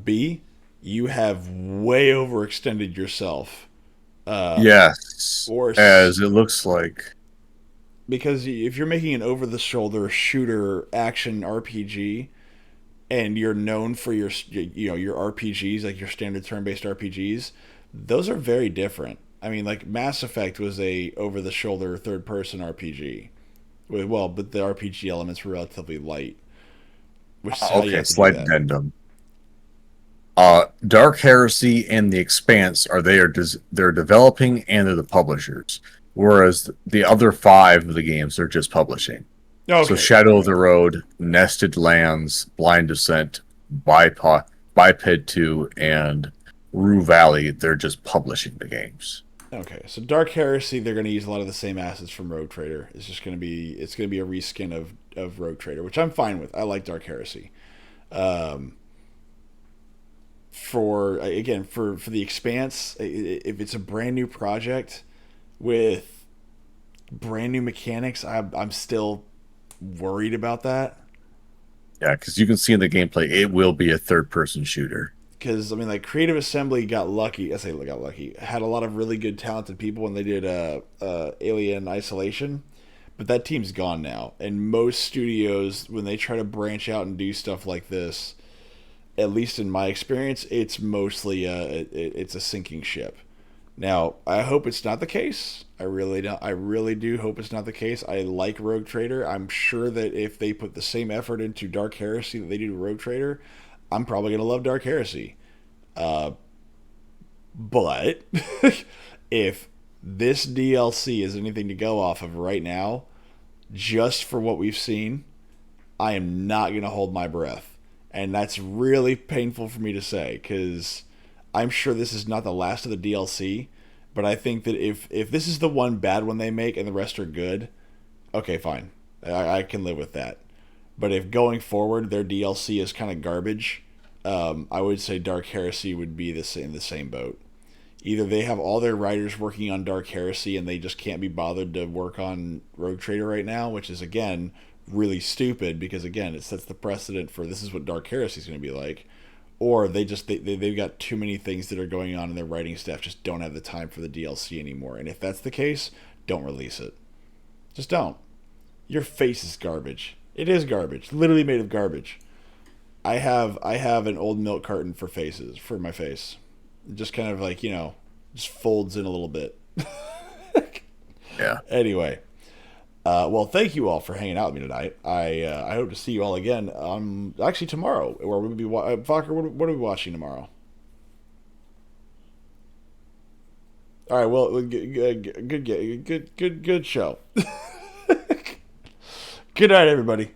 B, you have way overextended yourself. Yes, as it looks like. Because if you're making an over-the-shoulder shooter action RPG, and you're known for your RPGs, like your standard turn-based RPGs, those are very different. I mean, like Mass Effect was a over-the-shoulder third-person RPG. Well, but the RPG elements were relatively light. Which is how you have to Slight do that. addendum. Dark Heresy and the Expanse they're developing and they're the publishers, whereas the other 5 of the games they're just publishing. Okay. So Shadow of the Road, Nested Lands, Blind Descent, Biped 2, and Rue Valley, they're just publishing the games. Okay, so Dark Heresy, they're going to use a lot of the same assets from Rogue Trader. It's going to be a reskin of Rogue Trader, which I'm fine with. I like Dark Heresy. For the Expanse, if it's a brand new project with brand new mechanics, I'm still worried about that. Yeah, because you can see in the gameplay, it will be a third-person shooter. Because, I mean, like, Creative Assembly got lucky. I say got lucky. Had a lot of really good, talented people when they did Alien Isolation. But that team's gone now. And most studios, when they try to branch out and do stuff like this, at least in my experience, it's mostly it's a sinking ship. Now, I hope it's not the case. I really don't. I really do hope it's not the case. I like Rogue Trader. I'm sure that if they put the same effort into Dark Heresy that they do to Rogue Trader, I'm probably gonna love Dark Heresy. But if this DLC is anything to go off of right now, just for what we've seen, I am not gonna hold my breath, and that's really painful for me to say because I'm sure this is not the last of the DLC, but I think that if this is the one bad one they make and the rest are good, okay, fine. I can live with that. But if going forward their DLC is kind of garbage, I would say Dark Heresy would be in the same boat. Either they have all their writers working on Dark Heresy and they just can't be bothered to work on Rogue Trader right now, which is, again, really stupid because, again, it sets the precedent for this is what Dark Heresy is going to be like. Or they've got too many things that are going on and their writing staff just don't have the time for the DLC anymore. And if that's the case, don't release it. Just don't. Your face is garbage. It is garbage. Literally made of garbage. I have an old milk carton for my face. It just kind of like, just folds in a little bit. Yeah. Anyway. Well, thank you all for hanging out with me tonight. I hope to see you all again. Actually tomorrow, where we'll be. Fokker, what are we watching tomorrow? All right. Well, good show. Good night, everybody.